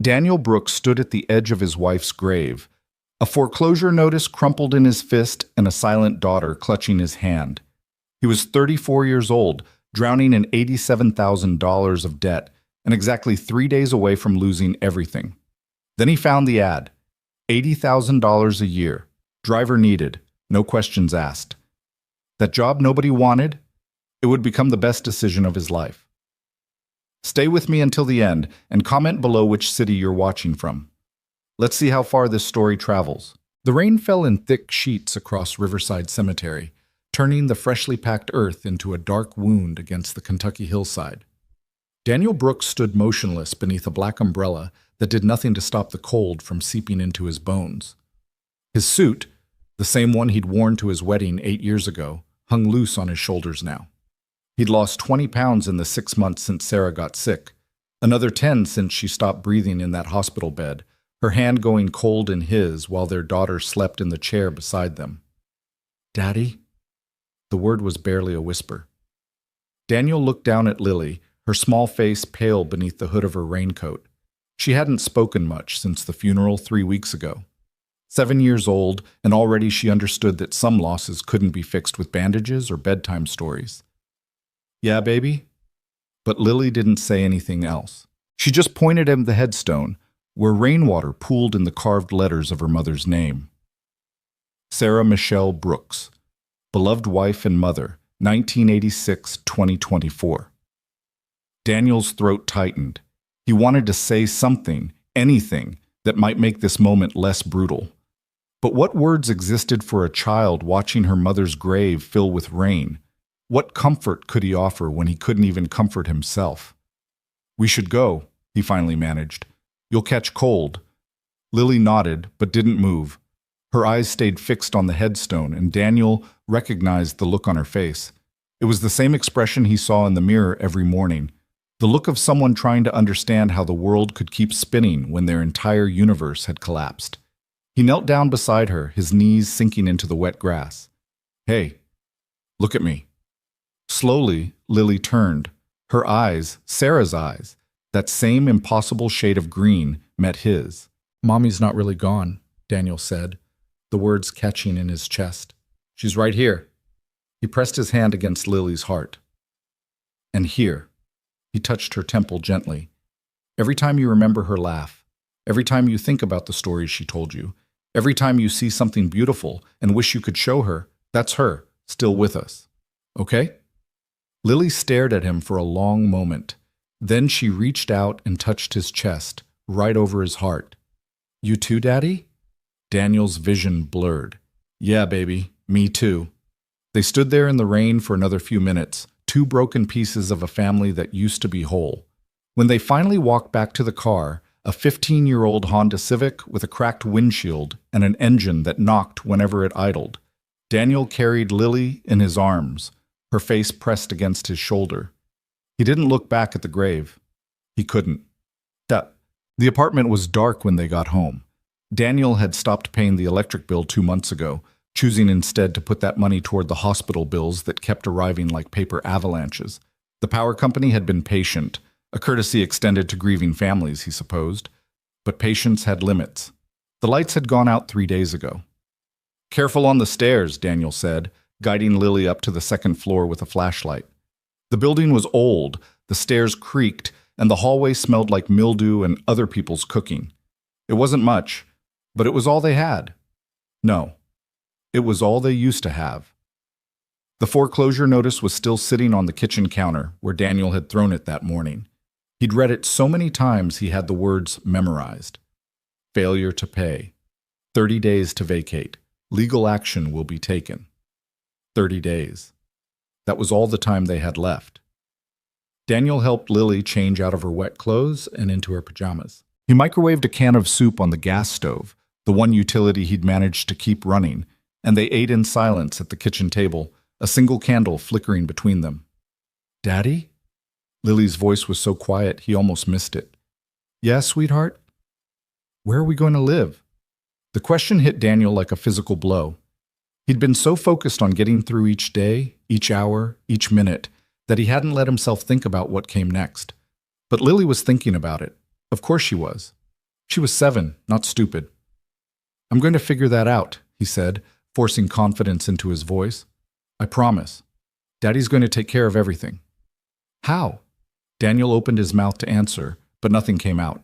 Daniel Brooks stood at the edge of his wife's grave, a foreclosure notice crumpled in his fist and a silent daughter clutching his hand. He was 34 years old, drowning in $87,000 of debt, and exactly 3 days away from losing everything. Then he found the ad. $80,000 a year. Driver needed. No questions asked. That job nobody wanted? It would become the best decision of his life. Stay with me until the end and comment below which city you're watching from. Let's see how far this story travels. The rain fell in thick sheets across Riverside Cemetery, turning the freshly packed earth into a dark wound against the Kentucky hillside. Daniel Brooks stood motionless beneath a black umbrella that did nothing to stop the cold from seeping into his bones. His suit, the same one he'd worn to his wedding 8 years ago, hung loose on his shoulders now. He'd lost 20 pounds in the 6 months since Sarah got sick, another 10 since she stopped breathing in that hospital bed, her hand going cold in his while their daughter slept in the chair beside them. "Daddy?" The word was barely a whisper. Daniel looked down at Lily, her small face pale beneath the hood of her raincoat. She hadn't spoken much since the funeral 3 weeks ago. 7 years old, and already she understood that some losses couldn't be fixed with bandages or bedtime stories. "Yeah, baby?" But Lily didn't say anything else. She just pointed at the headstone, where rainwater pooled in the carved letters of her mother's name. Sarah Michelle Brooks, beloved wife and mother, 1986-2024. Daniel's throat tightened. He wanted to say something, anything, that might make this moment less brutal. But what words existed for a child watching her mother's grave fill with rain? What comfort could he offer when he couldn't even comfort himself? "We should go," he finally managed. "You'll catch cold." Lily nodded, but didn't move. Her eyes stayed fixed on the headstone, and Daniel recognized the look on her face. It was the same expression he saw in the mirror every morning, the look of someone trying to understand how the world could keep spinning when their entire universe had collapsed. He knelt down beside her, his knees sinking into the wet grass. "Hey, look at me." Slowly, Lily turned. Her eyes, Sarah's eyes, that same impossible shade of green, met his. "Mommy's not really gone," Daniel said, the words catching in his chest. "She's right here." He pressed his hand against Lily's heart. "And here." He touched her temple gently. "Every time you remember her laugh, every time you think about the stories she told you, every time you see something beautiful and wish you could show her, that's her, still with us. Okay?" Lily stared at him for a long moment. Then she reached out and touched his chest, right over his heart. "You too, Daddy?" Daniel's vision blurred. "Yeah, baby, me too." They stood there in the rain for another few minutes, two broken pieces of a family that used to be whole. When they finally walked back to the car, a 15-year-old Honda Civic with a cracked windshield and an engine that knocked whenever it idled, Daniel carried Lily in his arms, her face pressed against his shoulder. He didn't look back at the grave. He couldn't. The apartment was dark when they got home. Daniel had stopped paying the electric bill 2 months ago, choosing instead to put that money toward the hospital bills that kept arriving like paper avalanches. The power company had been patient, a courtesy extended to grieving families, he supposed. But patience had limits. The lights had gone out 3 days ago. "Careful on the stairs," Daniel said, guiding Lily up to the second floor with a flashlight. The building was old, the stairs creaked, and the hallway smelled like mildew and other people's cooking. It wasn't much, but it was all they had. No, it was all they used to have. The foreclosure notice was still sitting on the kitchen counter where Daniel had thrown it that morning. He'd read it so many times he had the words memorized. Failure to pay. 30 days to vacate. Legal action will be taken. 30 days. That was all the time they had left. Daniel helped Lily change out of her wet clothes and into her pajamas. He microwaved a can of soup on the gas stove, the one utility he'd managed to keep running, and they ate in silence at the kitchen table, a single candle flickering between them. "Daddy?" Lily's voice was so quiet he almost missed it. "Yeah, sweetheart?" "Where are we going to live?" The question hit Daniel like a physical blow. He'd been so focused on getting through each day, each hour, each minute, that he hadn't let himself think about what came next. But Lily was thinking about it. Of course she was. She was 7, not stupid. I'm going to figure that out, he said, forcing confidence into his voice. I promise. Daddy's going to take care of everything. How? Daniel opened his mouth to answer, but nothing came out.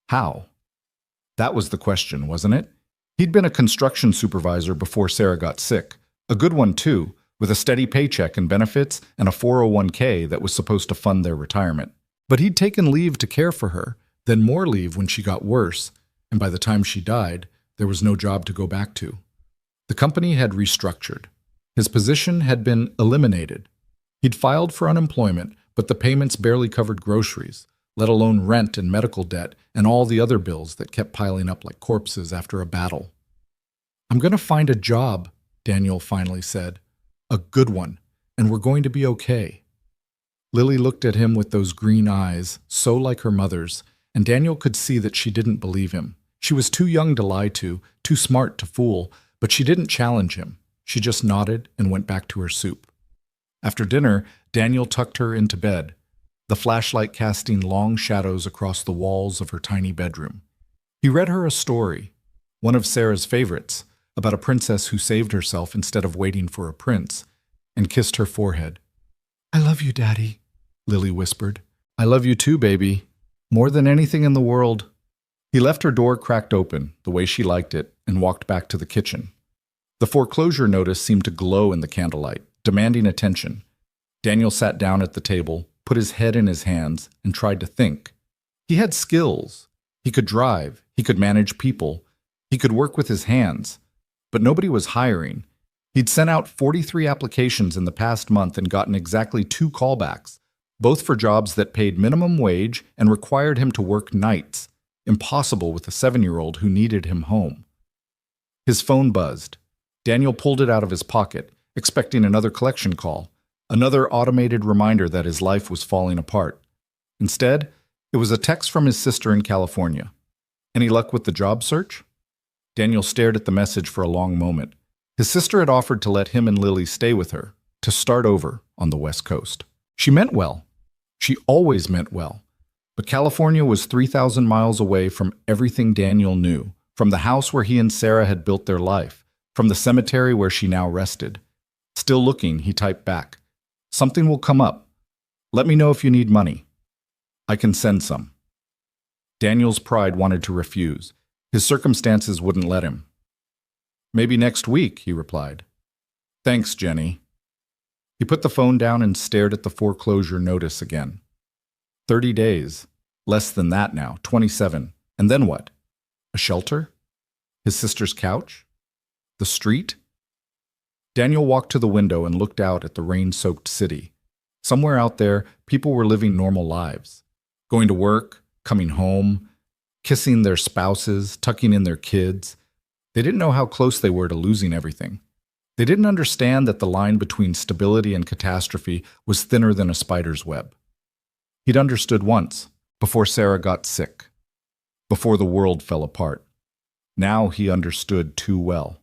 How? That was the question, wasn't it? He'd been a construction supervisor before Sarah got sick. A good one, too, with a steady paycheck and benefits and a 401k that was supposed to fund their retirement. But he'd taken leave to care for her, then more leave when she got worse, and by the time she died, there was no job to go back to. The company had restructured. His position had been eliminated. He'd filed for unemployment, but the payments barely covered groceries, let alone rent and medical debt and all the other bills that kept piling up like corpses after a battle. I'm going to find a job, Daniel finally said. A good one, and we're going to be okay. Lily looked at him with those green eyes, so like her mother's, and Daniel could see that she didn't believe him. She was too young to lie to, too smart to fool, but she didn't challenge him. She just nodded and went back to her soup. After dinner, Daniel tucked her into bed, the flashlight casting long shadows across the walls of her tiny bedroom. He read her a story, one of Sarah's favorites, about a princess who saved herself instead of waiting for a prince, and kissed her forehead. I love you, Daddy, Lily whispered. I love you too, baby. More than anything in the world. He left her door cracked open, the way she liked it, and walked back to the kitchen. The foreclosure notice seemed to glow in the candlelight, demanding attention. Daniel sat down at the table, put his head in his hands, and tried to think. He had skills. He could drive. He could manage people. He could work with his hands. But nobody was hiring. He'd sent out 43 applications in the past month and gotten exactly 2 callbacks, both for jobs that paid minimum wage and required him to work nights. Impossible with a 7-year-old who needed him home. His phone buzzed. Daniel pulled it out of his pocket, expecting another collection call, another automated reminder that his life was falling apart. Instead, it was a text from his sister in California. Any luck with the job search? Daniel stared at the message for a long moment. His sister had offered to let him and Lily stay with her, to start over on the West Coast. She meant well. She always meant well. But California was 3,000 miles away from everything Daniel knew, from the house where he and Sarah had built their life, from the cemetery where she now rested. Still looking, he typed back, Something will come up. Let me know if you need money. I can send some. Daniel's pride wanted to refuse. His circumstances wouldn't let him. Maybe next week, he replied. Thanks, Jenny. He put the phone down and stared at the foreclosure notice again. 30 days. Less than that now, 27. And then what? A shelter? His sister's couch? The street? Daniel walked to the window and looked out at the rain-soaked city. Somewhere out there, people were living normal lives. Going to work, coming home, kissing their spouses, tucking in their kids. They didn't know how close they were to losing everything. They didn't understand that the line between stability and catastrophe was thinner than a spider's web. He'd understood once, before Sarah got sick, before the world fell apart. Now he understood too well.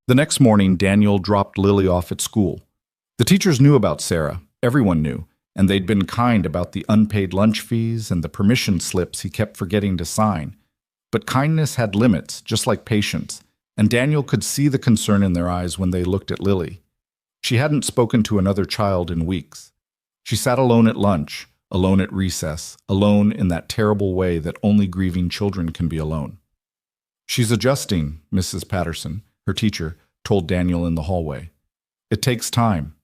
The next morning, Daniel dropped Lily off at school. The teachers knew about Sarah, everyone knew, and they'd been kind about the unpaid lunch fees and the permission slips he kept forgetting to sign. But kindness had limits, just like patience, and Daniel could see the concern in their eyes when they looked at Lily. She hadn't spoken to another child in weeks. She sat alone at lunch, alone at recess, alone in that terrible way that only grieving children can be alone. She's adjusting, Mrs. Patterson, her teacher, told Daniel in the hallway. It takes time.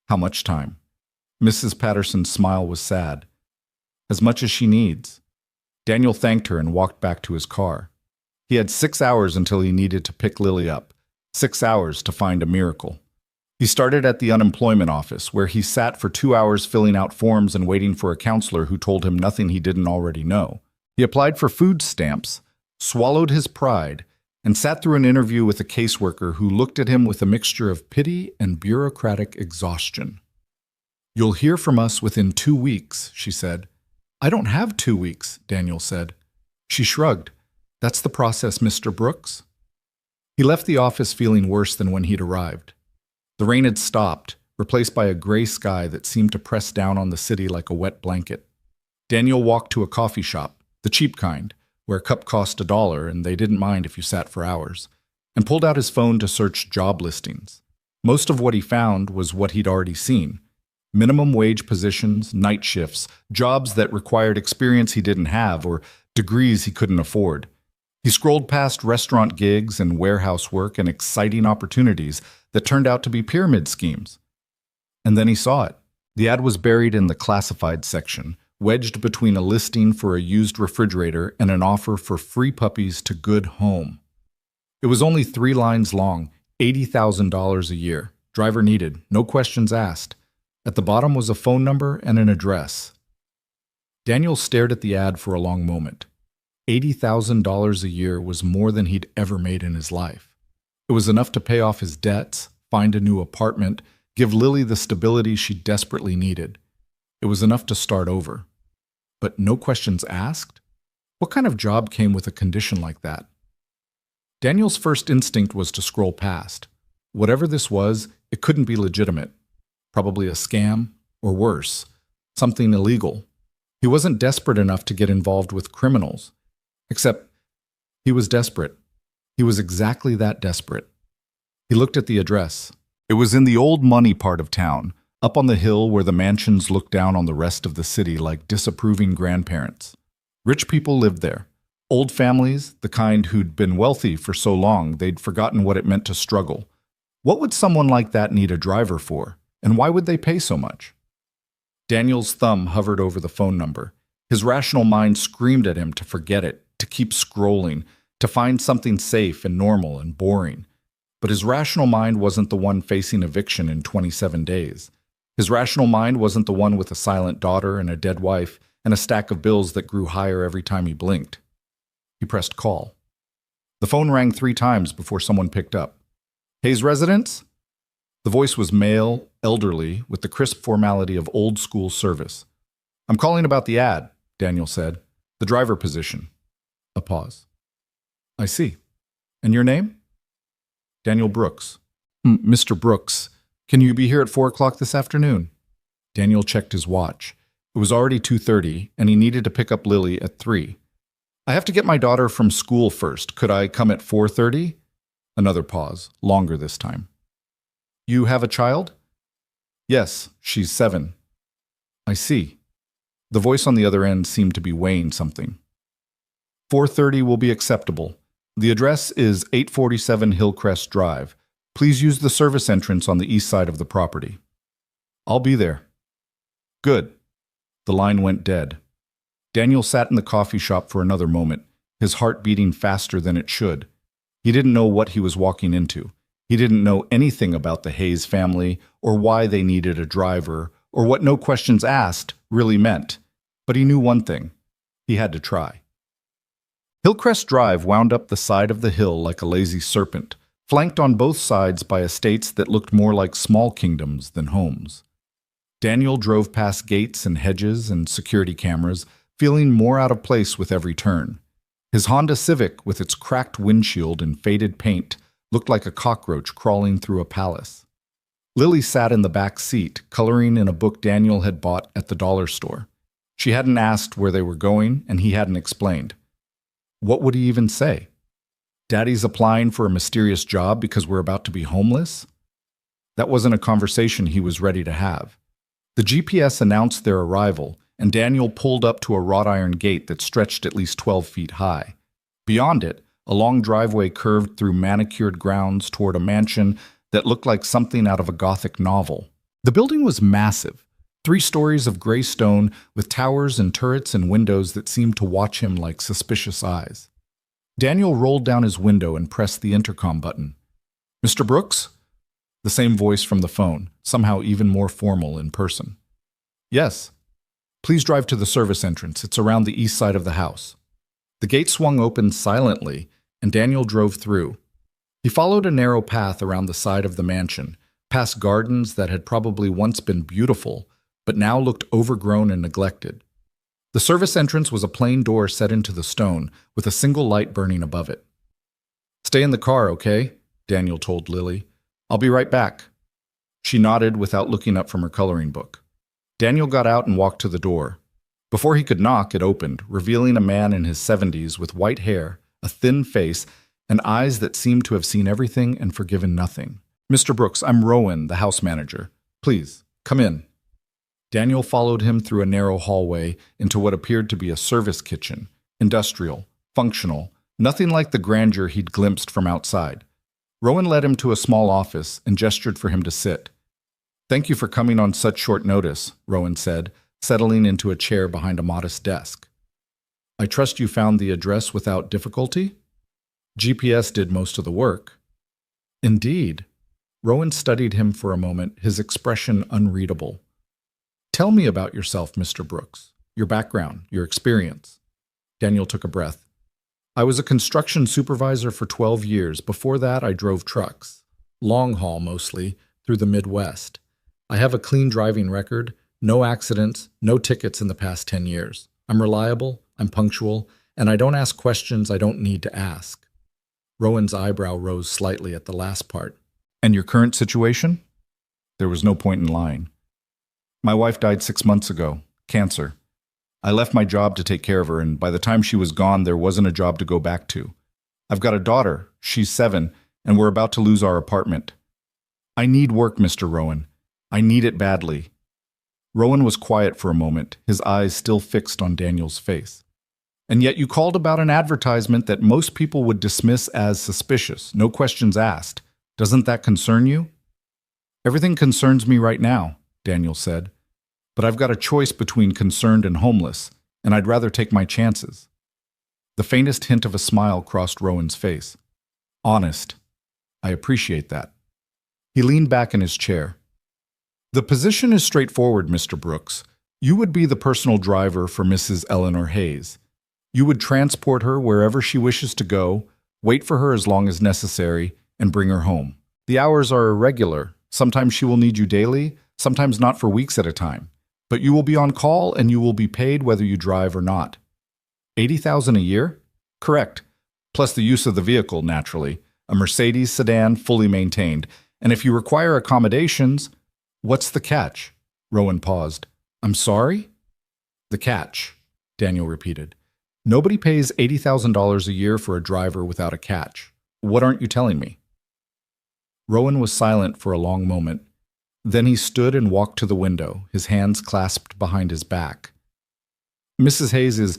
How much time? Mrs. Patterson's smile was sad. As much as she needs. Daniel thanked her and walked back to his car. He had 6 hours until he needed to pick Lily up. 6 hours to find a miracle. He started at the unemployment office, where he sat for 2 hours filling out forms and waiting for a counselor who told him nothing he didn't already know. He applied for food stamps, swallowed his pride, and sat through an interview with a caseworker who looked at him with a mixture of pity and bureaucratic exhaustion. You'll hear from us within 2 weeks, she said. I don't have 2 weeks, Daniel said. She shrugged. That's the process, Mr. Brooks. He left the office feeling worse than when he'd arrived. The rain had stopped, replaced by a gray sky that seemed to press down on the city like a wet blanket. Daniel walked to a coffee shop, the cheap kind, where a cup cost $1 and they didn't mind if you sat for hours, and pulled out his phone to search job listings. Most of what he found was what he'd already seen. Minimum wage positions, night shifts, jobs that required experience he didn't have or degrees he couldn't afford. He scrolled past restaurant gigs and warehouse work and exciting opportunities that turned out to be pyramid schemes. And then he saw it. The ad was buried in the classified section, wedged between a listing for a used refrigerator and an offer for free puppies to Good Home. It was only 3 lines long, $80,000 a year. Driver needed, no questions asked. At the bottom was a phone number and an address. Daniel stared at the ad for a long moment. $80,000 a year was more than he'd ever made in his life. It was enough to pay off his debts, find a new apartment, give Lily the stability she desperately needed. It was enough to start over. But no questions asked? What kind of job came with a condition like that? Daniel's first instinct was to scroll past. Whatever this was, it couldn't be legitimate. Probably a scam, or worse, something illegal. He wasn't desperate enough to get involved with criminals. Except, he was desperate. He was exactly that desperate. He looked at the address. It was in the old money part of town, up on the hill where the mansions looked down on the rest of the city like disapproving grandparents. Rich people lived there. Old families, the kind who'd been wealthy for so long they'd forgotten what it meant to struggle. What would someone like that need a driver for? And why would they pay so much? Daniel's thumb hovered over the phone number. His rational mind screamed at him to forget it, to keep scrolling, to find something safe and normal and boring. But his rational mind wasn't the one facing eviction in 27 days. His rational mind wasn't the one with a silent daughter and a dead wife and a stack of bills that grew higher every time he blinked. He pressed call. The phone rang 3 times before someone picked up. Hayes Residence? The voice was male, elderly, with the crisp formality of old-school service. I'm calling about the ad, Daniel said. The driver position. A pause. I see. And your name? Daniel Brooks. Mr. Brooks, can you be here at 4 o'clock this afternoon? Daniel checked his watch. It was already 2:30, and he needed to pick up Lily at 3. I have to get my daughter from school first. Could I come at 4:30? Another pause, longer this time. You have a child? Yes, she's 7. I see. The voice on the other end seemed to be weighing something. 4:30 will be acceptable. The address is 847 Hillcrest Drive. Please use the service entrance on the east side of the property. I'll be there. Good. The line went dead. Daniel sat in the coffee shop for another moment, his heart beating faster than it should. He didn't know what he was walking into. He didn't know anything about the Hayes family, or why they needed a driver, or what no questions asked really meant. But he knew one thing. He had to try. Hillcrest Drive wound up the side of the hill like a lazy serpent, flanked on both sides by estates that looked more like small kingdoms than homes. Daniel drove past gates and hedges and security cameras, feeling more out of place with every turn. His Honda Civic, with its cracked windshield and faded paint, looked like a cockroach crawling through a palace. Lily sat in the back seat, coloring in a book Daniel had bought at the dollar store. She hadn't asked where they were going, and he hadn't explained. What would he even say? Daddy's applying for a mysterious job because we're about to be homeless? That wasn't a conversation he was ready to have. The GPS announced their arrival, and Daniel pulled up to a wrought iron gate that stretched at least 12 feet high. Beyond it, a long driveway curved through manicured grounds toward a mansion that looked like something out of a Gothic novel. The building was massive, 3 stories of gray stone with towers and turrets and windows that seemed to watch him like suspicious eyes. Daniel rolled down his window and pressed the intercom button. Mr. Brooks? The same voice from the phone, somehow even more formal in person. Yes. Please drive to the service entrance. It's around the east side of the house. The gate swung open silently, and Daniel drove through. He followed a narrow path around the side of the mansion, past gardens that had probably once been beautiful, but now looked overgrown and neglected. The service entrance was a plain door set into the stone, with a single light burning above it. Stay in the car, okay? Daniel told Lily. I'll be right back. She nodded without looking up from her coloring book. Daniel got out and walked to the door. Before he could knock, it opened, revealing a man in his 70s with white hair, a thin face, and eyes that seemed to have seen everything and forgiven nothing. "Mr. Brooks, I'm Rowan, the house manager. Please, come in." Daniel followed him through a narrow hallway into what appeared to be a service kitchen, industrial, functional, nothing like the grandeur he'd glimpsed from outside. Rowan led him to a small office and gestured for him to sit. "Thank you for coming on such short notice," Rowan said, settling into a chair behind a modest desk. "I trust you found the address without difficulty?" "GPS did most of the work." "Indeed." Rowan studied him for a moment, his expression unreadable. "Tell me about yourself, Mr. Brooks. Your background, your experience." Daniel took a breath. "I was a construction supervisor for 12 years. Before that, I drove trucks. Long haul, mostly, through the Midwest. I have a clean driving record, no accidents, no tickets in the past 10 years. I'm reliable, I'm punctual, and I don't ask questions I don't need to ask." Rowan's eyebrow rose slightly at the last part. "And your current situation?" There was no point in lying. "My wife died 6 months ago. Cancer. I left my job to take care of her, and by the time she was gone, there wasn't a job to go back to. I've got a daughter. She's 7, and we're about to lose our apartment. I need work, Mr. Rowan. I need it badly." Rowan was quiet for a moment, his eyes still fixed on Daniel's face. "And yet you called about an advertisement that most people would dismiss as suspicious, no questions asked. Doesn't that concern you?" "Everything concerns me right now," Daniel said. "But I've got a choice between concerned and homeless, and I'd rather take my chances." The faintest hint of a smile crossed Rowan's face. "Honest. I appreciate that." He leaned back in his chair. "The position is straightforward, Mr. Brooks. You would be the personal driver for Mrs. Eleanor Hayes. You would transport her wherever she wishes to go, wait for her as long as necessary, and bring her home. The hours are irregular. Sometimes she will need you daily, sometimes not for weeks at a time. But you will be on call and you will be paid whether you drive or not." $80,000 a year? Correct. Plus the use of the vehicle, naturally. A Mercedes sedan, fully maintained. And if you require accommodations, what's the catch? Rowan paused. "I'm sorry?" "The catch," Daniel repeated. "Nobody pays $80,000 a year for a driver without a catch. What aren't you telling me?" Rowan was silent for a long moment. Then he stood and walked to the window, his hands clasped behind his back. "Mrs. Hayes is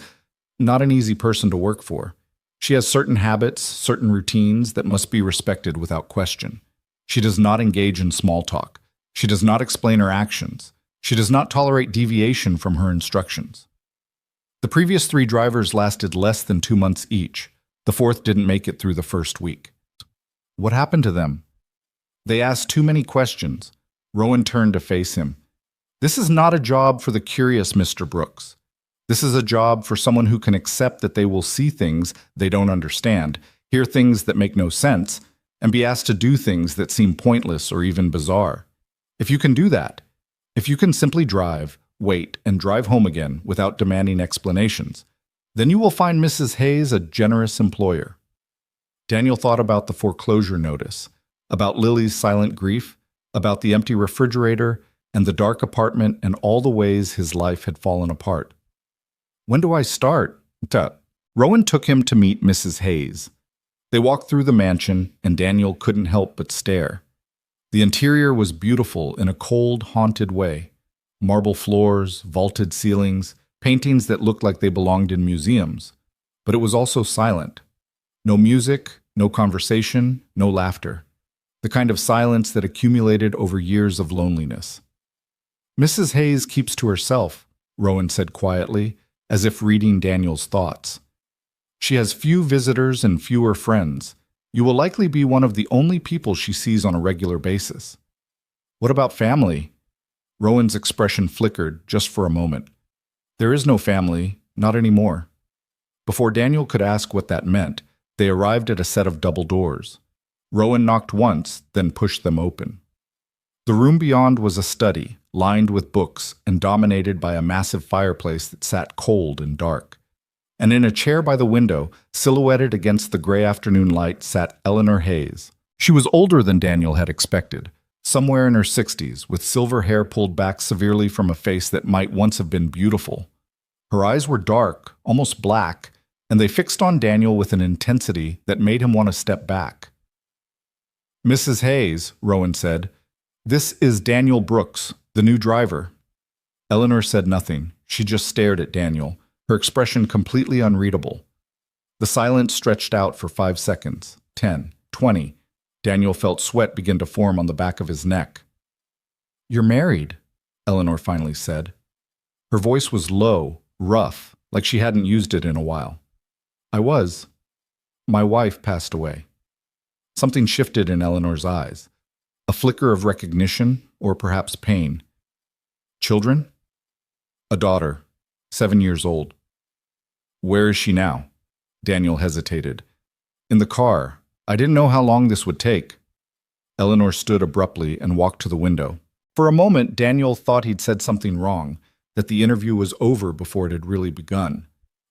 not an easy person to work for. She has certain habits, certain routines that must be respected without question. She does not engage in small talk. She does not explain her actions. She does not tolerate deviation from her instructions. The previous 3 drivers lasted less than 2 months each. The 4th didn't make it through the first week." "What happened to them?" "They asked too many questions." Rowan turned to face him. "This is not a job for the curious, Mr. Brooks. This is a job for someone who can accept that they will see things they don't understand, hear things that make no sense, and be asked to do things that seem pointless or even bizarre. If you can do that, if you can simply drive, wait, and drive home again without demanding explanations, then you will find Mrs. Hayes a generous employer." Daniel thought about the foreclosure notice, about Lily's silent grief, about the empty refrigerator and the dark apartment and all the ways his life had fallen apart. "When do I start?" Rowan took him to meet Mrs. Hayes. They walked through the mansion, and Daniel couldn't help but stare. The interior was beautiful in a cold, haunted way. Marble floors, vaulted ceilings, paintings that looked like they belonged in museums. But it was also silent. No music, no conversation, no laughter. The kind of silence that accumulated over years of loneliness. "Mrs. Hayes keeps to herself," Rowan said quietly, as if reading Daniel's thoughts. "She has few visitors and fewer friends. You will likely be one of the only people she sees on a regular basis." "What about family?" Rowan's expression flickered just for a moment. "There is no family, not anymore." Before Daniel could ask what that meant, they arrived at a set of double doors. Rowan knocked once, then pushed them open. The room beyond was a study, lined with books and dominated by a massive fireplace that sat cold and dark. And in a chair by the window, silhouetted against the gray afternoon light, sat Eleanor Hayes. She was older than Daniel had expected, somewhere in her 60s, with silver hair pulled back severely from a face that might once have been beautiful. Her eyes were dark, almost black, and they fixed on Daniel with an intensity that made him want to step back. "Mrs. Hayes," Rowan said, "this is Daniel Brooks, the new driver." Eleanor said nothing. She just stared at Daniel, her expression completely unreadable. The silence stretched out for 5 seconds, 10, 20. Daniel felt sweat begin to form on the back of his neck. "You're married," Eleanor finally said. Her voice was low, rough, like she hadn't used it in a while. "I was. My wife passed away." Something shifted in Eleanor's eyes. A flicker of recognition, or perhaps pain. "Children?" "A daughter, 7 years old." "Where is she now?" Daniel hesitated. "In the car. I didn't know how long this would take." Eleanor stood abruptly and walked to the window. For a moment, Daniel thought he'd said something wrong, that the interview was over before it had really begun.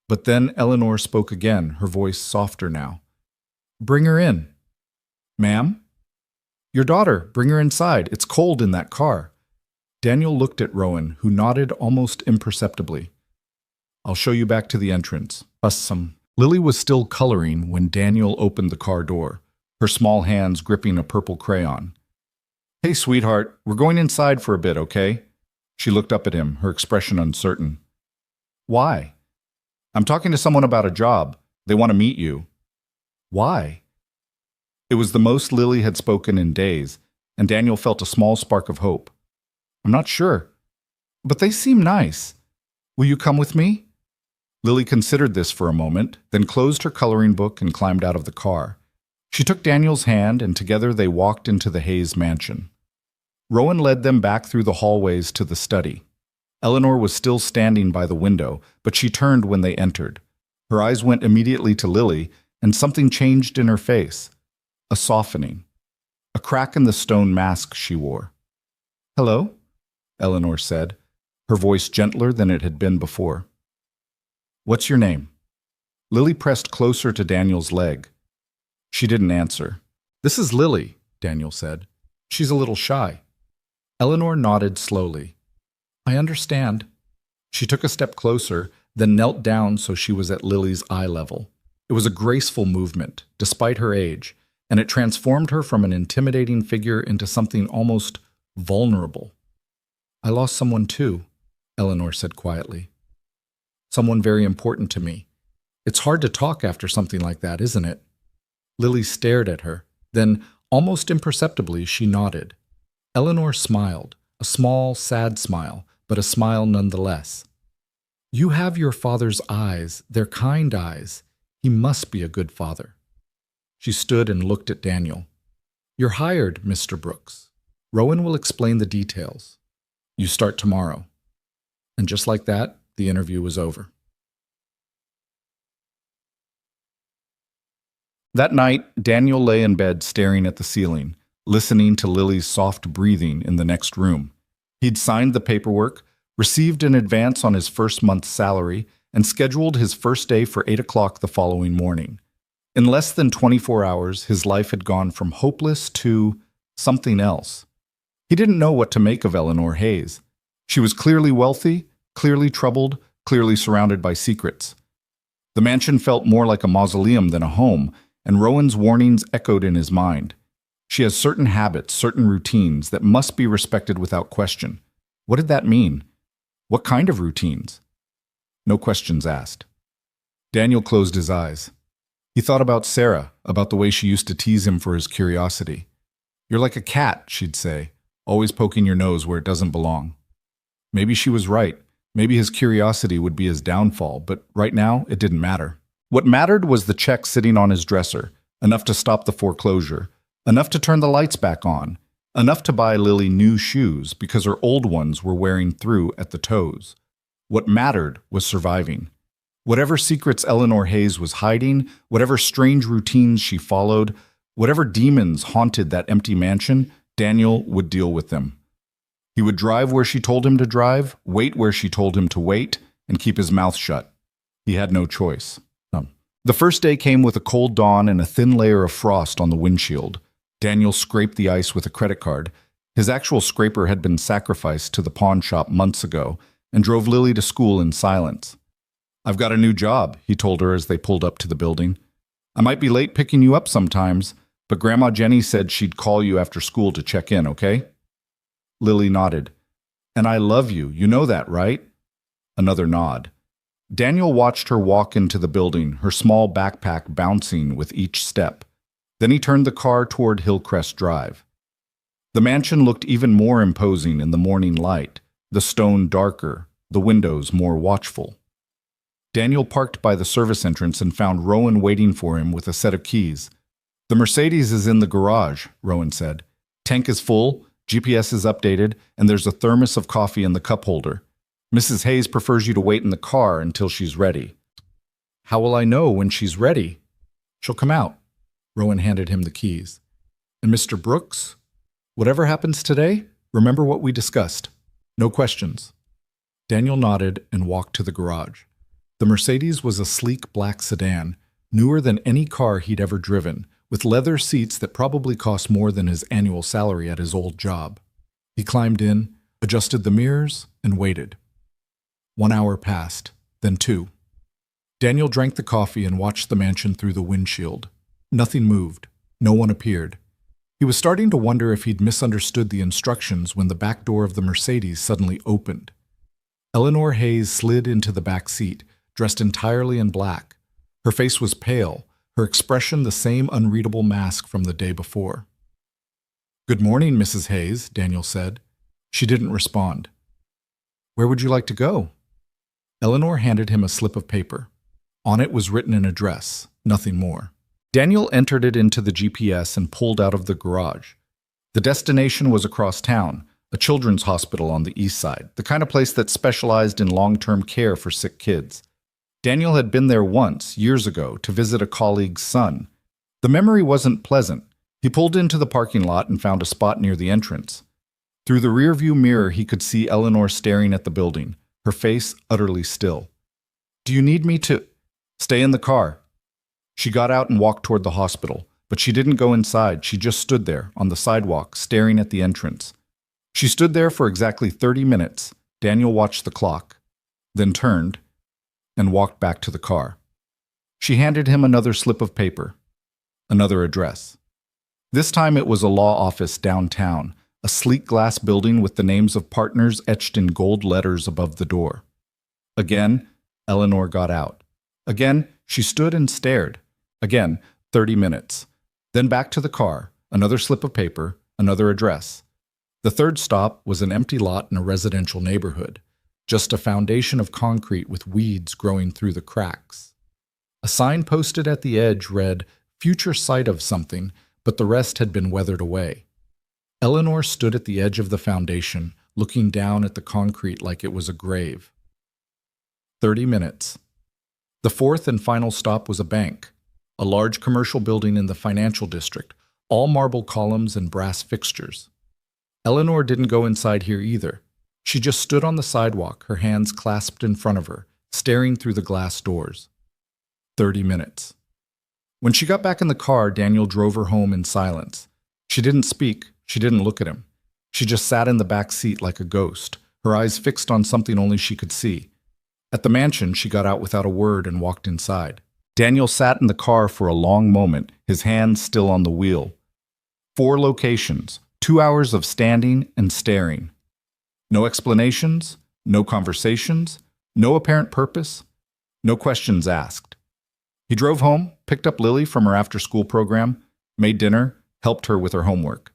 But then Eleanor spoke again, her voice softer now. "Bring her in." "Ma'am?" "Your daughter. Bring her inside. It's cold in that car." Daniel looked at Rowan, who nodded almost imperceptibly. "I'll show you back to the entrance. Some." Lily was still coloring when Daniel opened the car door, her small hands gripping a purple crayon. "Hey, sweetheart, we're going inside for a bit, okay?" She looked up at him, her expression uncertain. "Why?" "I'm talking to someone about a job. They want to meet you." "Why?" It was the most Lily had spoken in days, and Daniel felt a small spark of hope. "I'm not sure. But they seem nice. Will you come with me?" Lily considered this for a moment, then closed her coloring book and climbed out of the car. She took Daniel's hand, and together they walked into the Hayes mansion. Rowan led them back through the hallways to the study. Eleanor was still standing by the window, but she turned when they entered. Her eyes went immediately to Lily, and something changed in her face. A softening. A crack in the stone mask she wore. "Hello?" Eleanor said, her voice gentler than it had been before. "What's your name?" Lily pressed closer to Daniel's leg. She didn't answer. "This is Lily," Daniel said. "She's a little shy." Eleanor nodded slowly. "I understand." She took a step closer, then knelt down so she was at Lily's eye level. It was a graceful movement, despite her age, and it transformed her from an intimidating figure into something almost vulnerable. "I lost someone too," Eleanor said quietly. "Someone very important to me. It's hard to talk after something like that, isn't it?" Lily stared at her. Then, almost imperceptibly, she nodded. Eleanor smiled, a small, sad smile, but a smile nonetheless. "You have your father's eyes. They're kind eyes. He must be a good father." She stood and looked at Daniel. "You're hired, Mr. Brooks. Rowan will explain the details. You start tomorrow." And just like that, the interview was over. That night, Daniel lay in bed staring at the ceiling, listening to Lily's soft breathing in the next room. He'd signed the paperwork, received an advance on his first month's salary, and scheduled his first day for 8 o'clock the following morning. In less than 24 hours, his life had gone from hopeless to something else. He didn't know what to make of Eleanor Hayes. She was clearly wealthy, clearly troubled, clearly surrounded by secrets. The mansion felt more like a mausoleum than a home, and Rowan's warnings echoed in his mind. She has certain habits, certain routines that must be respected without question. What did that mean? What kind of routines? No questions asked. Daniel closed his eyes. He thought about Sarah, about the way she used to tease him for his curiosity. "You're like a cat," she'd say, "always poking your nose where it doesn't belong." Maybe she was right. Maybe his curiosity would be his downfall, but right now it didn't matter. What mattered was the check sitting on his dresser, enough to stop the foreclosure, enough to turn the lights back on, enough to buy Lily new shoes because her old ones were wearing through at the toes. What mattered was surviving. Whatever secrets Eleanor Hayes was hiding, whatever strange routines she followed, whatever demons haunted that empty mansion, Daniel would deal with them. He would drive where she told him to drive, wait where she told him to wait, and keep his mouth shut. He had no choice. The first day came with a cold dawn and a thin layer of frost on the windshield. Daniel scraped the ice with a credit card. His actual scraper had been sacrificed to the pawn shop months ago and drove Lily to school in silence. "I've got a new job," he told her as they pulled up to the building. "I might be late picking you up sometimes, but Grandma Jenny said she'd call you after school to check in, okay?" Lily nodded. "And I love you, you know that, right?" Another nod. Daniel watched her walk into the building, her small backpack bouncing with each step. Then he turned the car toward Hillcrest Drive. The mansion looked even more imposing in the morning light, the stone darker, the windows more watchful. Daniel parked by the service entrance and found Rowan waiting for him with a set of keys. "The Mercedes is in the garage," Rowan said. "Tank is full, GPS is updated, and there's a thermos of coffee in the cup holder. Mrs. Hayes prefers you to wait in the car until she's ready." "How will I know when she's ready?" "She'll come out." Rowan handed him the keys. "And Mr. Brooks? Whatever happens today, remember what we discussed. No questions." Daniel nodded and walked to the garage. The Mercedes was a sleek black sedan, newer than any car he'd ever driven, with leather seats that probably cost more than his annual salary at his old job. He climbed in, adjusted the mirrors, and waited. 1 hour passed, then 2. Daniel drank the coffee and watched the mansion through the windshield. Nothing moved. No one appeared. He was starting to wonder if he'd misunderstood the instructions when the back door of the Mercedes suddenly opened. Eleanor Hayes slid into the back seat, dressed entirely in black. Her face was pale, her expression the same unreadable mask from the day before. "Good morning, Mrs. Hayes," Daniel said. She didn't respond. "Where would you like to go?" Eleanor handed him a slip of paper. On it was written an address, nothing more. Daniel entered it into the GPS and pulled out of the garage. The destination was across town, a children's hospital on the east side, the kind of place that specialized in long-term care for sick kids. Daniel had been there once, years ago, to visit a colleague's son. The memory wasn't pleasant. He pulled into the parking lot and found a spot near the entrance. Through the rearview mirror, he could see Eleanor staring at the building, her face utterly still. "Do you need me to—" "Stay in the car." She got out and walked toward the hospital, but she didn't go inside. She just stood there, on the sidewalk, staring at the entrance. She stood there for exactly 30 minutes. Daniel watched the clock, then turned and walked back to the car. She handed him another slip of paper, another address. This time it was a law office downtown, a sleek glass building with the names of partners etched in gold letters above the door. Again, Eleanor got out. Again, she stood and stared. Again, 30 minutes. Then back to the car, another slip of paper, another address. The third stop was an empty lot in a residential neighborhood, just a foundation of concrete with weeds growing through the cracks. A sign posted at the edge read, "Future site of something," but the rest had been weathered away. Eleanor stood at the edge of the foundation, looking down at the concrete like it was a grave. 30 minutes. The fourth and final stop was a bank, a large commercial building in the financial district, all marble columns and brass fixtures. Eleanor didn't go inside here either. She just stood on the sidewalk, her hands clasped in front of her, staring through the glass doors. 30 minutes. When she got back in the car, Daniel drove her home in silence. She didn't speak. She didn't look at him. She just sat in the back seat like a ghost, her eyes fixed on something only she could see. At the mansion, she got out without a word and walked inside. Daniel sat in the car for a long moment, his hands still on the wheel. 4 locations, 2 hours of standing and staring. No explanations, no conversations, no apparent purpose, no questions asked. He drove home, picked up Lily from her after-school program, made dinner, helped her with her homework.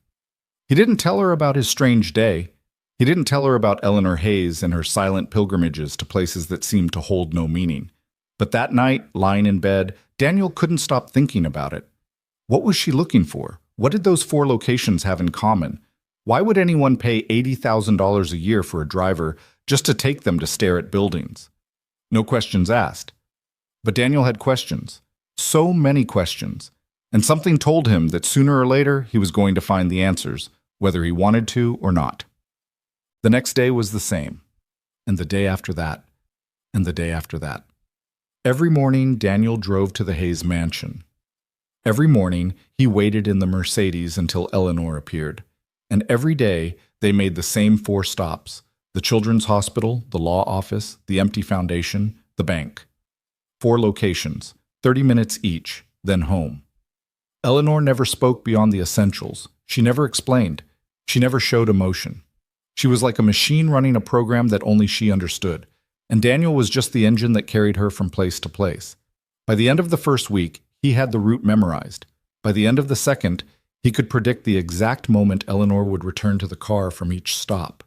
He didn't tell her about his strange day. He didn't tell her about Eleanor Hayes and her silent pilgrimages to places that seemed to hold no meaning. But that night, lying in bed, Daniel couldn't stop thinking about it. What was she looking for? What did those 4 locations have in common? Why would anyone pay $80,000 a year for a driver just to take them to stare at buildings? No questions asked. But Daniel had questions. So many questions. And something told him that sooner or later he was going to find the answers, whether he wanted to or not. The next day was the same, and the day after that, and the day after that. Every morning, Daniel drove to the Hayes mansion. Every morning, he waited in the Mercedes until Eleanor appeared. And every day, they made the same 4 stops: the children's hospital, the law office, the empty foundation, the bank. 4 locations, 30 minutes each, then home. Eleanor never spoke beyond the essentials. She never explained. She never showed emotion. She was like a machine running a program that only she understood, and Daniel was just the engine that carried her from place to place. By the end of the first week, he had the route memorized. By the end of the second, he could predict the exact moment Eleanor would return to the car from each stop.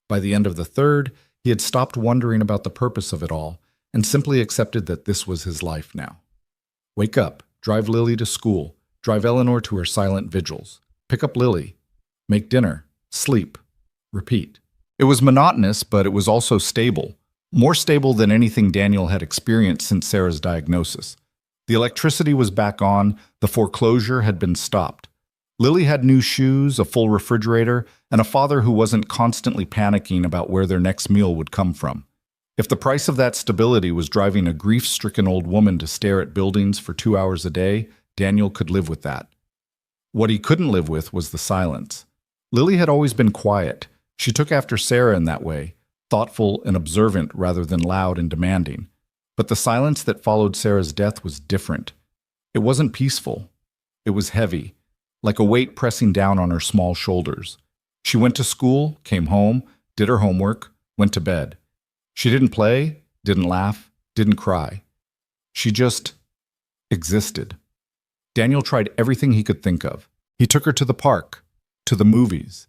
By the end of the third, he had stopped wondering about the purpose of it all and simply accepted that this was his life now. Wake up, drive Lily to school, drive Eleanor to her silent vigils, pick up Lily, make dinner, sleep, repeat. It was monotonous, but it was also stable, more stable than anything Daniel had experienced since Sarah's diagnosis. The electricity was back on, the foreclosure had been stopped. Lily had new shoes, a full refrigerator, and a father who wasn't constantly panicking about where their next meal would come from. If the price of that stability was driving a grief-stricken old woman to stare at buildings for 2 hours a day, Daniel could live with that. What he couldn't live with was the silence. Lily had always been quiet. She took after Sarah in that way, thoughtful and observant rather than loud and demanding. But the silence that followed Sarah's death was different. It wasn't peaceful. It was heavy, like a weight pressing down on her small shoulders. She went to school, came home, did her homework, went to bed. She didn't play, didn't laugh, didn't cry. She just existed. Daniel tried everything he could think of. He took her to the park, to the movies,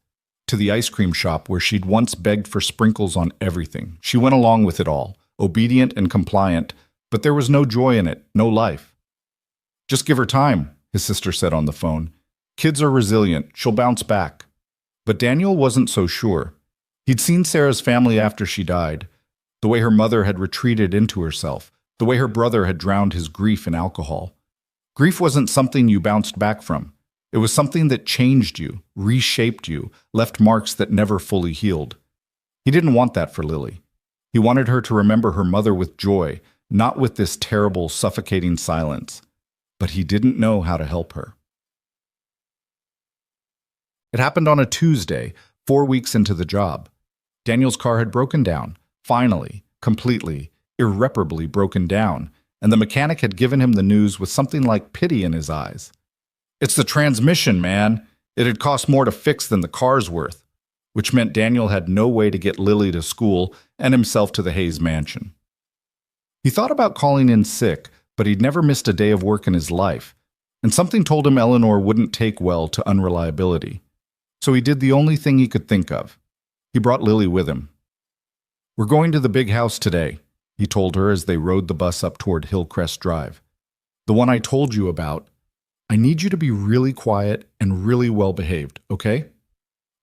to the ice cream shop where she'd once begged for sprinkles on everything. She went along with it all, obedient and compliant, but there was no joy in it, no life. Just give her time, his sister said on the phone. Kids are resilient, she'll bounce back. But Daniel wasn't so sure. He'd seen Sarah's family after she died, the way her mother had retreated into herself, the way her brother had drowned his grief in alcohol. Grief wasn't something you bounced back from. It was something that changed you, reshaped you, left marks that never fully healed. He didn't want that for Lily. He wanted her to remember her mother with joy, not with this terrible, suffocating silence. But he didn't know how to help her. It happened on a Tuesday, 4 weeks into the job. Daniel's car had broken down, finally, completely, irreparably broken down, and the mechanic had given him the news with something like pity in his eyes. It's the transmission, man. It had cost more to fix than the car's worth, which meant Daniel had no way to get Lily to school and himself to the Hayes mansion. He thought about calling in sick, but he'd never missed a day of work in his life, and something told him Eleanor wouldn't take well to unreliability. So he did the only thing he could think of. He brought Lily with him. We're going to the big house today, he told her as they rode the bus up toward Hillcrest Drive. The one I told you about. I need you to be really quiet and really well-behaved, okay?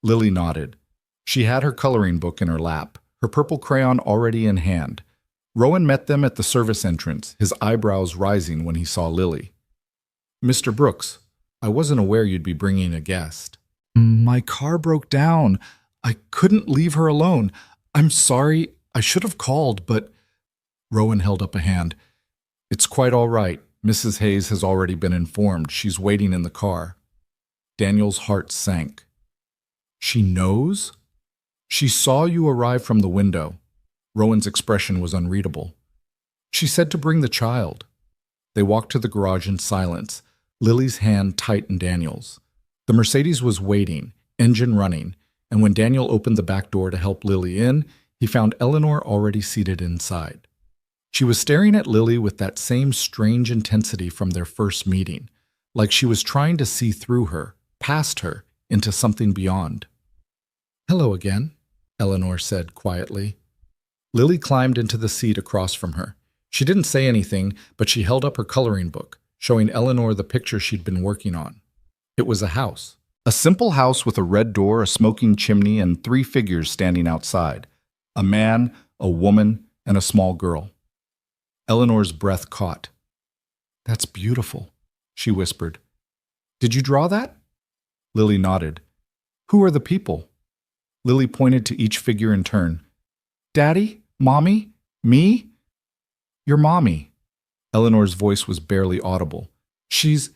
Lily nodded. She had her coloring book in her lap, her purple crayon already in hand. Rowan met them at the service entrance, his eyebrows rising when he saw Lily. Mr. Brooks, I wasn't aware you'd be bringing a guest. My car broke down. I couldn't leave her alone. I'm sorry. I should have called, but... Rowan held up a hand. It's quite all right. Mrs. Hayes has already been informed. She's waiting in the car. Daniel's heart sank. She knows? She saw you arrive from the window. Rowan's expression was unreadable. She said to bring the child. They walked to the garage in silence, Lily's hand tight in Daniel's. The Mercedes was waiting, engine running, and when Daniel opened the back door to help Lily in, he found Eleanor already seated inside. She was staring at Lily with that same strange intensity from their first meeting, like she was trying to see through her, past her, into something beyond. Hello again, Eleanor said quietly. Lily climbed into the seat across from her. She didn't say anything, but she held up her coloring book, showing Eleanor the picture she'd been working on. It was a house. A simple house with a red door, a smoking chimney, and 3 figures standing outside. A man, a woman, and a small girl. Eleanor's breath caught. That's beautiful, she whispered. Did you draw that? Lily nodded. Who are the people? Lily pointed to each figure in turn. Daddy? Mommy? Me? Your mommy. Eleanor's voice was barely audible. She's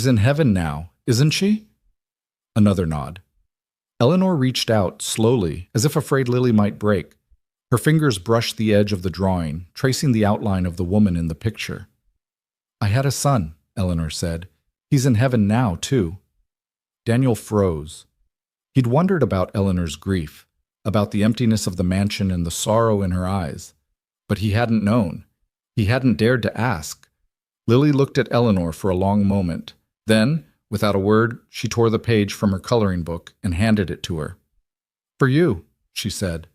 in heaven now, isn't she? Another nod. Eleanor reached out, slowly, as if afraid Lily might break. Her fingers brushed the edge of the drawing, tracing the outline of the woman in the picture. "I had a son," Eleanor said. "He's in heaven now, too." Daniel froze. He'd wondered about Eleanor's grief, about the emptiness of the mansion and the sorrow in her eyes. But he hadn't known. He hadn't dared to ask. Lily looked at Eleanor for a long moment. Then, without a word, she tore the page from her coloring book and handed it to her. "For you," she said.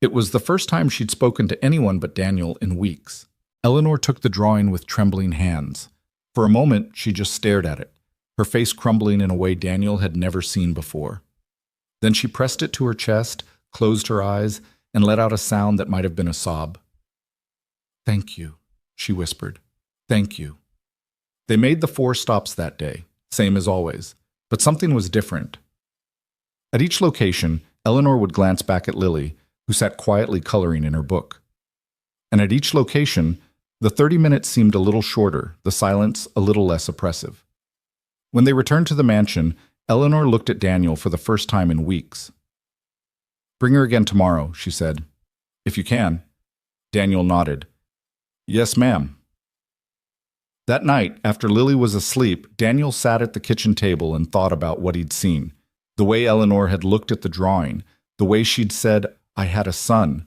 It was the first time she'd spoken to anyone but Daniel in weeks. Eleanor took the drawing with trembling hands. For a moment, she just stared at it, her face crumbling in a way Daniel had never seen before. Then she pressed it to her chest, closed her eyes, and let out a sound that might have been a sob. "Thank you," she whispered. "Thank you." They made the 4 stops that day, same as always, but something was different. At each location, Eleanor would glance back at Lily, who sat quietly coloring in her book. And at each location, the 30 minutes seemed a little shorter, the silence a little less oppressive. When they returned to the mansion, Eleanor looked at Daniel for the first time in weeks. "Bring her again tomorrow," she said. "If you can." Daniel nodded. "Yes, ma'am." That night, after Lily was asleep, Daniel sat at the kitchen table and thought about what he'd seen. The way Eleanor had looked at the drawing, the way she'd said, "I had a son,"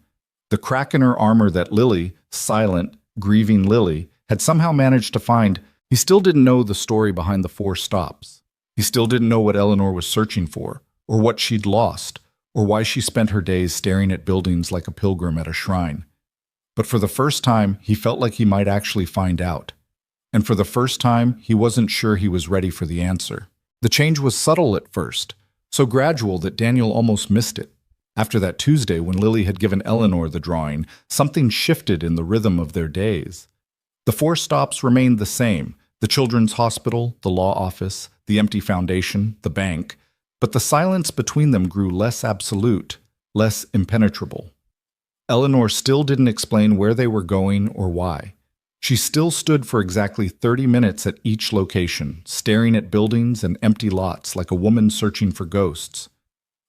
the crack in her armor that Lily, silent, grieving Lily, had somehow managed to find. He still didn't know the story behind the 4 stops. He still didn't know what Eleanor was searching for, or what she'd lost, or why she spent her days staring at buildings like a pilgrim at a shrine. But for the first time, he felt like he might actually find out. And for the first time, he wasn't sure he was ready for the answer. The change was subtle at first, so gradual that Daniel almost missed it. After that Tuesday when Lily had given Eleanor the drawing, something shifted in the rhythm of their days. The 4 stops remained the same: the children's hospital, the law office, the empty foundation, the bank, but the silence between them grew less absolute, less impenetrable. Eleanor still didn't explain where they were going or why. She still stood for exactly 30 minutes at each location, staring at buildings and empty lots like a woman searching for ghosts.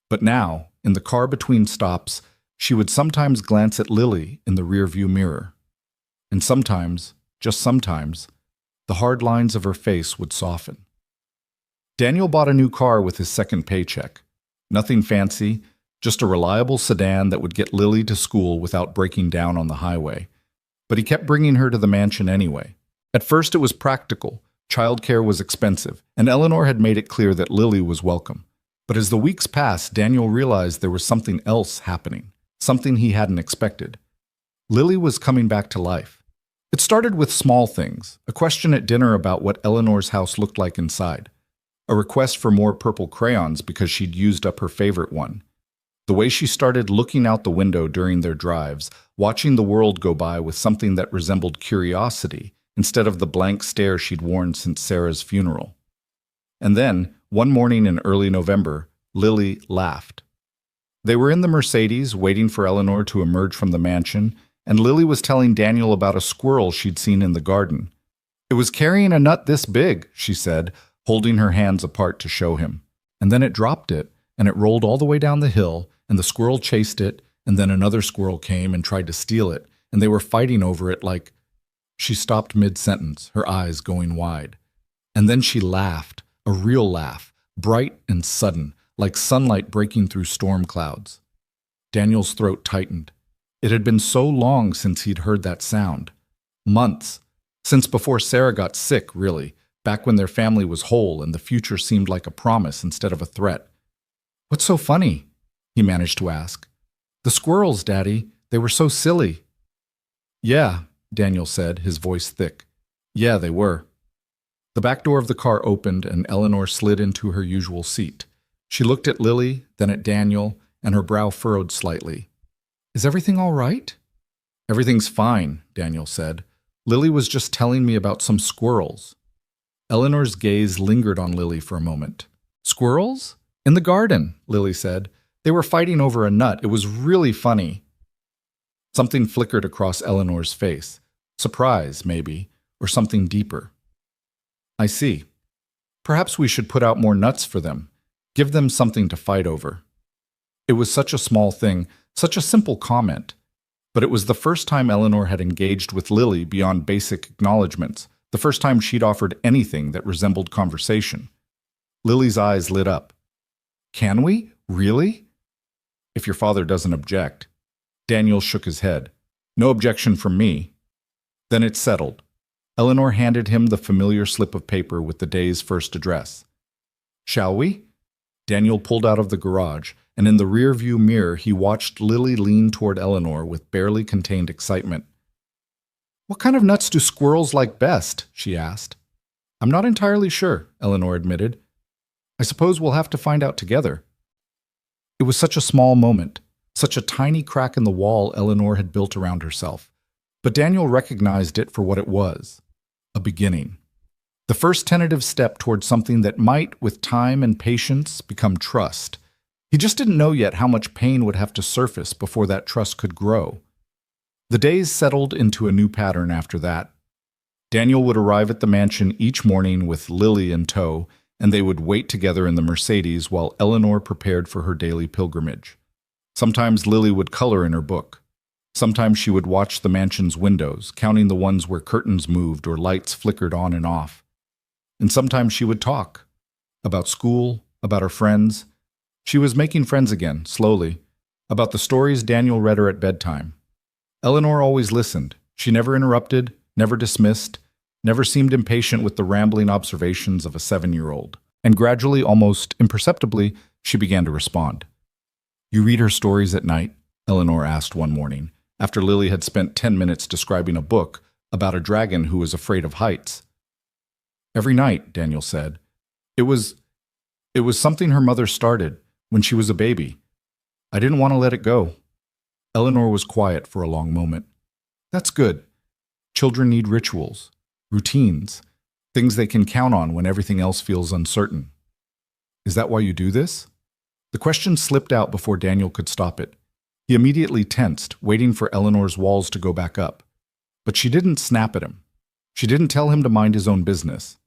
But now, in the car between stops, she would sometimes glance at Lily in the rearview mirror. And sometimes, just sometimes, the hard lines of her face would soften. Daniel bought a new car with his second paycheck. Nothing fancy, just a reliable sedan that would get Lily to school without breaking down on the highway. But he kept bringing her to the mansion anyway. At first it was practical. Childcare was expensive, and Eleanor had made it clear that Lily was welcome. But as the weeks passed, Daniel realized there was something else happening, something he hadn't expected. Lily was coming back to life. It started with small things, a question at dinner about what Eleanor's house looked like inside, a request for more purple crayons because she'd used up her favorite one. The way she started looking out the window during their drives, watching the world go by with something that resembled curiosity instead of the blank stare she'd worn since Sarah's funeral. And then, one morning in early November, Lily laughed. They were in the Mercedes, waiting for Eleanor to emerge from the mansion, and Lily was telling Daniel about a squirrel she'd seen in the garden. "It was carrying a nut this big," she said, holding her hands apart to show him. "And then it dropped it, and it rolled all the way down the hill, and the squirrel chased it, and then another squirrel came and tried to steal it, and they were fighting over it like—" She stopped mid-sentence, her eyes going wide. And then she laughed, a real laugh, bright and sudden, like sunlight breaking through storm clouds. Daniel's throat tightened. It had been so long since he'd heard that sound. Months. Since before Sarah got sick, really, back when their family was whole and the future seemed like a promise instead of a threat. "What's so funny?" he managed to ask. "The squirrels, Daddy. They were so silly." "Yeah," Daniel said, his voice thick. "Yeah, they were." The back door of the car opened and Eleanor slid into her usual seat. She looked at Lily, then at Daniel, and her brow furrowed slightly. "Is everything all right?" "Everything's fine," Daniel said. "Lily was just telling me about some squirrels." Eleanor's gaze lingered on Lily for a moment. "Squirrels? In the garden," Lily said. "They were fighting over a nut. It was really funny." Something flickered across Eleanor's face. Surprise, maybe, or something deeper. "I see. Perhaps we should put out more nuts for them. Give them something to fight over." It was such a small thing, Such a simple comment, but it was the first time Eleanor had engaged with Lily beyond basic acknowledgments, the first time she'd offered anything that resembled conversation. Lily's eyes lit up. Can we? Really? If your father doesn't object. Daniel shook his head. No objection from me. Then it settled. Eleanor handed him the familiar slip of paper with the day's first address. Shall we? Daniel pulled out of the garage, and in the rear-view mirror he watched Lily lean toward Eleanor with barely contained excitement. What kind of nuts do squirrels like best? She asked. I'm not entirely sure, Eleanor admitted. I suppose we'll have to find out together. It was such a small moment, such a tiny crack in the wall Eleanor had built around herself. But Daniel recognized it for what it was, a beginning. The first tentative step toward something that might, with time and patience, become trust. He just didn't know yet how much pain would have to surface before that trust could grow. The days settled into a new pattern after that. Daniel would arrive at the mansion each morning with Lily in tow, and they would wait together in the Mercedes while Eleanor prepared for her daily pilgrimage. Sometimes Lily would color in her book. Sometimes she would watch the mansion's windows, counting the ones where curtains moved or lights flickered on and off. And sometimes she would talk. About school, about her friends. She was making friends again, slowly. About the stories Daniel read her at bedtime. Eleanor always listened. She never interrupted, never dismissed, never seemed impatient with the rambling observations of a 7-year-old. And gradually, almost imperceptibly, she began to respond. You read her stories at night? Eleanor asked one morning, after Lily had spent 10 minutes describing a book about a dragon who was afraid of heights. Every night, Daniel said. It was something her mother started when she was a baby. I didn't want to let it go. Eleanor was quiet for a long moment. That's good. Children need rituals, routines, things they can count on when everything else feels uncertain. Is that why you do this? The question slipped out before Daniel could stop it. He immediately tensed, waiting for Eleanor's walls to go back up. But she didn't snap at him. She didn't tell him to mind his own business.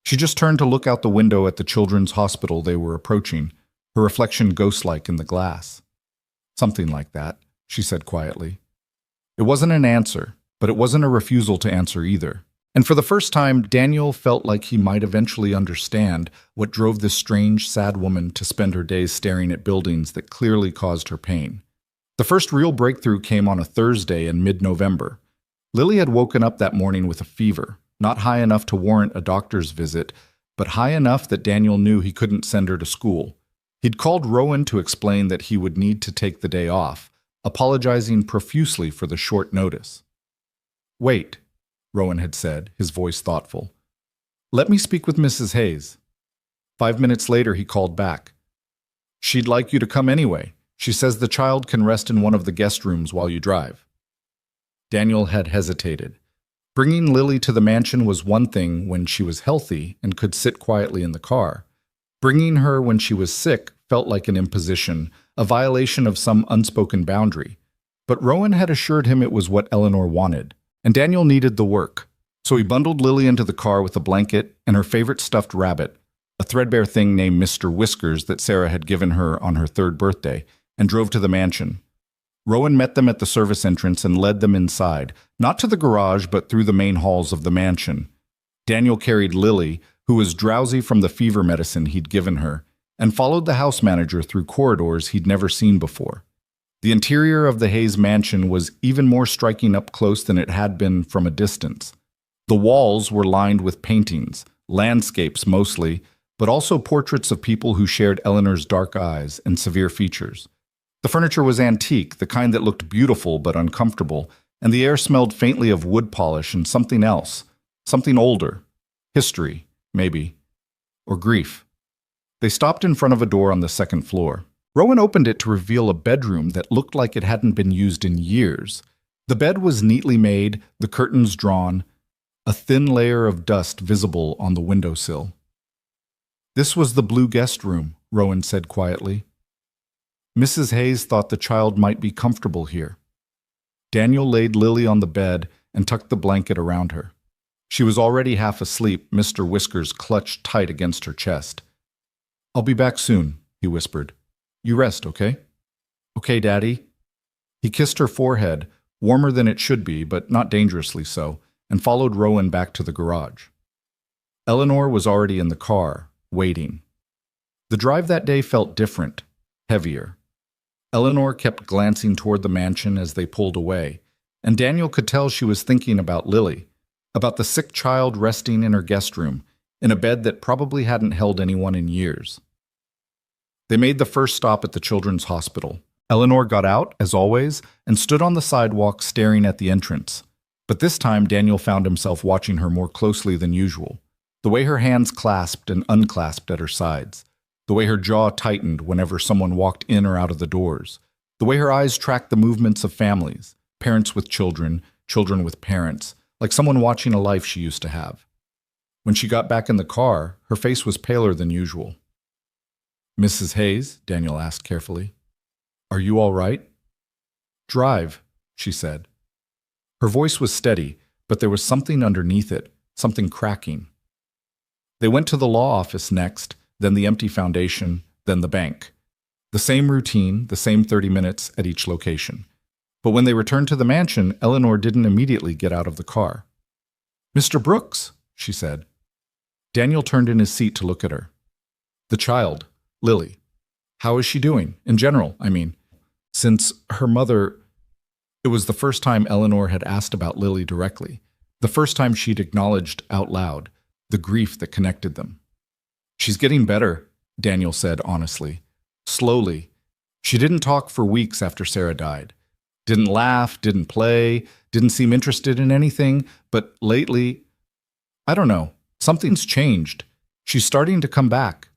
She just turned to look out the window at the children's hospital they were approaching, her reflection ghost-like in the glass. Something like that, she said quietly. It wasn't an answer, but it wasn't a refusal to answer either. And for the first time, Daniel felt like he might eventually understand what drove this strange, sad woman to spend her days staring at buildings that clearly caused her pain. The first real breakthrough came on a Thursday in mid-November. Lily had woken up that morning with a fever, not high enough to warrant a doctor's visit, but high enough that Daniel knew he couldn't send her to school. He'd called Rowan to explain that he would need to take the day off, apologizing profusely for the short notice. Wait, Rowan had said, his voice thoughtful. Let me speak with Mrs. Hayes. 5 minutes later, he called back. She'd like you to come anyway. She says the child can rest in one of the guest rooms while you drive. Daniel had hesitated. Bringing Lily to the mansion was one thing when she was healthy and could sit quietly in the car. Bringing her when she was sick felt like an imposition, a violation of some unspoken boundary. But Rowan had assured him it was what Eleanor wanted, and Daniel needed the work. So he bundled Lily into the car with a blanket and her favorite stuffed rabbit, a threadbare thing named Mr. Whiskers that Sarah had given her on her 3rd birthday, and drove to the mansion. Rowan met them at the service entrance and led them inside, not to the garage but through the main halls of the mansion. Daniel carried Lily, who was drowsy from the fever medicine he'd given her, and followed the house manager through corridors he'd never seen before. The interior of the Hayes mansion was even more striking up close than it had been from a distance. The walls were lined with paintings, landscapes mostly, but also portraits of people who shared Eleanor's dark eyes and severe features. The furniture was antique, the kind that looked beautiful but uncomfortable, and the air smelled faintly of wood polish and something else, something older. History, maybe. Or grief. They stopped in front of a door on the 2nd floor. Rowan opened it to reveal a bedroom that looked like it hadn't been used in years. The bed was neatly made, the curtains drawn, a thin layer of dust visible on the windowsill. This was the blue guest room, Rowan said quietly. Mrs. Hayes thought the child might be comfortable here. Daniel laid Lily on the bed and tucked the blanket around her. She was already half asleep, Mr. Whiskers clutched tight against her chest. I'll be back soon, he whispered. You rest, okay? Okay, Daddy. He kissed her forehead, warmer than it should be, but not dangerously so, and followed Rowan back to the garage. Eleanor was already in the car, waiting. The drive that day felt different, heavier. Eleanor kept glancing toward the mansion as they pulled away, and Daniel could tell she was thinking about Lily, about the sick child resting in her guest room, in a bed that probably hadn't held anyone in years. They made the first stop at the children's hospital. Eleanor got out, as always, and stood on the sidewalk staring at the entrance. But this time Daniel found himself watching her more closely than usual. The way her hands clasped and unclasped at her sides. The way her jaw tightened whenever someone walked in or out of the doors. The way her eyes tracked the movements of families, parents with children, children with parents, like someone watching a life she used to have. When she got back in the car, her face was paler than usual. "Mrs. Hayes?" Daniel asked carefully. "Are you all right?" "Drive," she said. Her voice was steady, but there was something underneath it, something cracking. They went to the law office next, then the empty foundation, then the bank. The same routine, the same 30 minutes at each location. But when they returned to the mansion, Eleanor didn't immediately get out of the car. "Mr. Brooks," she said. Daniel turned in his seat to look at her. "The child, Lily. How is she doing? In general, I mean. Since her mother—" It was the first time Eleanor had asked about Lily directly, the first time she'd acknowledged out loud the grief that connected them. "She's getting better," Daniel said honestly. "Slowly. She didn't talk for weeks after Sarah died. Didn't laugh, didn't play, didn't seem interested in anything, but lately, I don't know, something's changed. She's starting to come back."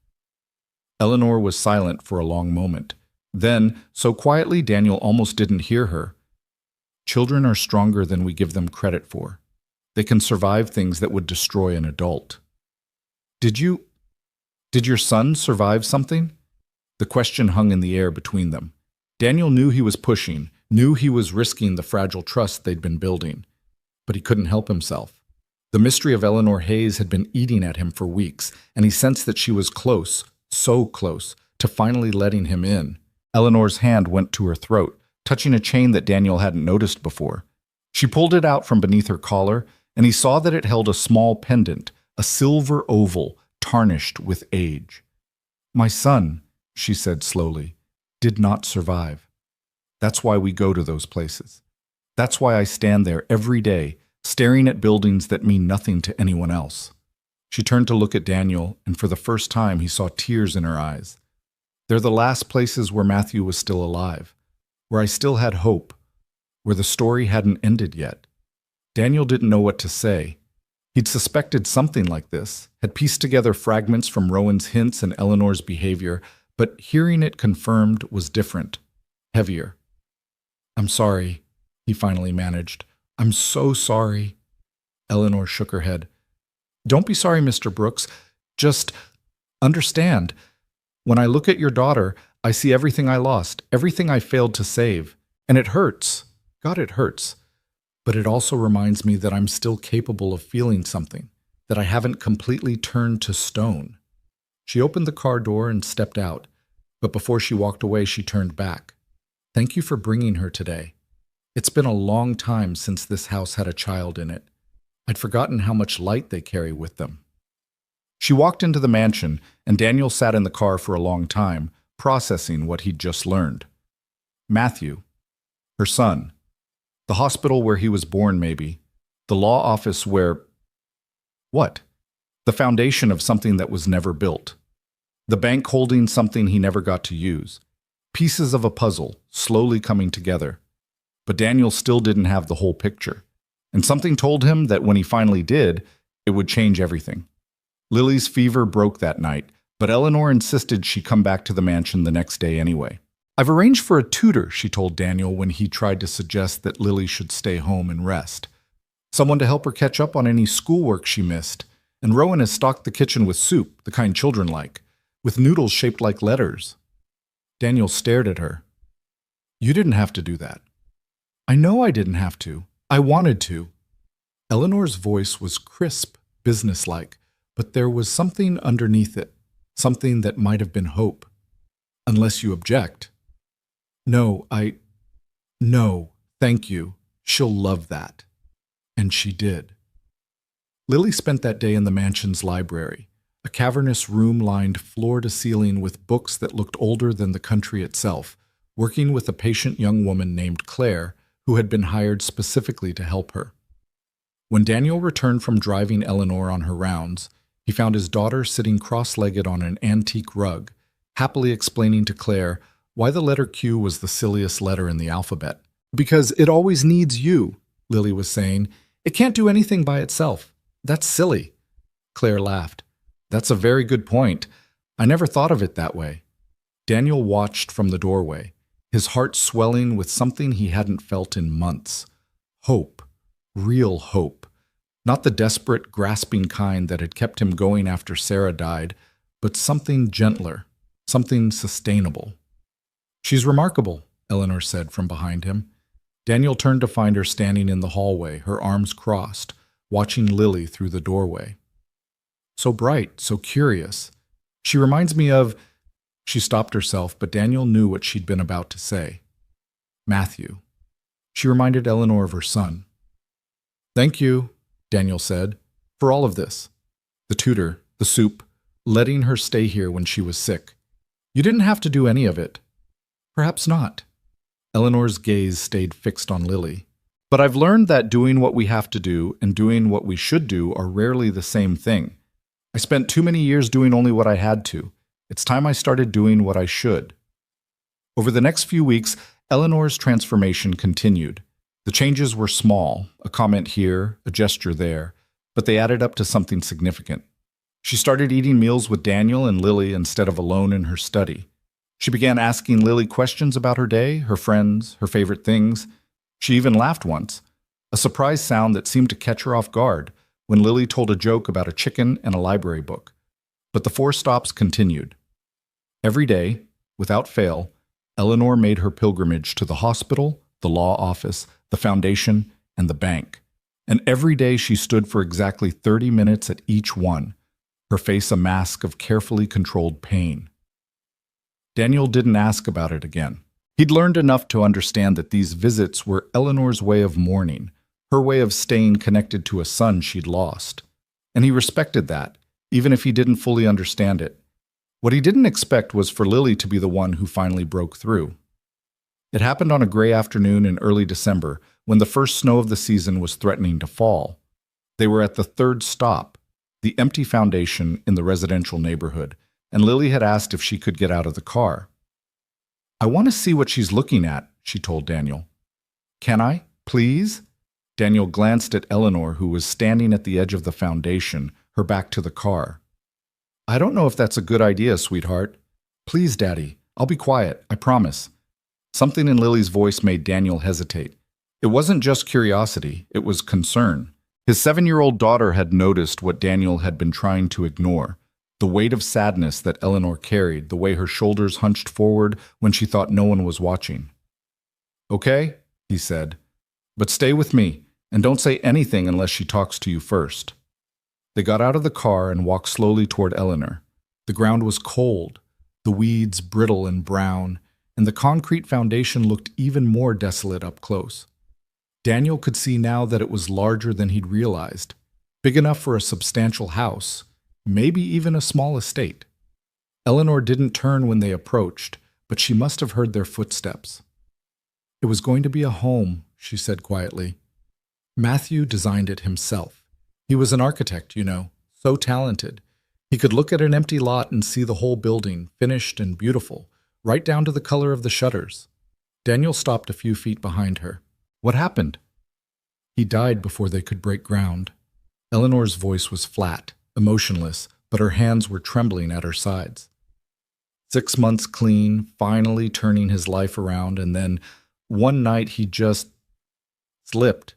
Eleanor was silent for a long moment. Then, so quietly Daniel almost didn't hear her. "Children are stronger than we give them credit for. They can survive things that would destroy an adult." Did your son survive something?" The question hung in the air between them. Daniel knew he was pushing, knew he was risking the fragile trust they'd been building. But he couldn't help himself. The mystery of Eleanor Hayes had been eating at him for weeks, and he sensed that she was close, so close, to finally letting him in. Eleanor's hand went to her throat, touching a chain that Daniel hadn't noticed before. She pulled it out from beneath her collar, and he saw that it held a small pendant, a silver oval, tarnished with age. "My son," she said slowly, "did not survive. That's why we go to those places. That's why I stand there every day, staring at buildings that mean nothing to anyone else." She turned to look at Daniel, and for the first time he saw tears in her eyes. "They're the last places where Matthew was still alive, where I still had hope, where the story hadn't ended yet." Daniel didn't know what to say. He'd suspected something like this, had pieced together fragments from Rowan's hints and Eleanor's behavior, but hearing it confirmed was different, heavier. "I'm sorry," he finally managed. "I'm so sorry." Eleanor shook her head. "Don't be sorry, Mr. Brooks. Just understand. When I look at your daughter, I see everything I lost, everything I failed to save. And it hurts. God, it hurts. But it also reminds me that I'm still capable of feeling something, that I haven't completely turned to stone." She opened the car door and stepped out, but before she walked away, she turned back. "Thank you for bringing her today. It's been a long time since this house had a child in it. I'd forgotten how much light they carry with them." She walked into the mansion, and Daniel sat in the car for a long time, processing what he'd just learned. Matthew, her son, the hospital where he was born maybe, the law office where— what? The foundation of something that was never built. The bank holding something he never got to use. Pieces of a puzzle, slowly coming together. But Daniel still didn't have the whole picture. And something told him that when he finally did, it would change everything. Lily's fever broke that night, but Eleanor insisted she come back to the mansion the next day anyway. "I've arranged for a tutor," she told Daniel when he tried to suggest that Lily should stay home and rest. "Someone to help her catch up on any schoolwork she missed. And Rowan has stocked the kitchen with soup, the kind children like, with noodles shaped like letters." Daniel stared at her. "You didn't have to do that." "I know I didn't have to. I wanted to." Eleanor's voice was crisp, businesslike, but there was something underneath it, something that might have been hope. "Unless you object." No, No, thank you. She'll love that. And she did. Lily spent that day in the mansion's library, a cavernous room lined floor to ceiling with books that looked older than the country itself, working with a patient young woman named Claire, who had been hired specifically to help her. When Daniel returned from driving Eleanor on her rounds, he found his daughter sitting cross-legged on an antique rug, happily explaining to Claire why the letter Q was the silliest letter in the alphabet. Because it always needs you, Lily was saying. It can't do anything by itself. That's silly. Claire laughed. That's a very good point. I never thought of it that way. Daniel watched from the doorway, his heart swelling with something he hadn't felt in months. Hope. Real hope. Not the desperate, grasping kind that had kept him going after Sarah died, but something gentler, something sustainable. She's remarkable, Eleanor said from behind him. Daniel turned to find her standing in the hallway, her arms crossed, watching Lily through the doorway. So bright, so curious. She reminds me of... She stopped herself, but Daniel knew what she'd been about to say. Matthew. She reminded Eleanor of her son. Thank you, Daniel said, for all of this. The tutor, the soup, letting her stay here when she was sick. You didn't have to do any of it. Perhaps not. Eleanor's gaze stayed fixed on Lily. But I've learned that doing what we have to do and doing what we should do are rarely the same thing. I spent too many years doing only what I had to. It's time I started doing what I should. Over the next few weeks, Eleanor's transformation continued. The changes were small, a comment here, a gesture there, but they added up to something significant. She started eating meals with Daniel and Lily instead of alone in her study. She began asking Lily questions about her day, her friends, her favorite things. She even laughed once, a surprise sound that seemed to catch her off guard when Lily told a joke about a chicken and a library book. But the 4 stops continued. Every day, without fail, Eleanor made her pilgrimage to the hospital, the law office, the foundation, and the bank. And every day she stood for exactly 30 minutes at each one, her face a mask of carefully controlled pain. Daniel didn't ask about it again. He'd learned enough to understand that these visits were Eleanor's way of mourning, her way of staying connected to a son she'd lost. And he respected that, even if he didn't fully understand it. What he didn't expect was for Lily to be the one who finally broke through. It happened on a gray afternoon in early December, when the first snow of the season was threatening to fall. They were at the 3rd stop, the empty foundation in the residential neighborhood, and Lily had asked if she could get out of the car. I want to see what she's looking at, she told Daniel. Can I, please? Daniel glanced at Eleanor, who was standing at the edge of the foundation, her back to the car. I don't know if that's a good idea, sweetheart. Please, Daddy. I'll be quiet, I promise. Something in Lily's voice made Daniel hesitate. It wasn't just curiosity, it was concern. His 7-year-old daughter had noticed what Daniel had been trying to ignore, the weight of sadness that Eleanor carried, the way her shoulders hunched forward when she thought no one was watching. Okay, he said, but stay with me, and don't say anything unless she talks to you first. They got out of the car and walked slowly toward Eleanor. The ground was cold, the weeds brittle and brown, and the concrete foundation looked even more desolate up close. Daniel could see now that it was larger than he'd realized, big enough for a substantial house, maybe even a small estate. Eleanor didn't turn when they approached, but she must have heard their footsteps. It was going to be a home, she said quietly. Matthew designed it himself. He was an architect, you know, so talented. He could look at an empty lot and see the whole building, finished and beautiful, right down to the color of the shutters. Daniel stopped a few feet behind her. What happened? He died before they could break ground. Eleanor's voice was flat, emotionless, but her hands were trembling at her sides. 6 months clean, finally turning his life around, and then one night he just slipped.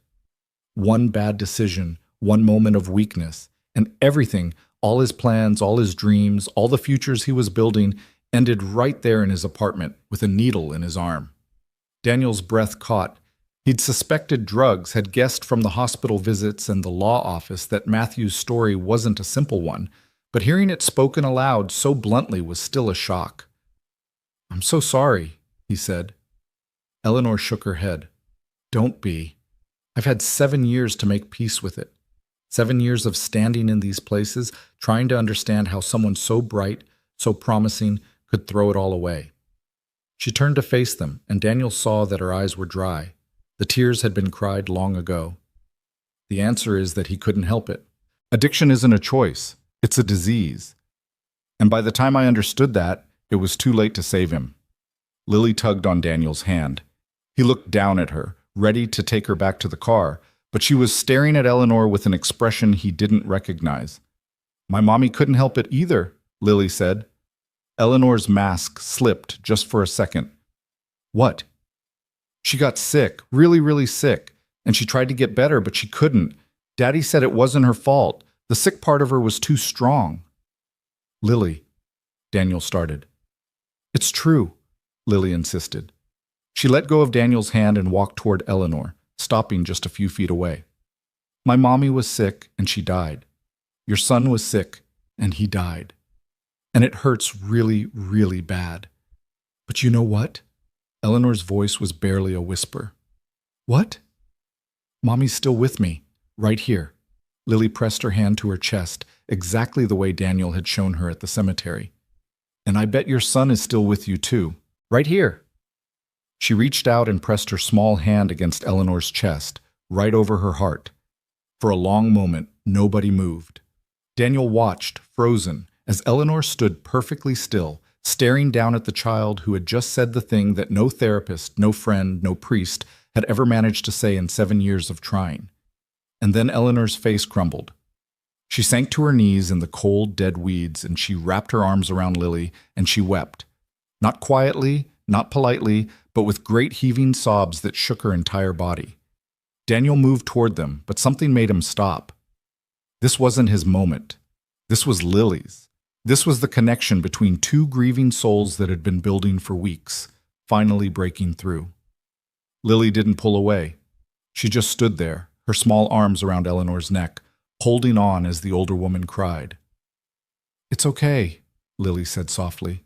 One bad decision, one moment of weakness, and everything, all his plans, all his dreams, all the futures he was building, ended right there in his apartment with a needle in his arm. Daniel's breath caught. He'd suspected drugs, had guessed from the hospital visits and the law office that Matthew's story wasn't a simple one, but hearing it spoken aloud so bluntly was still a shock. I'm so sorry, he said. Eleanor shook her head. Don't be. I've had 7 years to make peace with it. 7 years of standing in these places, trying to understand how someone so bright, so promising, could throw it all away. She turned to face them, and Daniel saw that her eyes were dry. The tears had been cried long ago. The answer is that he couldn't help it. Addiction isn't a choice. It's a disease. And by the time I understood that, it was too late to save him. Lily tugged on Daniel's hand. He looked down at her, ready to take her back to the car, but she was staring at Eleanor with an expression he didn't recognize. My mommy couldn't help it either, Lily said. Eleanor's mask slipped just for a second. What? She got sick, really, really sick, and she tried to get better, but she couldn't. Daddy said it wasn't her fault. The sick part of her was too strong. Lily, Daniel started. It's true, Lily insisted. She let go of Daniel's hand and walked toward Eleanor, stopping just a few feet away. My mommy was sick, and she died. Your son was sick, and he died. And it hurts really, really bad. But you know what? Eleanor's voice was barely a whisper. What? Mommy's still with me, right here. Lily pressed her hand to her chest, exactly the way Daniel had shown her at the cemetery. And I bet your son is still with you too, right here. She reached out and pressed her small hand against Eleanor's chest, right over her heart. For a long moment, nobody moved. Daniel watched, frozen, as Eleanor stood perfectly still, staring down at the child who had just said the thing that no therapist, no friend, no priest had ever managed to say in 7 years of trying. And then Eleanor's face crumbled. She sank to her knees in the cold, dead weeds, and she wrapped her arms around Lily, and she wept. Not quietly, not politely, but with great heaving sobs that shook her entire body. Daniel moved toward them, but something made him stop. This wasn't his moment. This was Lily's. This was the connection between two grieving souls that had been building for weeks, finally breaking through. Lily didn't pull away. She just stood there, her small arms around Eleanor's neck, holding on as the older woman cried. It's okay, Lily said softly.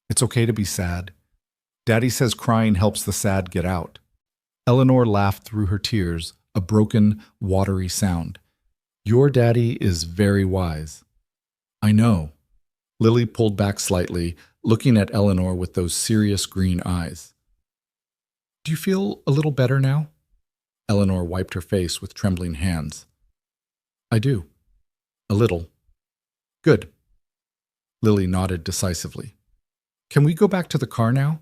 It's okay to be sad. Daddy says crying helps the sad get out. Eleanor laughed through her tears, a broken, watery sound. Your daddy is very wise. I know. Lily pulled back slightly, looking at Eleanor with those serious green eyes. Do you feel a little better now? Eleanor wiped her face with trembling hands. I do. A little. Good. Lily nodded decisively. Can we go back to the car now?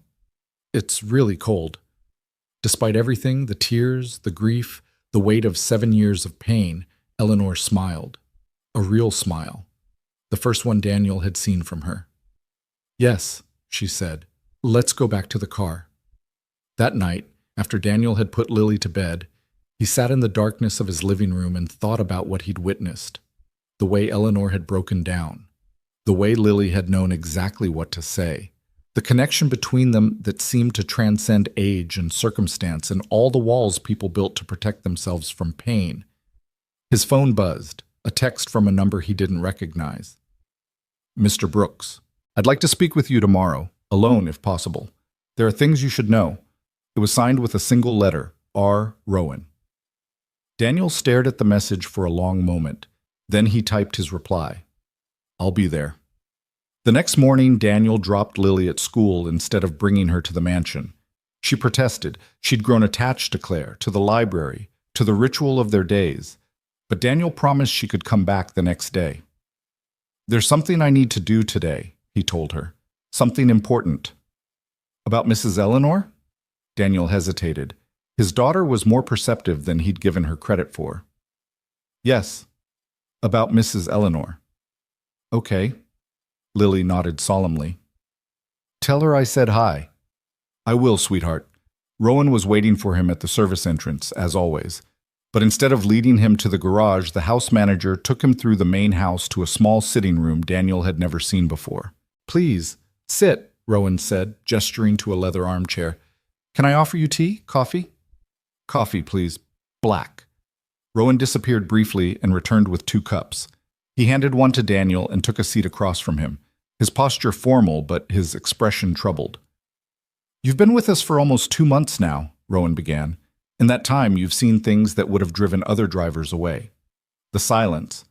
It's really cold. Despite everything, the tears, the grief, the weight of 7 years of pain, Eleanor smiled. A real smile. The first one Daniel had seen from her. Yes, she said. Let's go back to the car. That night, after Daniel had put Lily to bed, he sat in the darkness of his living room and thought about what he'd witnessed. The way Eleanor had broken down. The way Lily had known exactly what to say. The connection between them that seemed to transcend age and circumstance and all the walls people built to protect themselves from pain. His phone buzzed, a text from a number he didn't recognize. Mr. Brooks, I'd like to speak with you tomorrow, alone if possible. There are things you should know. It was signed with a single letter, R. Rowan. Daniel stared at the message for a long moment. Then he typed his reply. I'll be there. The next morning, Daniel dropped Lily at school instead of bringing her to the mansion. She protested. She'd grown attached to Claire, to the library, to the ritual of their days. But Daniel promised she could come back the next day. There's something I need to do today, he told her. Something important. About Mrs. Eleanor? Daniel hesitated. His daughter was more perceptive than he'd given her credit for. Yes, about Mrs. Eleanor. Okay. Lily nodded solemnly. Tell her I said hi. I will, sweetheart. Rowan was waiting for him at the service entrance, as always. But instead of leading him to the garage, the house manager took him through the main house to a small sitting room Daniel had never seen before. Please, sit, Rowan said, gesturing to a leather armchair. Can I offer you tea? Coffee? Coffee, please. Black. Rowan disappeared briefly and returned with 2 cups. He handed one to Daniel and took a seat across from him, his posture formal but his expression troubled. You've been with us for almost 2 months now, Rowan began. In that time, you've seen things that would have driven other drivers away. The silence,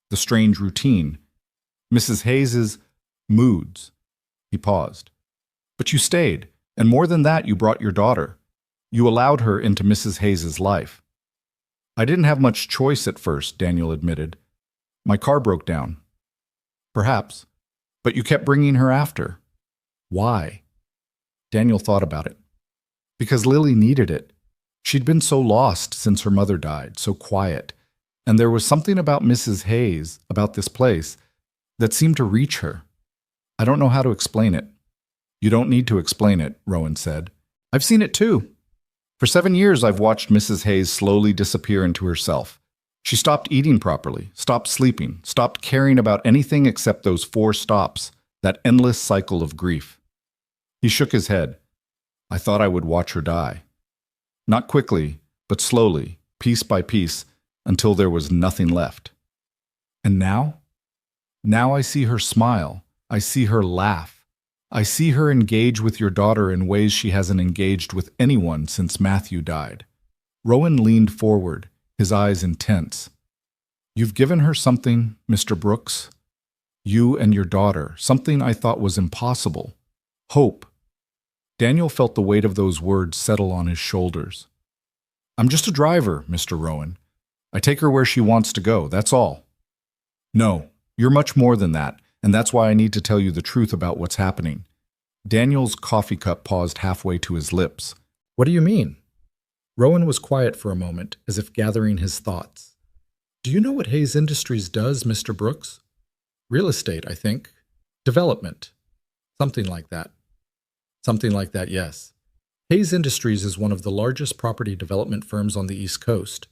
the strange routine, Mrs. Hayes's moods. He paused. But you stayed, and more than that, you brought your daughter. You allowed her into Mrs. Hayes's life. I didn't have much choice at first, Daniel admitted. My car broke down. Perhaps. But you kept bringing her after. Why? Daniel thought about it. Because Lily needed it. She'd been so lost since her mother died, so quiet. And there was something about Mrs. Hayes, about this place, that seemed to reach her. I don't know how to explain it. You don't need to explain it, Rowan said. I've seen it too. For 7 years, I've watched Mrs. Hayes slowly disappear into herself. She stopped eating properly, stopped sleeping, stopped caring about anything except those 4 stops, that endless cycle of grief. He shook his head. I thought I would watch her die. Not quickly, but slowly, piece by piece, until there was nothing left. And now? Now I see her smile. I see her laugh. I see her engage with your daughter in ways she hasn't engaged with anyone since Matthew died. Rowan leaned forward, his eyes intense. You've given her something, Mr. Brooks. You and your daughter, something I thought was impossible. Hope. Daniel felt the weight of those words settle on his shoulders. I'm just a driver, Mr. Rowan. I take her where she wants to go, that's all. No, you're much more than that, and that's why I need to tell you the truth about what's happening. Daniel's coffee cup paused halfway to his lips. What do you mean? Rowan was quiet for a moment, as if gathering his thoughts. Do you know what Hayes Industries does, Mr. Brooks? Real estate, I think. Development. Something like that. Something like that, yes. Hayes Industries is one of the largest property development firms on the East Coast.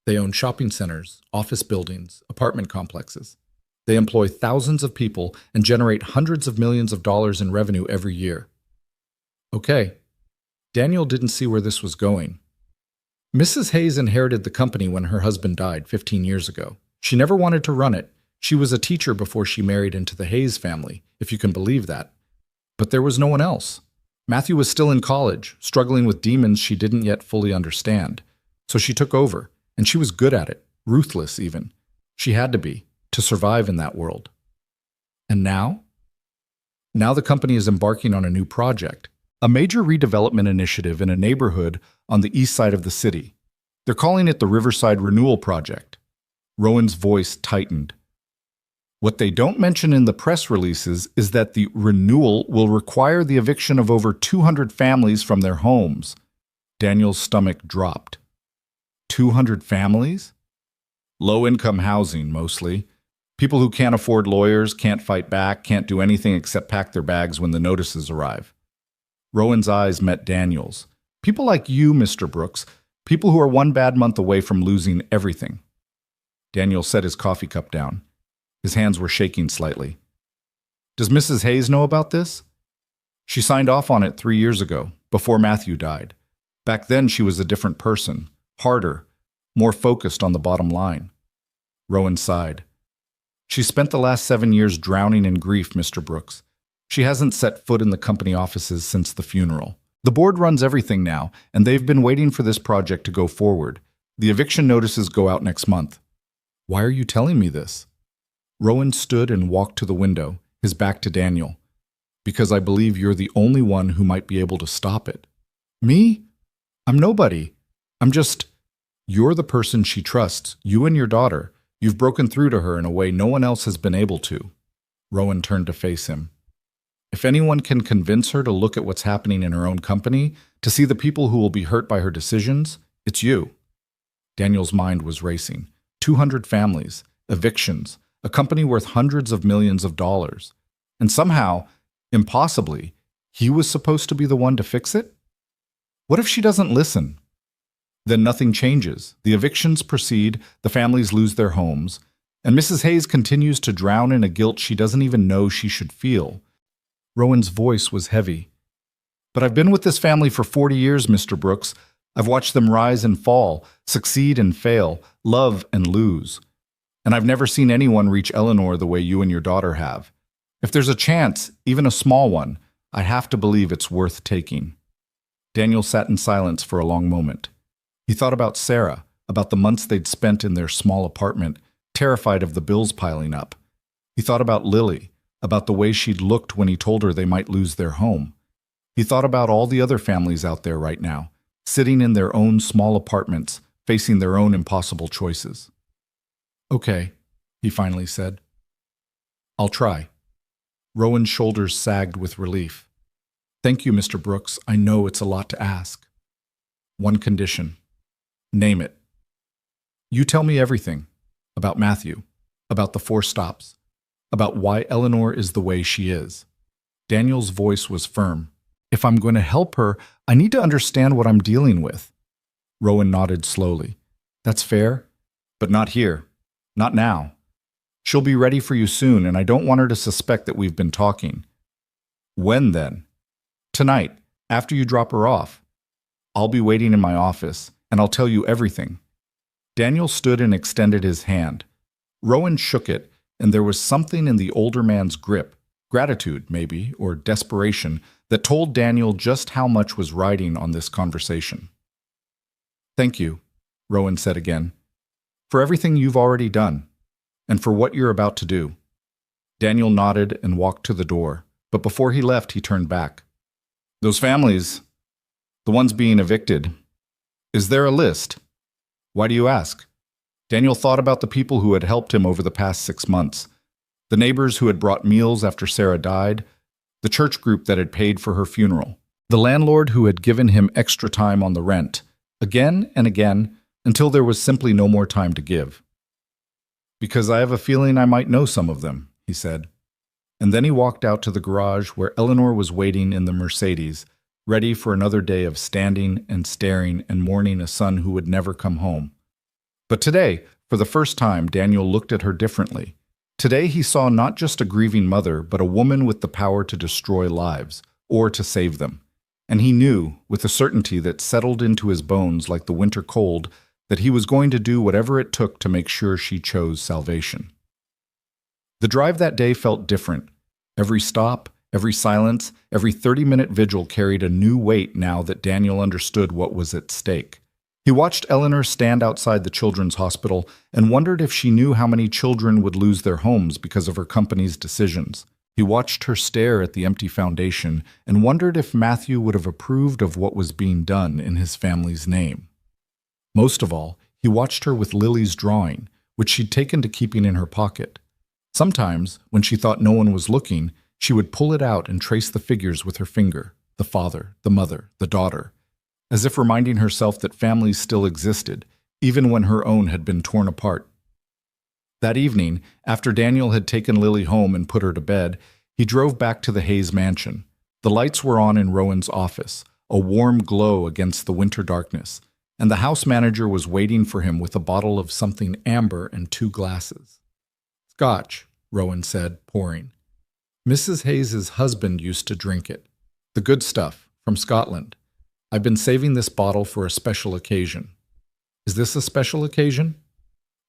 They own shopping centers, office buildings, apartment complexes. They employ thousands of people and generate hundreds of millions of dollars in revenue every year. Okay. Daniel didn't see where this was going. Mrs. Hayes inherited the company when her husband died 15 years ago. She never wanted to run it. She was a teacher before she married into the Hayes family, if you can believe that. But there was no one else. Matthew was still in college, struggling with demons she didn't yet fully understand. So she took over, and she was good at it, ruthless even. She had to be, to survive in that world. And now? Now the company is embarking on a new project, a major redevelopment initiative in a neighborhood on the east side of the city. They're calling it the Riverside Renewal Project. Rowan's voice tightened. What they don't mention in the press releases is that the renewal will require the eviction of over 200 families from their homes. Daniel's stomach dropped. 200 families? Low-income housing, mostly. People who can't afford lawyers, can't fight back, can't do anything except pack their bags when the notices arrive. Rowan's eyes met Daniel's. People like you, Mr. Brooks. People who are one bad month away from losing everything. Daniel set his coffee cup down. His hands were shaking slightly. Does Mrs. Hayes know about this? She signed off on it 3 years ago, before Matthew died. Back then she was a different person, harder, more focused on the bottom line. Rowan sighed. She spent the last 7 years drowning in grief, Mr. Brooks. She hasn't set foot in the company offices since the funeral. The board runs everything now, and they've been waiting for this project to go forward. The eviction notices go out next month. Why are you telling me this? Rowan stood and walked to the window, his back to Daniel. Because I believe you're the only one who might be able to stop it. Me? I'm nobody. I'm just... You're the person she trusts, you and your daughter. You've broken through to her in a way no one else has been able to. Rowan turned to face him. If anyone can convince her to look at what's happening in her own company, to see the people who will be hurt by her decisions, it's you. Daniel's mind was racing. 200 families, evictions, a company worth hundreds of millions of dollars. And somehow, impossibly, he was supposed to be the one to fix it? What if she doesn't listen? Then nothing changes. The evictions proceed, the families lose their homes, and Mrs. Hayes continues to drown in a guilt she doesn't even know she should feel. Rowan's voice was heavy. But I've been with this family for 40 years, Mr. Brooks. I've watched them rise and fall, succeed and fail, love and lose. And I've never seen anyone reach Eleanor the way you and your daughter have. If there's a chance, even a small one, I have to believe it's worth taking. Daniel sat in silence for a long moment. He thought about Sarah, about the months they'd spent in their small apartment, terrified of the bills piling up. He thought about Lily, about the way she'd looked when he told her they might lose their home. He thought about all the other families out there right now, sitting in their own small apartments, facing their own impossible choices. "Okay," he finally said. "I'll try." Rowan's shoulders sagged with relief. "Thank you, Mr. Brooks. I know it's a lot to ask." "One condition." "Name it." "You tell me everything. About Matthew. About the 4 stops. About why Eleanor is the way she is." Daniel's voice was firm. "If I'm going to help her, I need to understand what I'm dealing with." Rowan nodded slowly. "That's fair, but not here. Not now. She'll be ready for you soon, and I don't want her to suspect that we've been talking." "When then?" "Tonight, after you drop her off. I'll be waiting in my office, and I'll tell you everything." Daniel stood and extended his hand. Rowan shook it, and there was something in the older man's grip, gratitude maybe, or desperation, that told Daniel just how much was riding on this conversation. "Thank you," Rowan said again, "for everything you've already done, and for what you're about to do." Daniel nodded and walked to the door, but before he left, he turned back. "Those families, the ones being evicted, is there a list?" "Why do you ask?" Daniel thought about the people who had helped him over the past 6 months, the neighbors who had brought meals after Sarah died, the church group that had paid for her funeral, the landlord who had given him extra time on the rent, again and again, until there was simply no more time to give. "Because I have a feeling I might know some of them," he said. And then he walked out to the garage where Eleanor was waiting in the Mercedes, ready for another day of standing and staring and mourning a son who would never come home. But today, for the first time, Daniel looked at her differently. Today he saw not just a grieving mother, but a woman with the power to destroy lives, or to save them. And he knew, with a certainty that settled into his bones like the winter cold, that he was going to do whatever it took to make sure she chose salvation. The drive that day felt different. Every stop, every silence, every 30-minute vigil carried a new weight now that Daniel understood what was at stake. He watched Eleanor stand outside the children's hospital and wondered if she knew how many children would lose their homes because of her company's decisions. He watched her stare at the empty foundation and wondered if Matthew would have approved of what was being done in his family's name. Most of all, he watched her with Lily's drawing, which she'd taken to keeping in her pocket. Sometimes, when she thought no one was looking, she would pull it out and trace the figures with her finger, the father, the mother, the daughter, as if reminding herself that families still existed, even when her own had been torn apart. That evening, after Daniel had taken Lily home and put her to bed, he drove back to the Hayes mansion. The lights were on in Rowan's office, a warm glow against the winter darkness, and the house manager was waiting for him with a bottle of something amber and 2 glasses. "Scotch," Rowan said, pouring. "Mrs. Hayes's husband used to drink it. The good stuff, from Scotland. I've been saving this bottle for a special occasion." "Is this a special occasion?"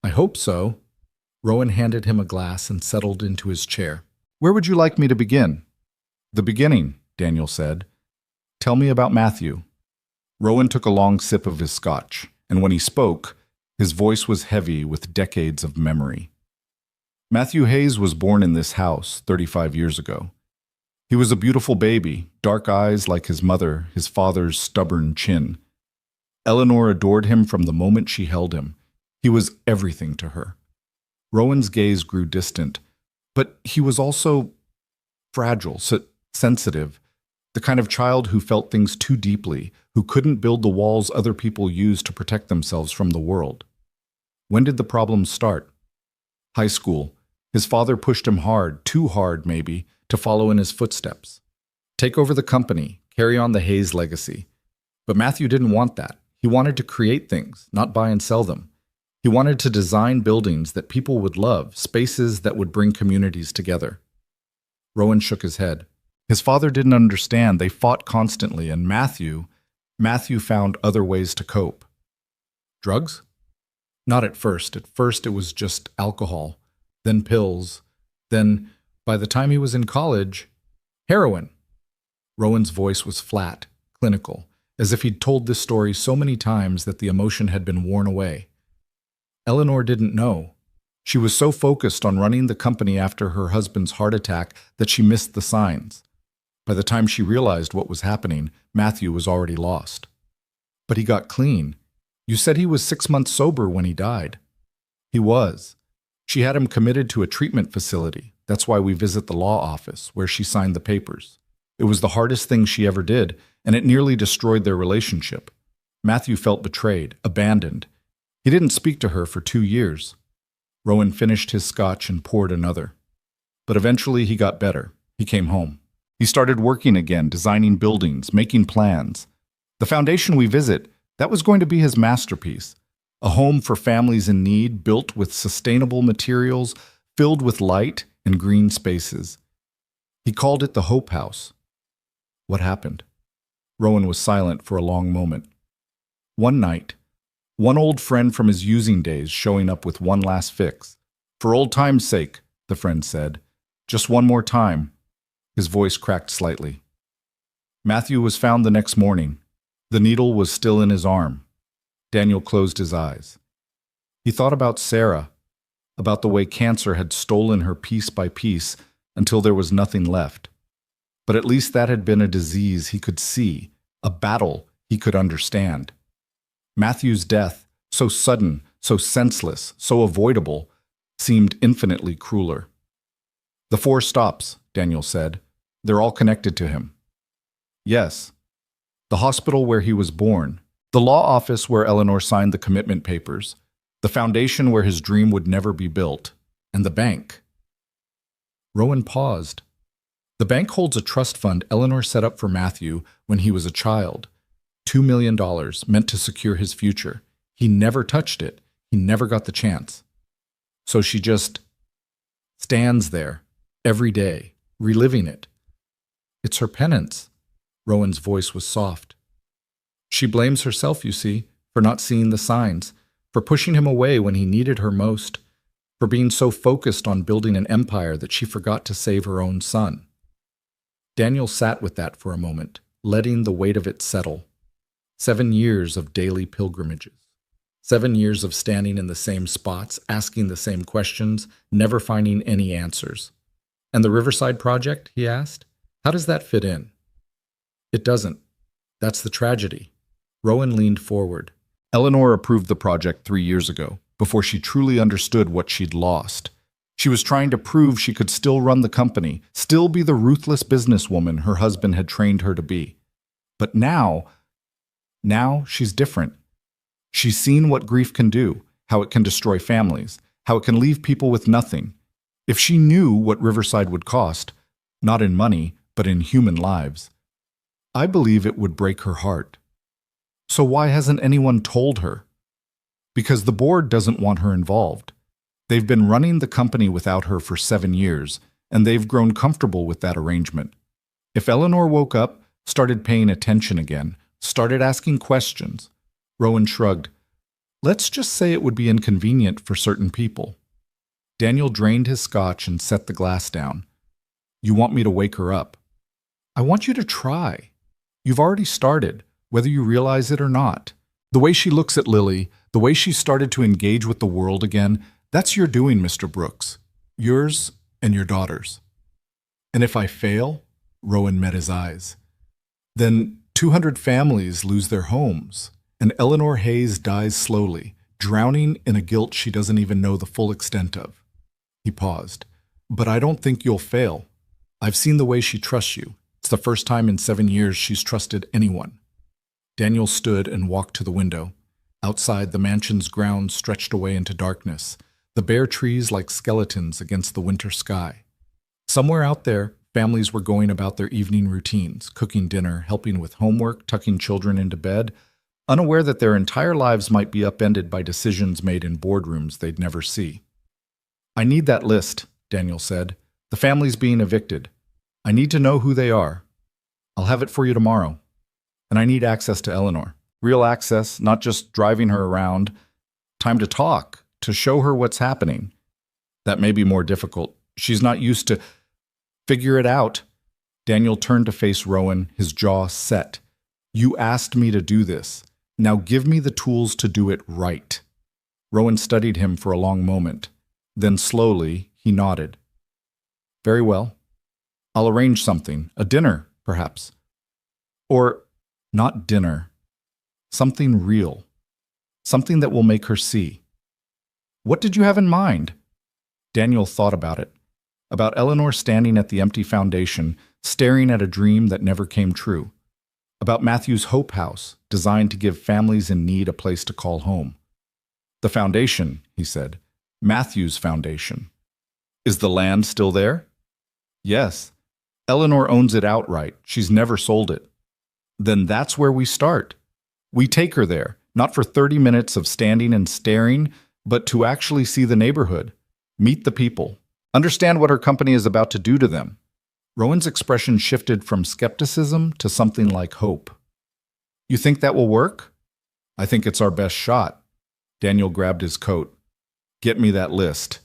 "I hope so." Rowan handed him a glass and settled into his chair. "Where would you like me to begin?" "The beginning," Daniel said. "Tell me about Matthew." Rowan took a long sip of his scotch, and when he spoke, his voice was heavy with decades of memory. Matthew Hayes was born in this house 35 years ago. He was a beautiful baby, dark eyes like his mother, his father's stubborn chin. Eleanor adored him from the moment she held him. He was everything to her. Rowan's gaze grew distant, but he was also fragile, sensitive, the kind of child who felt things too deeply, who couldn't build the walls other people used to protect themselves from the world. When did the problems start? High school. His father pushed him hard, too hard maybe, to follow in his footsteps. Take over the company, carry on the Hayes legacy. But Matthew didn't want that. He wanted to create things, not buy and sell them. He wanted to design buildings that people would love, spaces that would bring communities together. Rowan shook his head. His father didn't understand. They fought constantly, and Matthew found other ways to cope. Drugs? Not at first. At first it was just alcohol, then pills, then, by the time he was in college, heroin. Rowan's voice was flat, clinical, as if he'd told this story so many times that the emotion had been worn away. Eleanor didn't know. She was so focused on running the company after her husband's heart attack that she missed the signs. By the time she realized what was happening, Matthew was already lost. But he got clean. You said he was 6 months sober when he died. He was. She had him committed to a treatment facility. That's why we visit the law office, where she signed the papers. It was the hardest thing she ever did, and it nearly destroyed their relationship. Matthew felt betrayed, abandoned. He didn't speak to her for 2 years. Rowan finished his scotch and poured another. But eventually he got better. He came home. He started working again, designing buildings, making plans. The foundation we visit, that was going to be his masterpiece. A home for families in need, built with sustainable materials, filled with light and green spaces. He called it the Hope House. What happened? Rowan was silent for a long moment. One night, one old friend from his using days showing up with one last fix. For old time's sake, the friend said. Just one more time. His voice cracked slightly. Matthew was found the next morning. The needle was still in his arm. Daniel closed his eyes. He thought about Sarah, about the way cancer had stolen her piece by piece until there was nothing left. But at least that had been a disease he could see, a battle he could understand. Matthew's death, so sudden, so senseless, so avoidable, seemed infinitely crueler. The 4 stops, Daniel said. They're all connected to him. Yes. The hospital where he was born, the law office where Eleanor signed the commitment papers, the foundation where his dream would never be built, and the bank. Rowan paused. The bank holds a trust fund Eleanor set up for Matthew when he was a child. $2 million meant to secure his future. He never touched it. He never got the chance. So she just stands there every day, reliving it. It's her penance. Rowan's voice was soft. She blames herself, you see, for not seeing the signs, for pushing him away when he needed her most, for being so focused on building an empire that she forgot to save her own son. Daniel sat with that for a moment, letting the weight of it settle. 7 years of daily pilgrimages. 7 years of standing in the same spots, asking the same questions, never finding any answers. And the Riverside Project, he asked, how does that fit in? It doesn't. That's the tragedy. Rowan leaned forward. Eleanor approved the project 3 years ago, before she truly understood what she'd lost. She was trying to prove she could still run the company, still be the ruthless businesswoman her husband had trained her to be. But now she's different. She's seen what grief can do, how it can destroy families, how it can leave people with nothing. If she knew what Riverside would cost, not in money, but in human lives, I believe it would break her heart. So why hasn't anyone told her? Because the board doesn't want her involved. They've been running the company without her for 7 years, and they've grown comfortable with that arrangement. If Eleanor woke up, started paying attention again, started asking questions, Rowan shrugged. Let's just say it would be inconvenient for certain people. Daniel drained his scotch and set the glass down. You want me to wake her up? I want you to try. You've already started, whether you realize it or not. The way she looks at Lily, the way she started to engage with the world again, that's your doing, Mr. Brooks. Yours and your daughter's. And if I fail, Rowan met his eyes, then 200 families lose their homes, and Eleanor Hayes dies slowly, drowning in a guilt she doesn't even know the full extent of. He paused. But I don't think you'll fail. I've seen the way she trusts you. It's the first time in 7 years she's trusted anyone. Daniel stood and walked to the window. Outside, the mansion's grounds stretched away into darkness, the bare trees like skeletons against the winter sky. Somewhere out there, families were going about their evening routines, cooking dinner, helping with homework, tucking children into bed, unaware that their entire lives might be upended by decisions made in boardrooms they'd never see. I need that list, Daniel said. The families being evicted. I need to know who they are. I'll have it for you tomorrow. And I need access to Eleanor. Real access, not just driving her around. Time to talk, to show her what's happening. That may be more difficult. She's not used to... Figure it out. Daniel turned to face Rowan, his jaw set. You asked me to do this. Now give me the tools to do it right. Rowan studied him for a long moment. Then slowly, he nodded. Very well. I'll arrange something. A dinner, perhaps. Or not dinner. Something real. Something that will make her see. What did you have in mind? Daniel thought about it. About Eleanor standing at the empty foundation, staring at a dream that never came true. About Matthew's Hope House, designed to give families in need a place to call home. The foundation, he said. Matthew's foundation. Is the land still there? Yes. Eleanor owns it outright. She's never sold it. Then that's where we start. We take her there, not for 30 minutes of standing and staring, but to actually see the neighborhood, meet the people, understand what her company is about to do to them. Rowan's expression shifted from skepticism to something like hope. You think that will work? I think it's our best shot. Daniel grabbed his coat. Get me that list.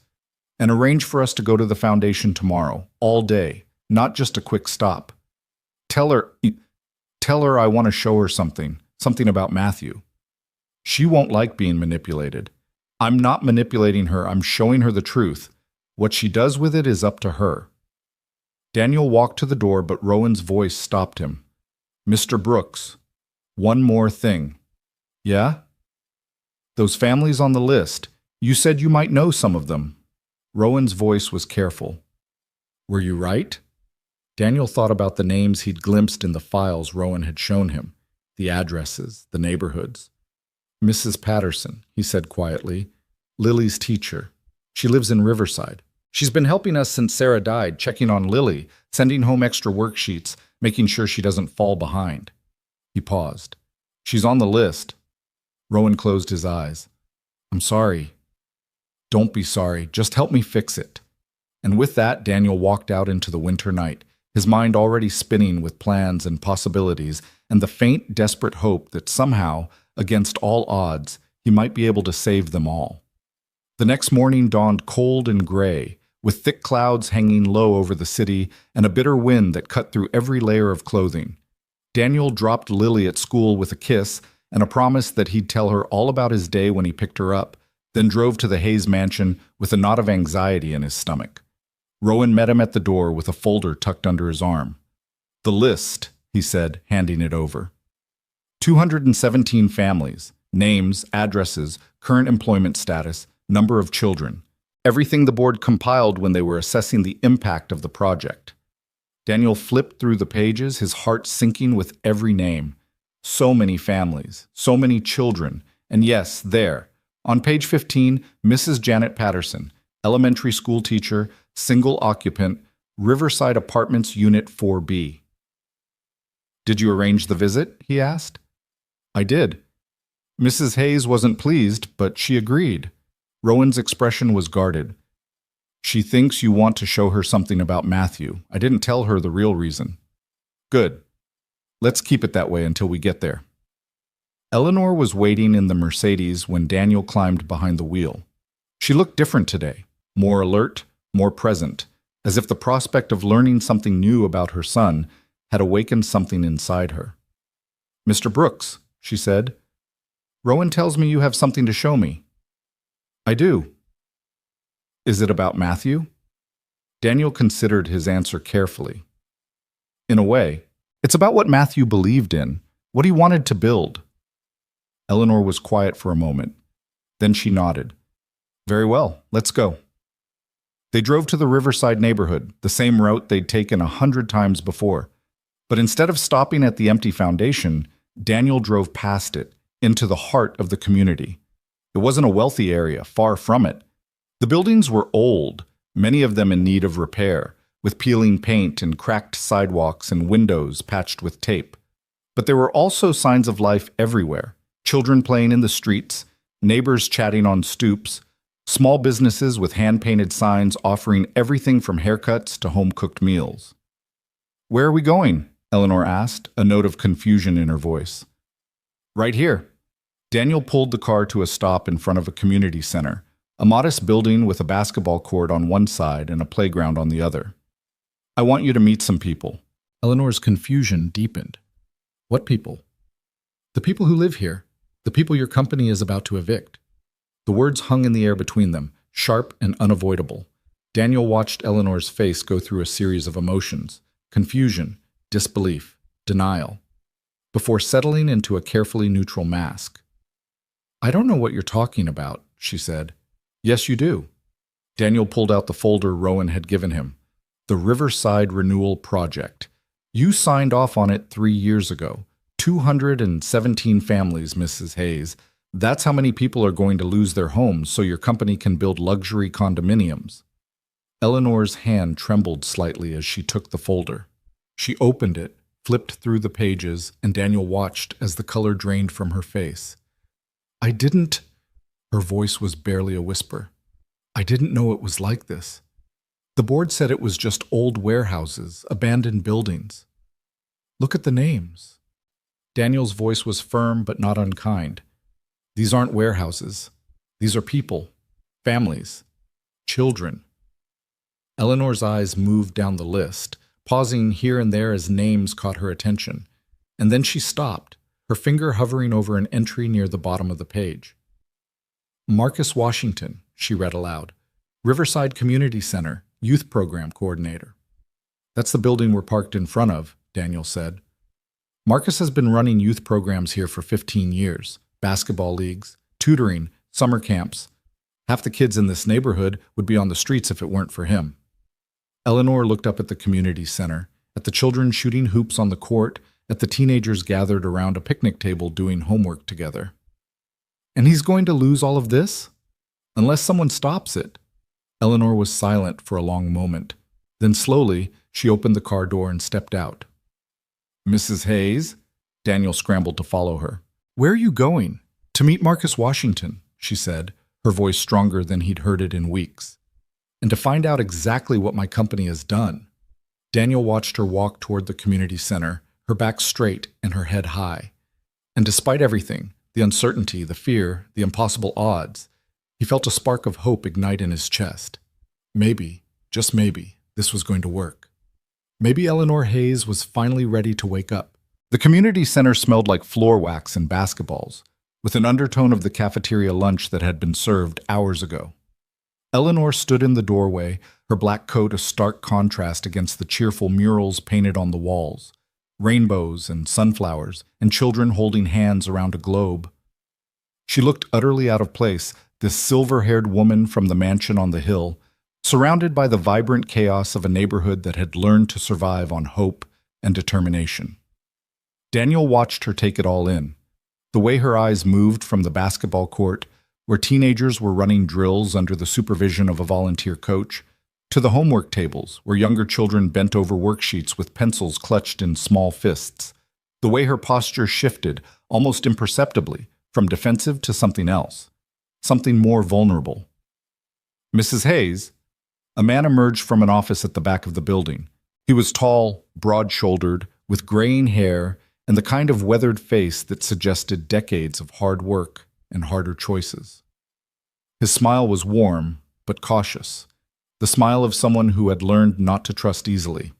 And arrange for us to go to the foundation tomorrow, all day, not just a quick stop. Tell her I want to show her something about Matthew. She won't like being manipulated. I'm not manipulating her, I'm showing her the truth. What she does with it is up to her. Daniel walked to the door, but Rowan's voice stopped him. Mr. Brooks, one more thing. Yeah? Those families on the list, you said you might know some of them. Rowan's voice was careful. Were you right? Daniel thought about the names he'd glimpsed in the files Rowan had shown him, the addresses, the neighborhoods. Mrs. Patterson, he said quietly, Lily's teacher. She lives in Riverside. She's been helping us since Sarah died, checking on Lily, sending home extra worksheets, making sure she doesn't fall behind. He paused. She's on the list. Rowan closed his eyes. I'm sorry. Don't be sorry. Just help me fix it. And with that, Daniel walked out into the winter night, his mind already spinning with plans and possibilities, and the faint, desperate hope that somehow, against all odds, he might be able to save them all. The next morning dawned cold and gray, with thick clouds hanging low over the city and a bitter wind that cut through every layer of clothing. Daniel dropped Lily at school with a kiss and a promise that he'd tell her all about his day when he picked her up, then drove to the Hayes mansion with a knot of anxiety in his stomach. Rowan met him at the door with a folder tucked under his arm. The list, he said, handing it over. 217 families, names, addresses, current employment status, number of children. Everything the board compiled when they were assessing the impact of the project. Daniel flipped through the pages, his heart sinking with every name. So many families, so many children, and yes, there, on page 15, Mrs. Janet Patterson, elementary school teacher, single occupant, Riverside Apartments Unit 4B. Did you arrange the visit? He asked. I did. Mrs. Hayes wasn't pleased, but she agreed. Rowan's expression was guarded. She thinks you want to show her something about Matthew. I didn't tell her the real reason. Good. Let's keep it that way until we get there. Eleanor was waiting in the Mercedes when Daniel climbed behind the wheel. She looked different today, more alert, more present, as if the prospect of learning something new about her son had awakened something inside her. Mr. Brooks, she said, Rowan tells me you have something to show me. I do. Is it about Matthew? Daniel considered his answer carefully. In a way, it's about what Matthew believed in, what he wanted to build. Eleanor was quiet for a moment. Then she nodded. Very well, let's go. They drove to the Riverside neighborhood, the same route they'd taken 100 times before. But instead of stopping at the empty foundation, Daniel drove past it, into the heart of the community. It wasn't a wealthy area, far from it. The buildings were old, many of them in need of repair, with peeling paint and cracked sidewalks and windows patched with tape. But there were also signs of life everywhere. Children playing in the streets, neighbors chatting on stoops, small businesses with hand-painted signs offering everything from haircuts to home-cooked meals. Where are we going? Eleanor asked, a note of confusion in her voice. Right here. Daniel pulled the car to a stop in front of a community center, a modest building with a basketball court on one side and a playground on the other. I want you to meet some people. Eleanor's confusion deepened. What people? The people who live here. The people your company is about to evict. The words hung in the air between them, sharp and unavoidable. Daniel watched Eleanor's face go through a series of emotions: confusion, disbelief, denial, before settling into a carefully neutral mask. "I don't know what you're talking about," she said. "Yes, you do." Daniel pulled out the folder Rowan had given him. "The Riverside Renewal Project. You signed off on it 3 years ago. 217 families, Mrs. Hayes. That's how many people are going to lose their homes so your company can build luxury condominiums." Eleanor's hand trembled slightly as she took the folder. She opened it, flipped through the pages, and Daniel watched as the color drained from her face. "I didn't—" Her voice was barely a whisper. "I didn't know it was like this. The board said it was just old warehouses, abandoned buildings. Look at the names." Daniel's voice was firm but not unkind. "These aren't warehouses. These are people, families, children." Eleanor's eyes moved down the list, pausing here and there as names caught her attention. And then she stopped, her finger hovering over an entry near the bottom of the page. "Marcus Washington," she read aloud. "Riverside Community Center, Youth Program Coordinator." "That's the building we're parked in front of," Daniel said. "Marcus has been running youth programs here for 15 years. Basketball leagues, tutoring, summer camps. Half the kids in this neighborhood would be on the streets if it weren't for him." Eleanor looked up at the community center, at the children shooting hoops on the court, at the teenagers gathered around a picnic table doing homework together. "And he's going to lose all of this? Unless someone stops it." Eleanor was silent for a long moment. Then slowly, she opened the car door and stepped out. "Mrs. Hayes?" Daniel scrambled to follow her. "Where are you going?" "To meet Marcus Washington," she said, her voice stronger than he'd heard it in weeks. "And to find out exactly what my company has done." Daniel watched her walk toward the community center, her back straight and her head high. And despite everything, the uncertainty, the fear, the impossible odds, he felt a spark of hope ignite in his chest. Maybe, just maybe, this was going to work. Maybe Eleanor Hayes was finally ready to wake up. The community center smelled like floor wax and basketballs, with an undertone of the cafeteria lunch that had been served hours ago. Eleanor stood in the doorway, her black coat a stark contrast against the cheerful murals painted on the walls, rainbows and sunflowers, and children holding hands around a globe. She looked utterly out of place, this silver-haired woman from the mansion on the hill, surrounded by the vibrant chaos of a neighborhood that had learned to survive on hope and determination. Daniel watched her take it all in, the way her eyes moved from the basketball court, where teenagers were running drills under the supervision of a volunteer coach, to the homework tables, where younger children bent over worksheets with pencils clutched in small fists, the way her posture shifted, almost imperceptibly, from defensive to something else, something more vulnerable. "Mrs. Hayes?" A man emerged from an office at the back of the building. He was tall, broad-shouldered, with graying hair and the kind of weathered face that suggested decades of hard work and harder choices. His smile was warm, but cautious, the smile of someone who had learned not to trust easily.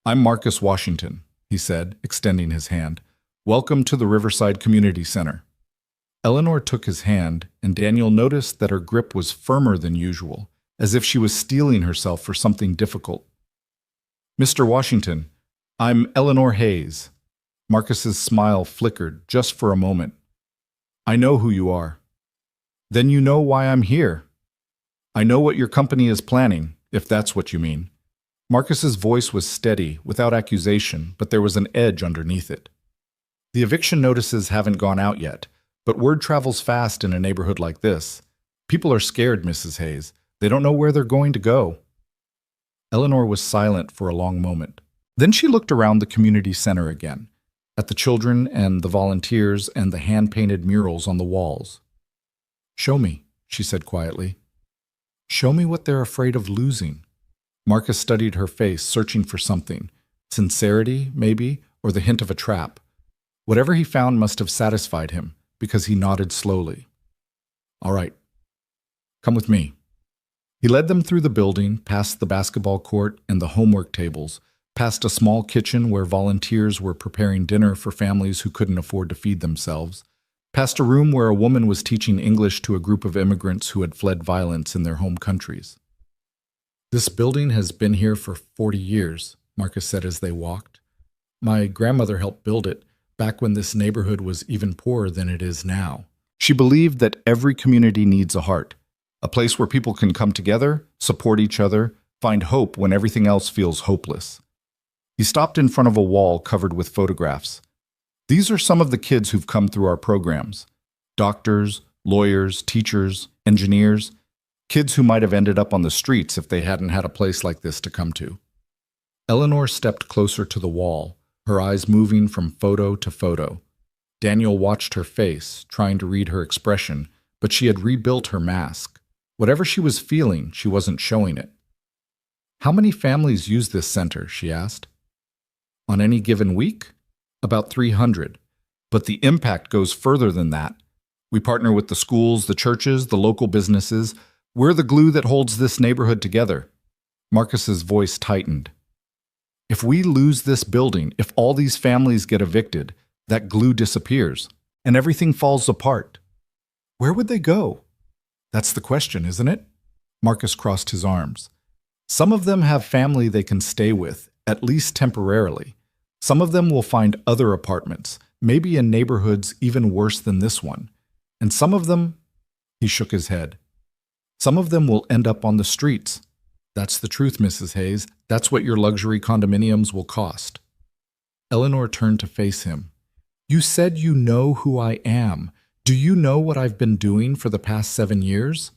"I'm Marcus Washington," he said, extending his hand. "Welcome to the Riverside Community Center." Eleanor took his hand, and Daniel noticed that her grip was firmer than usual, as if she was steeling herself for something difficult. "Mr. Washington, I'm Eleanor Hayes." Marcus's smile flickered just for a moment. "I know who you are." "Then you know why I'm here." "I know what your company is planning, if that's what you mean." Marcus's voice was steady, without accusation, but there was an edge underneath it. "The eviction notices haven't gone out yet, but word travels fast in a neighborhood like this. People are scared, Mrs. Hayes. They don't know where they're going to go." Eleanor was silent for a long moment. Then she looked around the community center again, at the children and the volunteers and the hand-painted murals on the walls. "Show me," she said quietly. "Show me what they're afraid of losing." Marcus studied her face, searching for something. Sincerity, maybe, or the hint of a trap. Whatever he found must have satisfied him, because he nodded slowly. "All right. Come with me." He led them through the building, past the basketball court and the homework tables, past a small kitchen where volunteers were preparing dinner for families who couldn't afford to feed themselves, past a room where a woman was teaching English to a group of immigrants who had fled violence in their home countries. "This building has been here for 40 years, Marcus said as they walked. "My grandmother helped build it, back when this neighborhood was even poorer than it is now." She believed that every community needs a heart, a place where people can come together, support each other, find hope when everything else feels hopeless. He stopped in front of a wall covered with photographs. "These are some of the kids who've come through our programs. Doctors, lawyers, teachers, engineers, kids who might have ended up on the streets if they hadn't had a place like this to come to." Eleanor stepped closer to the wall, her eyes moving from photo to photo. Daniel watched her face, trying to read her expression, but she had rebuilt her mask. Whatever she was feeling, she wasn't showing it. "How many families use this center?" she asked. "On any given week? About 300. But the impact goes further than that. We partner with the schools, the churches, the local businesses. We're the glue that holds this neighborhood together." Marcus's voice tightened. "If we lose this building, if all these families get evicted, that glue disappears, and everything falls apart. Where would they go?" "That's the question, isn't it?" Marcus crossed his arms. "Some of them have family they can stay with, at least temporarily. Some of them will find other apartments, maybe in neighborhoods even worse than this one. And some of them," he shook his head, "some of them will end up on the streets. That's the truth, Mrs. Hayes. That's what your luxury condominiums will cost." Eleanor turned to face him. "You said you know who I am. Do you know what I've been doing for the past 7 years?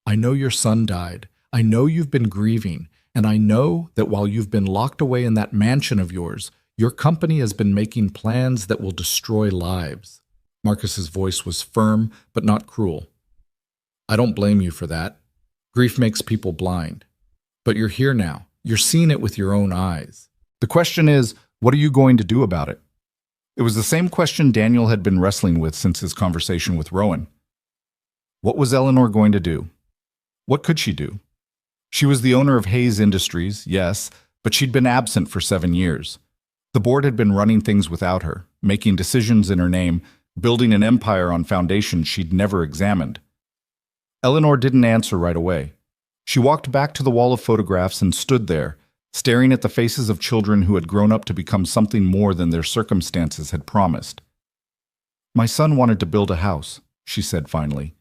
I know your son died. I know you've been grieving. And I know that while you've been locked away in that mansion of yours, your company has been making plans that will destroy lives." Marcus's voice was firm, but not cruel. "I don't blame you for that. Grief makes people blind. But you're here now. You're seeing it with your own eyes. The question is, what are you going to do about it?" It was the same question Daniel had been wrestling with since his conversation with Rowan. What was Eleanor going to do? What could she do? She was the owner of Hayes Industries, yes, but she'd been absent for 7 years. The board had been running things without her, making decisions in her name, building an empire on foundations she'd never examined. Eleanor didn't answer right away. She walked back to the wall of photographs and stood there, staring at the faces of children who had grown up to become something more than their circumstances had promised. "My son wanted to build a house," she said finally.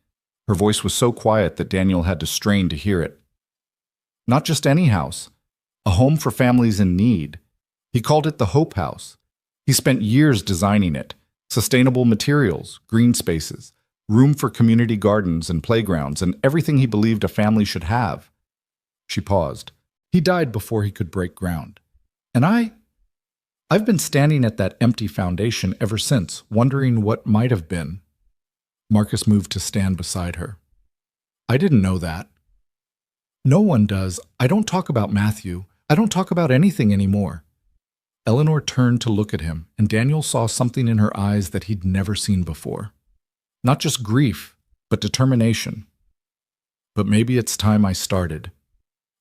Her voice was so quiet that Daniel had to strain to hear it. "Not just any house. A home for families in need. He called it the Hope House. He spent years designing it. Sustainable materials, green spaces, room for community gardens and playgrounds, and everything he believed a family should have." She paused. "He died before he could break ground. And I've been standing at that empty foundation ever since, wondering what might have been." Marcus moved to stand beside her. "I didn't know that." "No one does. I don't talk about Matthew. I don't talk about anything anymore." Eleanor turned to look at him, and Daniel saw something in her eyes that he'd never seen before. Not just grief, but determination. "But maybe it's time I started."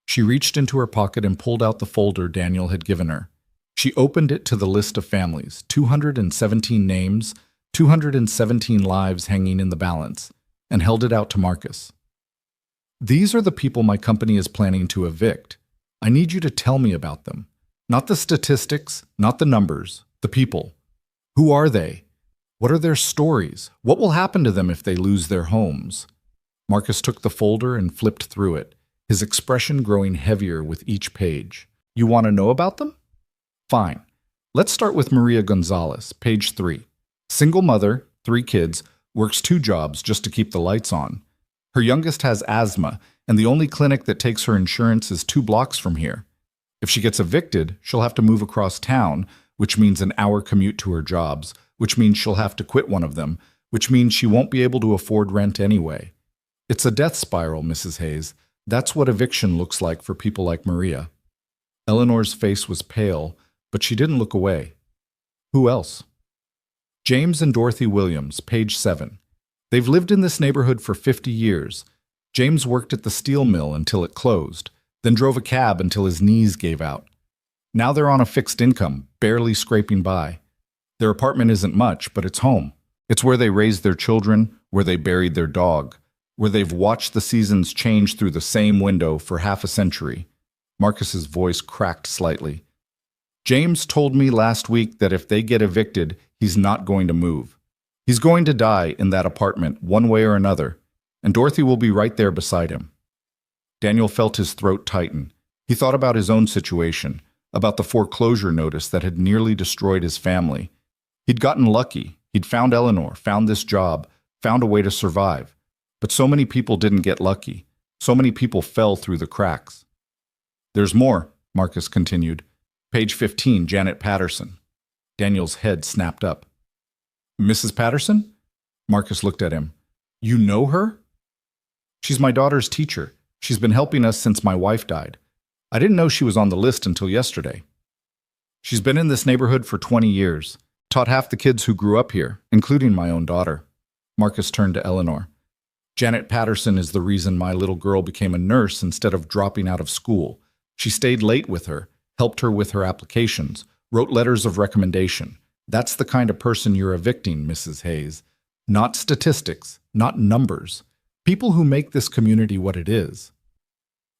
She reached into her pocket and pulled out the folder Daniel had given her. She opened it to the list of families, 217 names, 217 lives hanging in the balance, and held it out to Marcus. "These are the people my company is planning to evict. I need you to tell me about them. Not the statistics, not the numbers, the people. Who are they? What are their stories? What will happen to them if they lose their homes?" Marcus took the folder and flipped through it, his expression growing heavier with each page. "You want to know about them? Fine. Let's start with Maria Gonzalez, page 3. Single mother, 3 kids, works 2 jobs just to keep the lights on. Her youngest has asthma, and the only clinic that takes her insurance is 2 blocks from here. If she gets evicted, she'll have to move across town, which means an hour commute to her jobs, which means she'll have to quit one of them, which means she won't be able to afford rent anyway. It's a death spiral, Mrs. Hayes. That's what eviction looks like for people like Maria." Eleanor's face was pale, but she didn't look away. "Who else?" "James and Dorothy Williams, page 7. They've lived in this neighborhood for 50 years. James worked at the steel mill until it closed, then drove a cab until his knees gave out. Now they're on a fixed income, barely scraping by. Their apartment isn't much, but it's home. It's where they raised their children, where they buried their dog, where they've watched the seasons change through the same window for half a century. Marcus's voice cracked slightly. James told me last week that if they get evicted, he's not going to move. He's going to die in that apartment one way or another, and Dorothy will be right there beside him. Daniel felt his throat tighten. He thought about his own situation, about the foreclosure notice that had nearly destroyed his family. He'd gotten lucky. He'd found Eleanor, found this job, found a way to survive. But so many people didn't get lucky. So many people fell through the cracks. There's more, Marcus continued. Page 15, Janet Patterson. Daniel's head snapped up. Mrs. Patterson? Marcus looked at him. You know her? She's my daughter's teacher. She's been helping us since my wife died. I didn't know she was on the list until yesterday. She's been in this neighborhood for 20 years, taught half the kids who grew up here, including my own daughter. Marcus turned to Eleanor. Janet Patterson is the reason my little girl became a nurse instead of dropping out of school. She stayed late with her, helped her with her applications, wrote letters of recommendation. That's the kind of person you're evicting, Mrs. Hayes. Not statistics, not numbers. People who make this community what it is.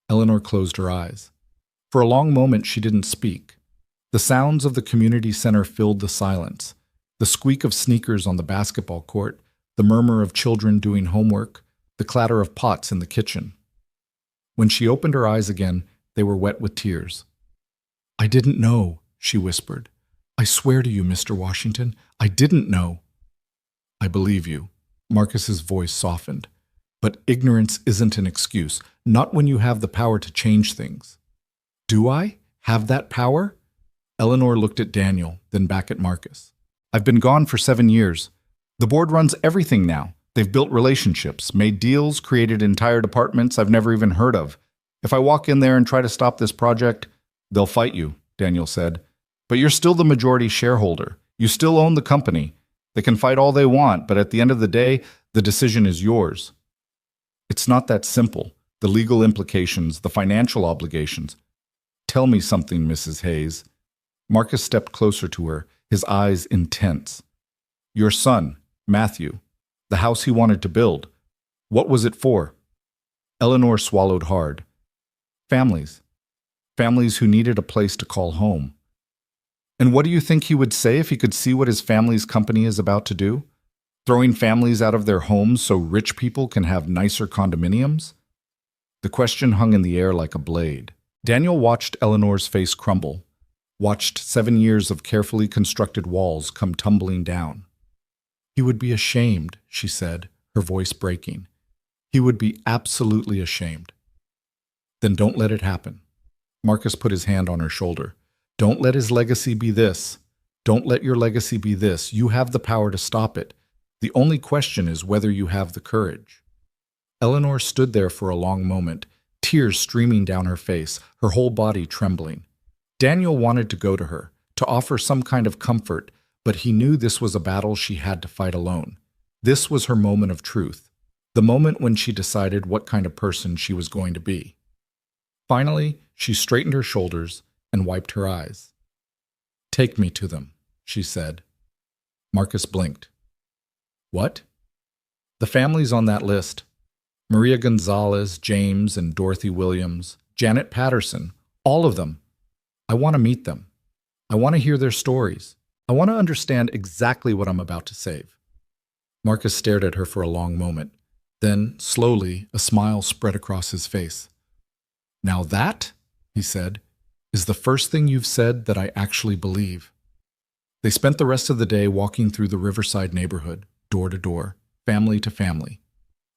Eleanor closed her eyes. For a long moment, she didn't speak. The sounds of the community center filled the silence. The squeak of sneakers on the basketball court, the murmur of children doing homework, the clatter of pots in the kitchen. When she opened her eyes again, they were wet with tears. I didn't know, she whispered. I swear to you, Mr. Washington, I didn't know. I believe you. Marcus's voice softened. But ignorance isn't an excuse, not when you have the power to change things. Do I have that power? Eleanor looked at Daniel, then back at Marcus. I've been gone for 7 years. The board runs everything now. They've built relationships, made deals, created entire departments I've never even heard of. If I walk in there and try to stop this project, they'll fight you, Daniel said. But you're still the majority shareholder. You still own the company. They can fight all they want, but at the end of the day, the decision is yours. It's not that simple. The legal implications, the financial obligations. Tell me something, Mrs. Hayes. Marcus stepped closer to her, his eyes intense. Your son, Matthew, the house he wanted to build. What was it for? Eleanor swallowed hard. Families. Families who needed a place to call home. And what do you think he would say if he could see what his family's company is about to do? Throwing families out of their homes so rich people can have nicer condominiums? The question hung in the air like a blade. Daniel watched Eleanor's face crumble, watched 7 years of carefully constructed walls come tumbling down. He would be ashamed, she said, her voice breaking. He would be absolutely ashamed. Then don't let it happen. Marcus put his hand on her shoulder. Don't let his legacy be this. Don't let your legacy be this. You have the power to stop it. The only question is whether you have the courage. Eleanor stood there for a long moment, tears streaming down her face, her whole body trembling. Daniel wanted to go to her, to offer some kind of comfort, but he knew this was a battle she had to fight alone. This was her moment of truth, the moment when she decided what kind of person she was going to be. Finally, she straightened her shoulders and wiped her eyes. Take me to them, she said. Marcus blinked. What? The families on that list. Maria Gonzalez, James and Dorothy Williams, Janet Patterson, all of them. I want to meet them. I want to hear their stories. I want to understand exactly what I'm about to save. Marcus stared at her for a long moment. Then, slowly, a smile spread across his face. Now that, he said, is the first thing you've said that I actually believe. They spent the rest of the day walking through the Riverside neighborhood, door to door, family to family.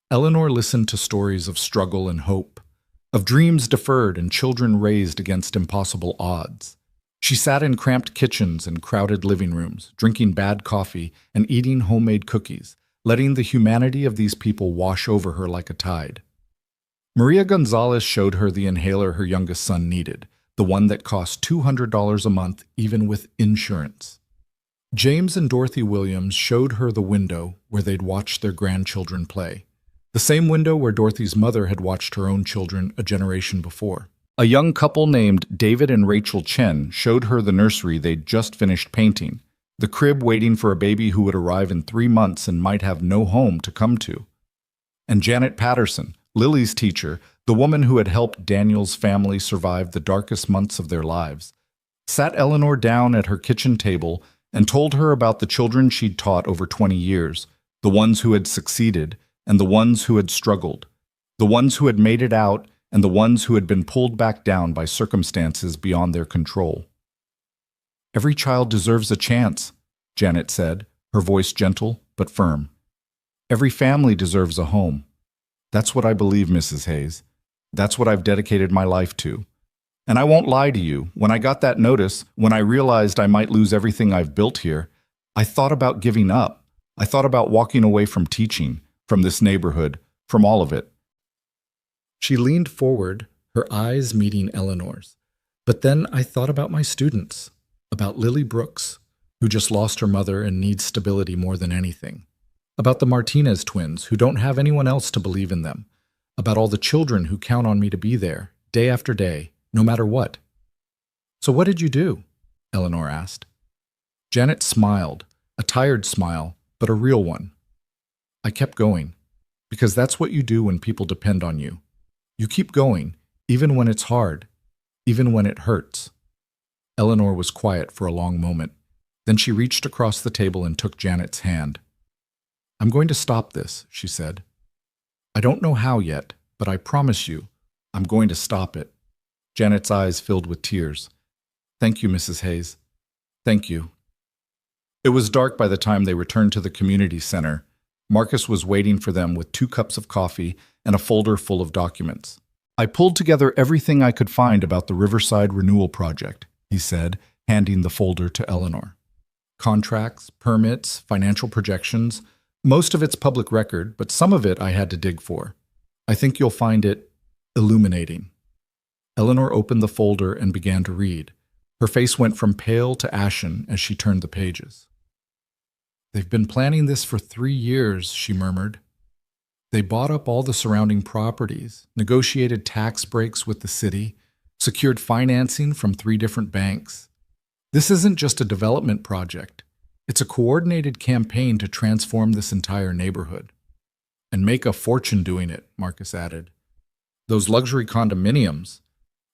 Eleanor listened to stories of struggle and hope, of dreams deferred and children raised against impossible odds. She sat in cramped kitchens and crowded living rooms, drinking bad coffee and eating homemade cookies, letting the humanity of these people wash over her like a tide. Maria Gonzalez showed her the inhaler her youngest son needed, the one that cost $200 a month even with insurance. James and Dorothy Williams showed her the window where they'd watched their grandchildren play, the same window where Dorothy's mother had watched her own children a generation before. A young couple named David and Rachel Chen showed her the nursery they'd just finished painting, the crib waiting for a baby who would arrive in 3 months and might have no home to come to. And Janet Patterson, Lily's teacher, the woman who had helped Daniel's family survive the darkest months of their lives, sat Eleanor down at her kitchen table and told her about the children she'd taught over 20 years, the ones who had succeeded and the ones who had struggled, the ones who had made it out and the ones who had been pulled back down by circumstances beyond their control. "Every child deserves a chance," Janet said, her voice gentle but firm. "Every family deserves a home. That's what I believe, Mrs. Hayes. That's what I've dedicated my life to. And I won't lie to you, when I got that notice, when I realized I might lose everything I've built here, I thought about giving up. I thought about walking away from teaching, from this neighborhood, from all of it." She leaned forward, her eyes meeting Eleanor's. "But then I thought about my students, about Lily Brooks, who just lost her mother and needs stability more than anything, about the Martinez twins, who don't have anyone else to believe in them, about all the children who count on me to be there, day after day, no matter what." "So what did you do?" Eleanor asked. Janet smiled, a tired smile, but a real one. "I kept going, because that's what you do when people depend on you. You keep going, even when it's hard, even when it hurts." Eleanor was quiet for a long moment. Then she reached across the table and took Janet's hand. "I'm going to stop this," she said. "I don't know how yet, but I promise you, I'm going to stop it." Janet's eyes filled with tears. "Thank you, Mrs. Hayes. Thank you." It was dark by the time they returned to the community center. Marcus was waiting for them with 2 cups of coffee and a folder full of documents. "I pulled together everything I could find about the Riverside Renewal Project," he said, handing the folder to Eleanor. "Contracts, permits, financial projections. Most of it's public record, but some of it I had to dig for. I think you'll find it illuminating." Eleanor opened the folder and began to read. Her face went from pale to ashen as she turned the pages. "They've been planning this for 3 years," she murmured. "They bought up all the surrounding properties, negotiated tax breaks with the city, secured financing from 3 different banks. This isn't just a development project. It's a coordinated campaign to transform this entire neighborhood. And make a fortune doing it," Marcus added. "Those luxury condominiums,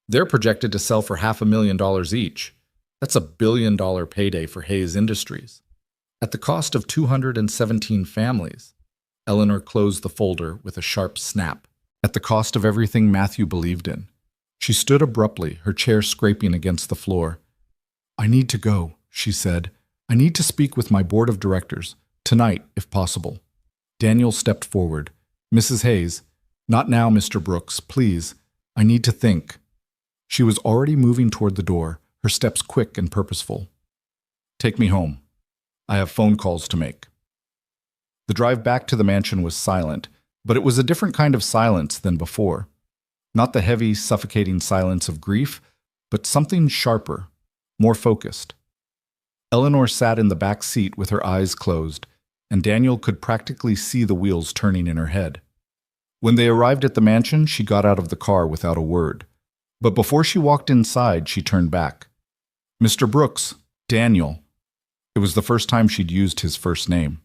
they're projected to sell for $500,000 each. That's a billion-dollar payday for Hayes Industries. At the cost of 217 families." Eleanor closed the folder with a sharp snap. "At the cost of everything Matthew believed in." She stood abruptly, her chair scraping against the floor. "I need to go," she said. "I need to speak with my board of directors, tonight, if possible." Daniel stepped forward. "Mrs. Hayes, not now, Mr. Brooks, please. I need to think." She was already moving toward the door, her steps quick and purposeful. "Take me home. I have phone calls to make." The drive back to the mansion was silent, but it was a different kind of silence than before. Not the heavy, suffocating silence of grief, but something sharper, more focused. Eleanor sat in the back seat with her eyes closed, and Daniel could practically see the wheels turning in her head. When they arrived at the mansion, she got out of the car without a word. But before she walked inside, she turned back. "Mr. Brooks, Daniel." It was the first time she'd used his first name.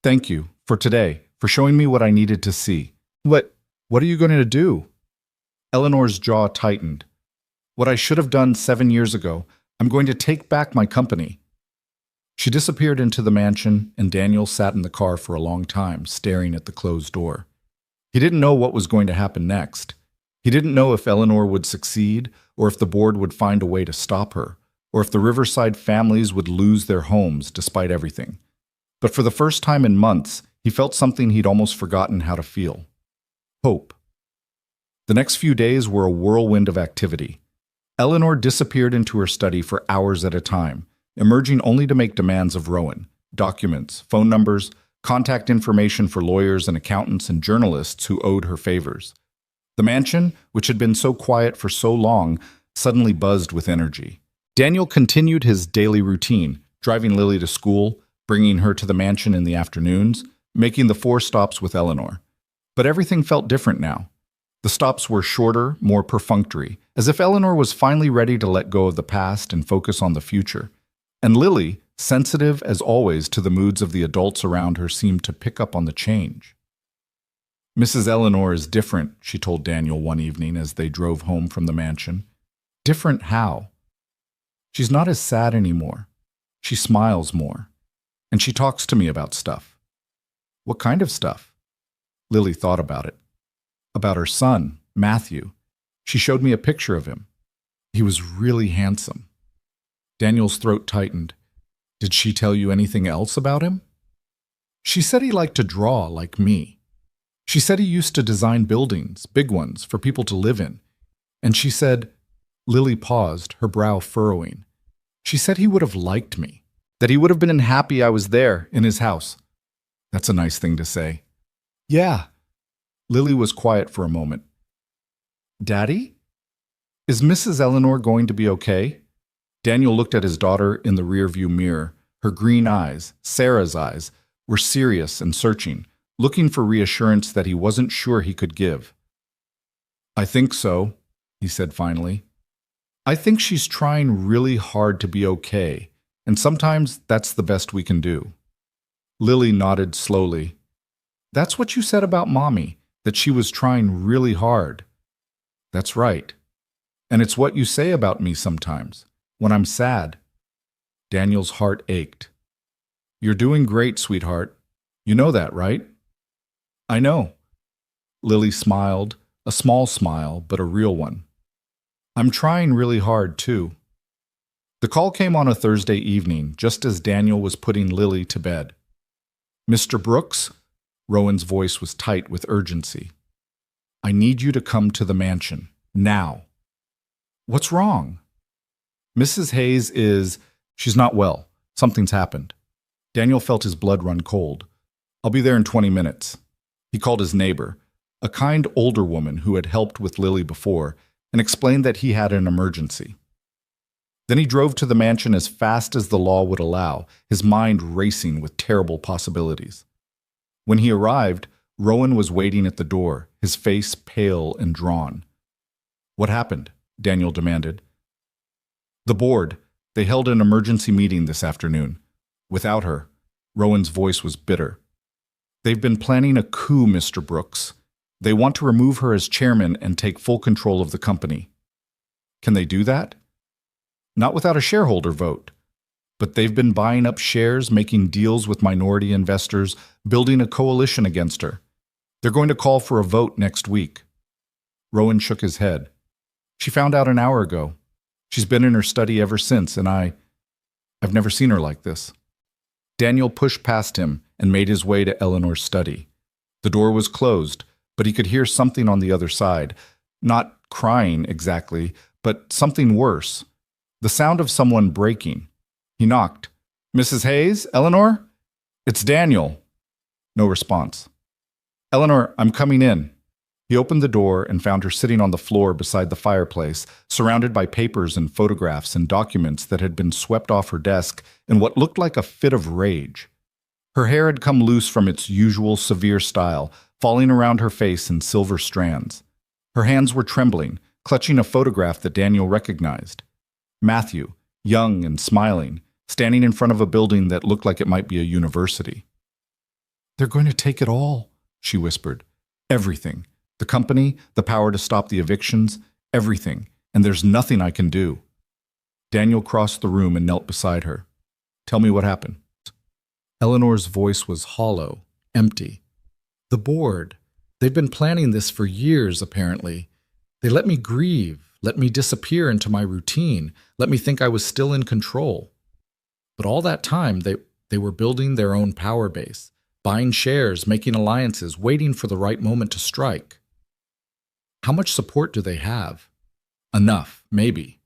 "Thank you, for today, for showing me what I needed to see." What are you going to do?" Eleanor's jaw tightened. "What I should have done 7 years ago. I'm going to take back my company." She disappeared into the mansion, and Daniel sat in the car for a long time, staring at the closed door. He didn't know what was going to happen next. He didn't know if Eleanor would succeed, or if the board would find a way to stop her, or if the Riverside families would lose their homes despite everything. But for the first time in months, he felt something he'd almost forgotten how to feel. Hope. The next few days were a whirlwind of activity. Eleanor disappeared into her study for hours at a time, emerging only to make demands of Rowan: documents, phone numbers, contact information for lawyers and accountants and journalists who owed her favors. The mansion, which had been so quiet for so long, suddenly buzzed with energy. Daniel continued his daily routine, driving Lily to school, bringing her to the mansion in the afternoons, making the 4 stops with Eleanor. But everything felt different now. The stops were shorter, more perfunctory, as if Eleanor was finally ready to let go of the past and focus on the future. And Lily, sensitive as always to the moods of the adults around her, seemed to pick up on the change. Mrs. Eleanor is different, she told Daniel one evening as they drove home from the mansion. Different how? She's not as sad anymore. She smiles more. And she talks to me about stuff. What kind of stuff? Lily thought about it. About her son, Matthew. She showed me a picture of him. He was really handsome. Daniel's throat tightened. Did she tell you anything else about him? She said he liked to draw like me. She said he used to design buildings, big ones, for people to live in. And she said, Lily paused, her brow furrowing. She said he would have liked me, that he would have been happy I was there in his house. That's a nice thing to say. Yeah. Lily was quiet for a moment. Daddy? Is Mrs. Eleanor going to be okay? Daniel looked at his daughter in the rearview mirror. Her green eyes, Sarah's eyes, were serious and searching, looking for reassurance that he wasn't sure he could give. I think so, he said finally. I think she's trying really hard to be okay, and sometimes that's the best we can do. Lily nodded slowly. That's what you said about Mommy, that she was trying really hard. That's right. And it's what you say about me sometimes, when I'm sad. Daniel's heart ached. You're doing great, sweetheart. You know that, right? I know. Lily smiled, a small smile, but a real one. I'm trying really hard, too. The call came on a Thursday evening, just as Daniel was putting Lily to bed. Mr. Brooks? Rowan's voice was tight with urgency. I need you to come to the mansion, now. What's wrong? Mrs. Hayes she's not well. Something's happened. Daniel felt his blood run cold. I'll be there in 20 minutes. He called his neighbor, a kind older woman who had helped with Lily before, and explained that he had an emergency. Then he drove to the mansion as fast as the law would allow, his mind racing with terrible possibilities. When he arrived, Rowan was waiting at the door, his face pale and drawn. What happened? Daniel demanded. The board. They held an emergency meeting this afternoon. Without her, Rowan's voice was bitter. They've been planning a coup, Mr. Brooks. They want to remove her as chairman and take full control of the company. Can they do that? Not without a shareholder vote. But they've been buying up shares, making deals with minority investors, building a coalition against her. They're going to call for a vote next week. Rowan shook his head. She found out an hour ago. She's been in her study ever since, and I've never seen her like this. Daniel pushed past him and made his way to Eleanor's study. The door was closed, but he could hear something on the other side. Not crying exactly, but something worse. The sound of someone breaking. He knocked. Mrs. Hayes? Eleanor? It's Daniel. No response. Eleanor, I'm coming in. He opened the door and found her sitting on the floor beside the fireplace, surrounded by papers and photographs and documents that had been swept off her desk in what looked like a fit of rage. Her hair had come loose from its usual severe style, falling around her face in silver strands. Her hands were trembling, clutching a photograph that Daniel recognized. Matthew, young and smiling, standing in front of a building that looked like it might be a university. They're going to take it all, she whispered. Everything. The company, the power to stop the evictions, everything, and there's nothing I can do. Daniel crossed the room and knelt beside her. Tell me what happened. Eleanor's voice was hollow, empty. The board. They've been planning this for years, apparently. They let me grieve, let me disappear into my routine, let me think I was still in control. But all that time, they were building their own power base, buying shares, making alliances, waiting for the right moment to strike. How much support do they have? Enough, maybe.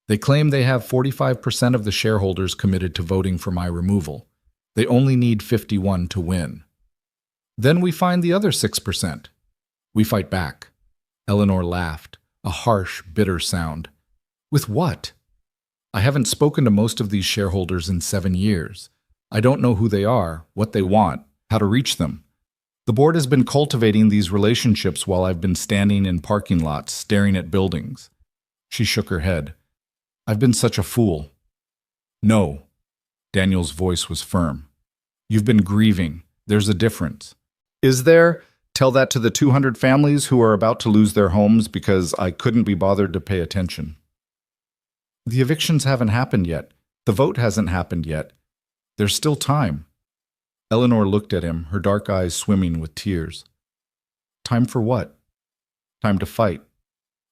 They claim they have 45% of the shareholders committed to voting for my removal. They only need 51 to win. Then we find the other 6%. We fight back. Eleanor laughed, a harsh, bitter sound. With what? I haven't spoken to most of these shareholders in 7 years. I don't know who they are, what they want, how to reach them. The board has been cultivating these relationships while I've been standing in parking lots, staring at buildings. She shook her head. I've been such a fool. No. Daniel's voice was firm. You've been grieving. There's a difference. Is there? Tell that to the 200 families who are about to lose their homes because I couldn't be bothered to pay attention. The evictions haven't happened yet. The vote hasn't happened yet. There's still time. Eleanor looked at him, her dark eyes swimming with tears. Time for what? Time to fight.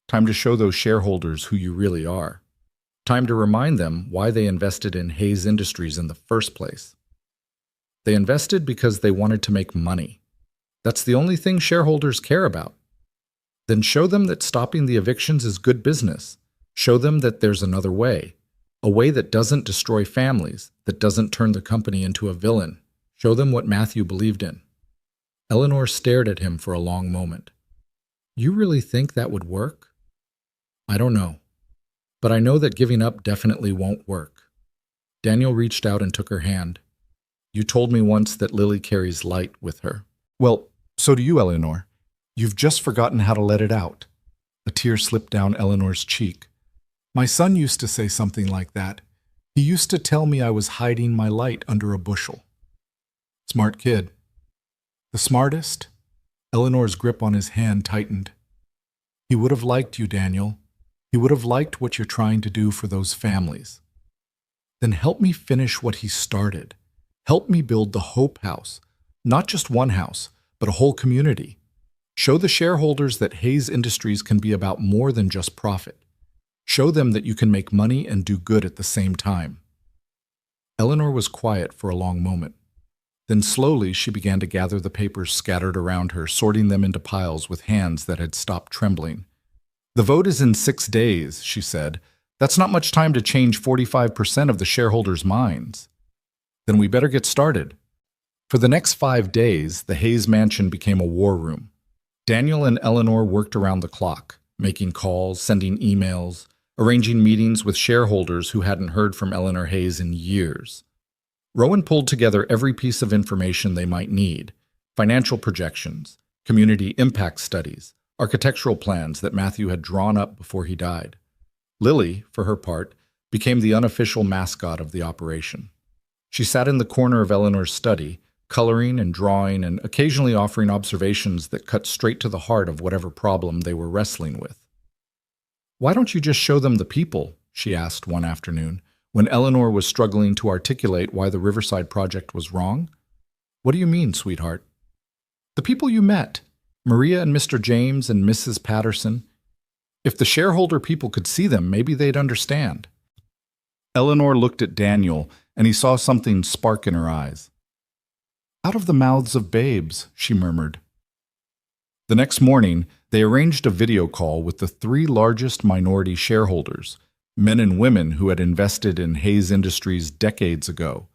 Time to show those shareholders who you really are. Time to remind them why they invested in Hayes Industries in the first place. They invested because they wanted to make money. That's the only thing shareholders care about. Then show them that stopping the evictions is good business. Show them that there's another way. A way that doesn't destroy families, that doesn't turn the company into a villain. Show them what Matthew believed in. Eleanor stared at him for a long moment. You really think that would work? I don't know. But I know that giving up definitely won't work. Daniel reached out and took her hand. You told me once that Lily carries light with her. Well, so do you, Eleanor. You've just forgotten how to let it out. A tear slipped down Eleanor's cheek. My son used to say something like that. He used to tell me I was hiding my light under a bushel. Smart kid. The smartest? Eleanor's grip on his hand tightened. He would have liked you, Daniel. He would have liked what you're trying to do for those families. Then help me finish what he started. Help me build the Hope House. Not just one house, but a whole community. Show the shareholders that Hayes Industries can be about more than just profit. Show them that you can make money and do good at the same time. Eleanor was quiet for a long moment. Then slowly she began to gather the papers scattered around her, sorting them into piles with hands that had stopped trembling. The vote is in 6 days, she said. That's not much time to change 45% of the shareholders' minds. Then we better get started. For the next 5 days, the Hayes mansion became a war room. Daniel and Eleanor worked around the clock, making calls, sending emails, arranging meetings with shareholders who hadn't heard from Eleanor Hayes in years. Rowan pulled together every piece of information they might need: financial projections, community impact studies, architectural plans that Matthew had drawn up before he died. Lily, for her part, became the unofficial mascot of the operation. She sat in the corner of Eleanor's study, coloring and drawing and occasionally offering observations that cut straight to the heart of whatever problem they were wrestling with. Why don't you just show them the people? She asked one afternoon, when Eleanor was struggling to articulate why the Riverside project was wrong. What do you mean, sweetheart? The people you met, Maria and Mr. James and Mrs. Patterson. If the shareholder people could see them, maybe they'd understand. Eleanor looked at Daniel, and he saw something spark in her eyes. Out of the mouths of babes, she murmured. The next morning, they arranged a video call with the 3 largest minority shareholders, men and women who had invested in Hayes Industries decades ago,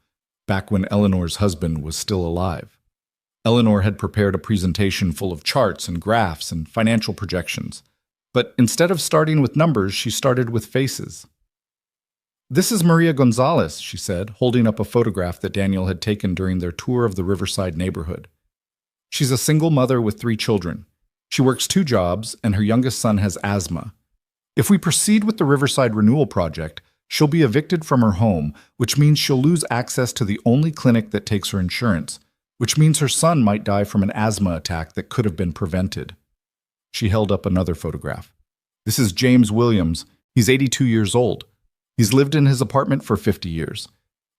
back when Eleanor's husband was still alive. Eleanor had prepared a presentation full of charts and graphs and financial projections, but instead of starting with numbers, she started with faces. This is Maria Gonzalez, she said, holding up a photograph that Daniel had taken during their tour of the Riverside neighborhood. She's a single mother with 3 children. She works 2 jobs, and her youngest son has asthma. If we proceed with the Riverside Renewal Project, she'll be evicted from her home, which means she'll lose access to the only clinic that takes her insurance, which means her son might die from an asthma attack that could have been prevented. She held up another photograph. This is James Williams. He's 82 years old. He's lived in his apartment for 50 years.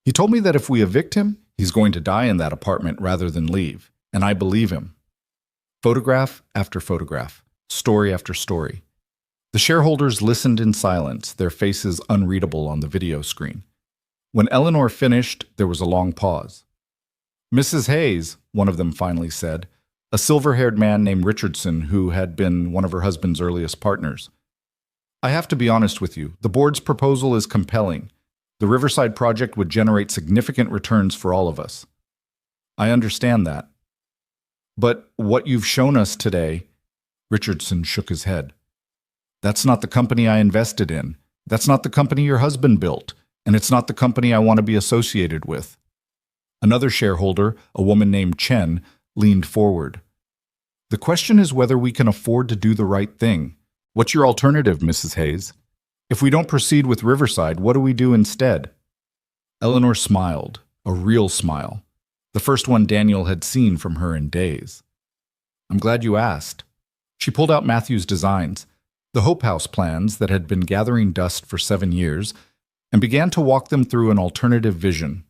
He told me that if we evict him, he's going to die in that apartment rather than leave, and I believe him. Photograph after photograph, story after story. The shareholders listened in silence, their faces unreadable on the video screen. When Eleanor finished, there was a long pause. Mrs. Hayes, one of them finally said, a silver-haired man named Richardson who had been one of her husband's earliest partners. I have to be honest with you, the board's proposal is compelling. The Riverside project would generate significant returns for all of us. I understand that. But what you've shown us today, Richardson shook his head. That's not the company I invested in. That's not the company your husband built. And it's not the company I want to be associated with. Another shareholder, a woman named Chen, leaned forward. The question is whether we can afford to do the right thing. What's your alternative, Mrs. Hayes? If we don't proceed with Riverside, what do we do instead? Eleanor smiled, a real smile, the first one Daniel had seen from her in days. I'm glad you asked. She pulled out Matthew's designs, the Hope House plans that had been gathering dust for 7 years, and began to walk them through an alternative vision.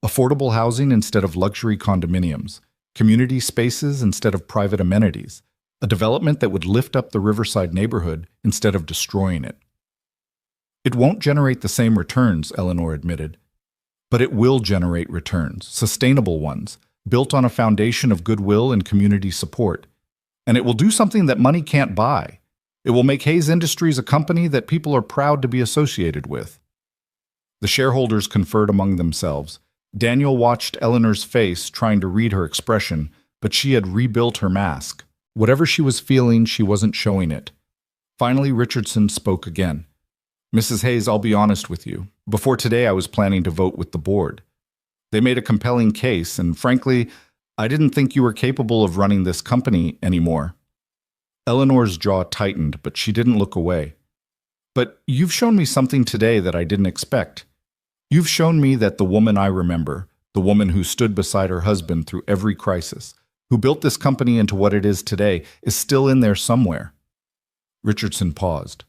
Affordable housing instead of luxury condominiums, community spaces instead of private amenities, a development that would lift up the Riverside neighborhood instead of destroying it. It won't generate the same returns, Eleanor admitted, but it will generate returns, sustainable ones, built on a foundation of goodwill and community support. And it will do something that money can't buy. It will make Hayes Industries a company that people are proud to be associated with. The shareholders conferred among themselves. Daniel watched Eleanor's face, trying to read her expression, but she had rebuilt her mask. Whatever she was feeling, she wasn't showing it. Finally, Richardson spoke again. Mrs. Hayes, I'll be honest with you. Before today, I was planning to vote with the board. They made a compelling case, and frankly, I didn't think you were capable of running this company anymore. Eleanor's jaw tightened, but she didn't look away. But you've shown me something today that I didn't expect. You've shown me that the woman I remember, the woman who stood beside her husband through every crisis, who built this company into what it is today, is still in there somewhere. Richardson paused.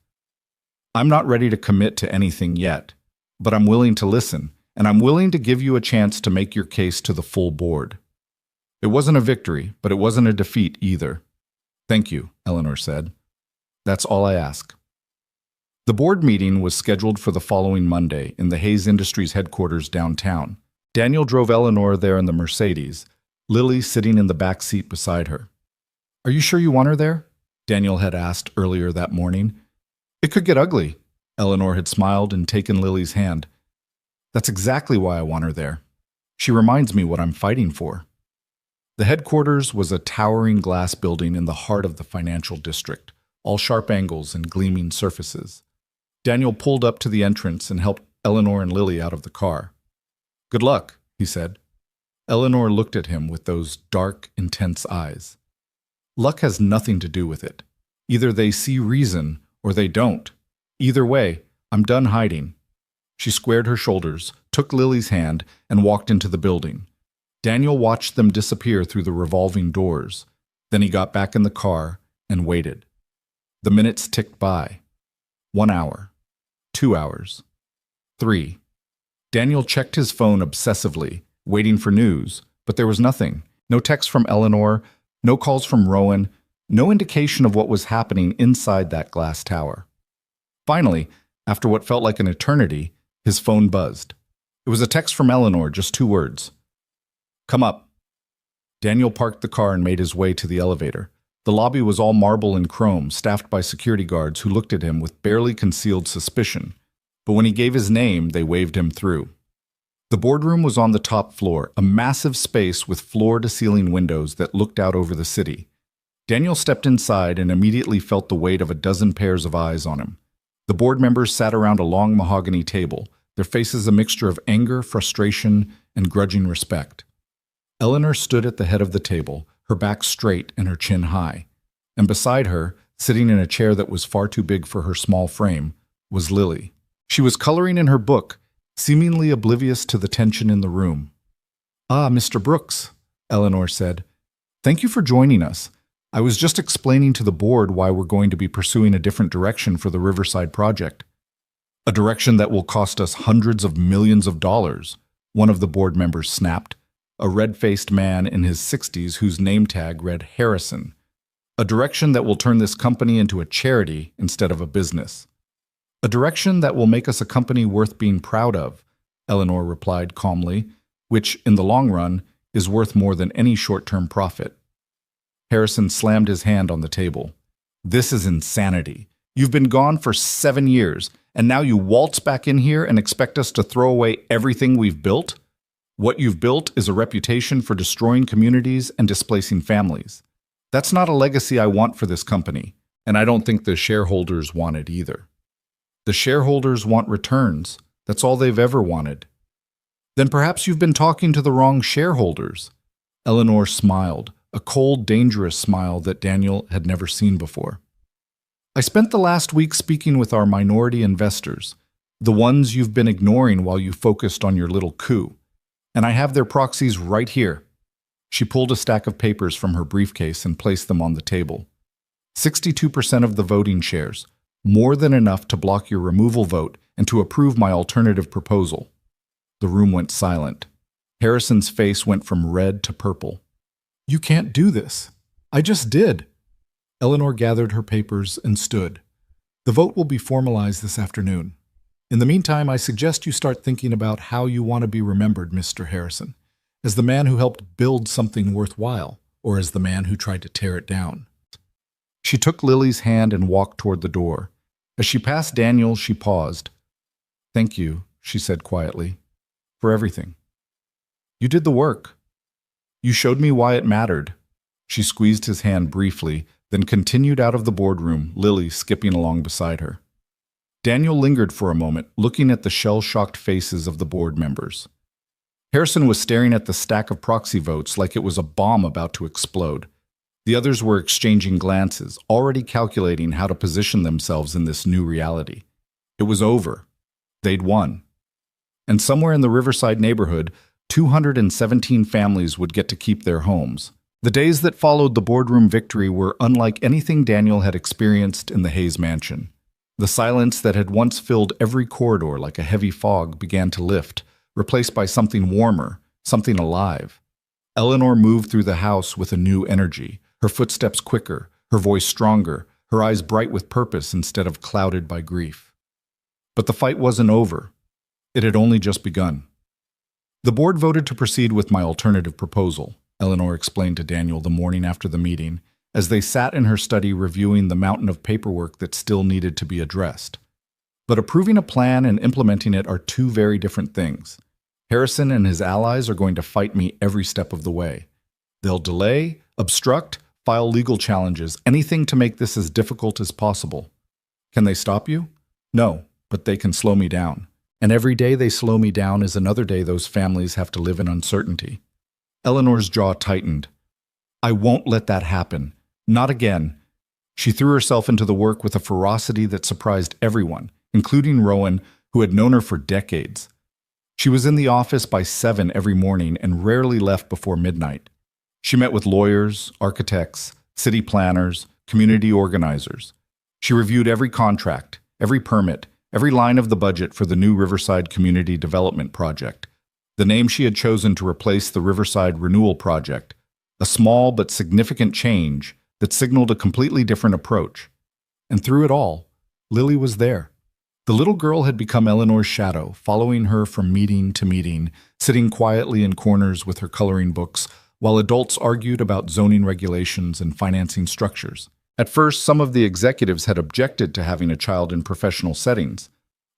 I'm not ready to commit to anything yet, but I'm willing to listen, and I'm willing to give you a chance to make your case to the full board. It wasn't a victory, but it wasn't a defeat either. Thank you, Eleanor said. That's all I ask. The board meeting was scheduled for the following Monday in the Hayes Industries headquarters downtown. Daniel drove Eleanor there in the Mercedes, Lily sitting in the back seat beside her. Are you sure you want her there? Daniel had asked earlier that morning. It could get ugly. Eleanor had smiled and taken Lily's hand. That's exactly why I want her there. She reminds me what I'm fighting for. The headquarters was a towering glass building in the heart of the financial district, all sharp angles and gleaming surfaces. Daniel pulled up to the entrance and helped Eleanor and Lily out of the car. Good luck, he said. Eleanor looked at him with those dark, intense eyes. Luck has nothing to do with it. Either they see reason or they don't. Either way, I'm done hiding. She squared her shoulders, took Lily's hand, and walked into the building. Daniel watched them disappear through the revolving doors. Then he got back in the car and waited. The minutes ticked by. 1 hour. 2 hours. 3. Daniel checked his phone obsessively, waiting for news, but there was nothing. No text from Eleanor, no calls from Rowan, no indication of what was happening inside that glass tower. Finally, after what felt like an eternity, his phone buzzed. It was a text from Eleanor, just 2 words. Come up. Daniel parked the car and made his way to the elevator. The lobby was all marble and chrome, staffed by security guards who looked at him with barely concealed suspicion. But when he gave his name, they waved him through. The boardroom was on the top floor, a massive space with floor-to-ceiling windows that looked out over the city. Daniel stepped inside and immediately felt the weight of a dozen pairs of eyes on him. The board members sat around a long mahogany table, their faces a mixture of anger, frustration, and grudging respect. Eleanor stood at the head of the table, her back straight and her chin high. And beside her, sitting in a chair that was far too big for her small frame, was Lily. She was coloring in her book, seemingly oblivious to the tension in the room. Ah, Mr. Brooks, Eleanor said. Thank you for joining us. I was just explaining to the board why we're going to be pursuing a different direction for the Riverside project. A direction that will cost us hundreds of millions of dollars, one of the board members snapped, a red-faced man in his 60s whose name tag read Harrison. A direction that will turn this company into a charity instead of a business. A direction that will make us a company worth being proud of, Eleanor replied calmly, which, in the long run, is worth more than any short-term profit. Harrison slammed his hand on the table. This is insanity. You've been gone for 7 years, and now you waltz back in here and expect us to throw away everything we've built? What you've built is a reputation for destroying communities and displacing families. That's not a legacy I want for this company, and I don't think the shareholders want it either. The shareholders want returns. That's all they've ever wanted. Then perhaps you've been talking to the wrong shareholders. Eleanor smiled, a cold, dangerous smile that Daniel had never seen before. I spent the last week speaking with our minority investors, the ones you've been ignoring while you focused on your little coup, and I have their proxies right here. She pulled a stack of papers from her briefcase and placed them on the table. 62% of the voting shares, more than enough to block your removal vote and to approve my alternative proposal. The room went silent. Harrison's face went from red to purple. You can't do this. I just did. Eleanor gathered her papers and stood. The vote will be formalized this afternoon. In the meantime, I suggest you start thinking about how you want to be remembered, Mr. Harrison, as the man who helped build something worthwhile, or as the man who tried to tear it down. She took Lily's hand and walked toward the door. As she passed Daniel, she paused. Thank you, she said quietly, for everything. You did the work. You showed me why it mattered. She squeezed his hand briefly, then continued out of the boardroom, Lily skipping along beside her. Daniel lingered for a moment, looking at the shell-shocked faces of the board members. Harrison was staring at the stack of proxy votes like it was a bomb about to explode. The others were exchanging glances, already calculating how to position themselves in this new reality. It was over. They'd won. And somewhere in the Riverside neighborhood, 217 families would get to keep their homes. The days that followed the boardroom victory were unlike anything Daniel had experienced in the Hayes mansion. The silence that had once filled every corridor like a heavy fog began to lift, replaced by something warmer, something alive. Eleanor moved through the house with a new energy, her footsteps quicker, her voice stronger, her eyes bright with purpose instead of clouded by grief. But the fight wasn't over. It had only just begun. The board voted to proceed with my alternative proposal, Eleanor explained to Daniel the morning after the meeting, as they sat in her study reviewing the mountain of paperwork that still needed to be addressed. But approving a plan and implementing it are two very different things. Harrison and his allies are going to fight me every step of the way. They'll delay, obstruct, file legal challenges, anything to make this as difficult as possible. Can they stop you? No, but they can slow me down. And every day they slow me down is another day those families have to live in uncertainty. Eleanor's jaw tightened. I won't let that happen. Not again. She threw herself into the work with a ferocity that surprised everyone, including Rowan, who had known her for decades. She was in the office by 7 every morning and rarely left before midnight. She met with lawyers, architects, city planners, community organizers. She reviewed every contract, every permit, every line of the budget for the new Riverside Community Development Project, the name she had chosen to replace the Riverside Renewal Project, a small but significant change that signaled a completely different approach. And through it all, Lily was there. The little girl had become Eleanor's shadow, following her from meeting to meeting, sitting quietly in corners with her coloring books, while adults argued about zoning regulations and financing structures. At first, some of the executives had objected to having a child in professional settings,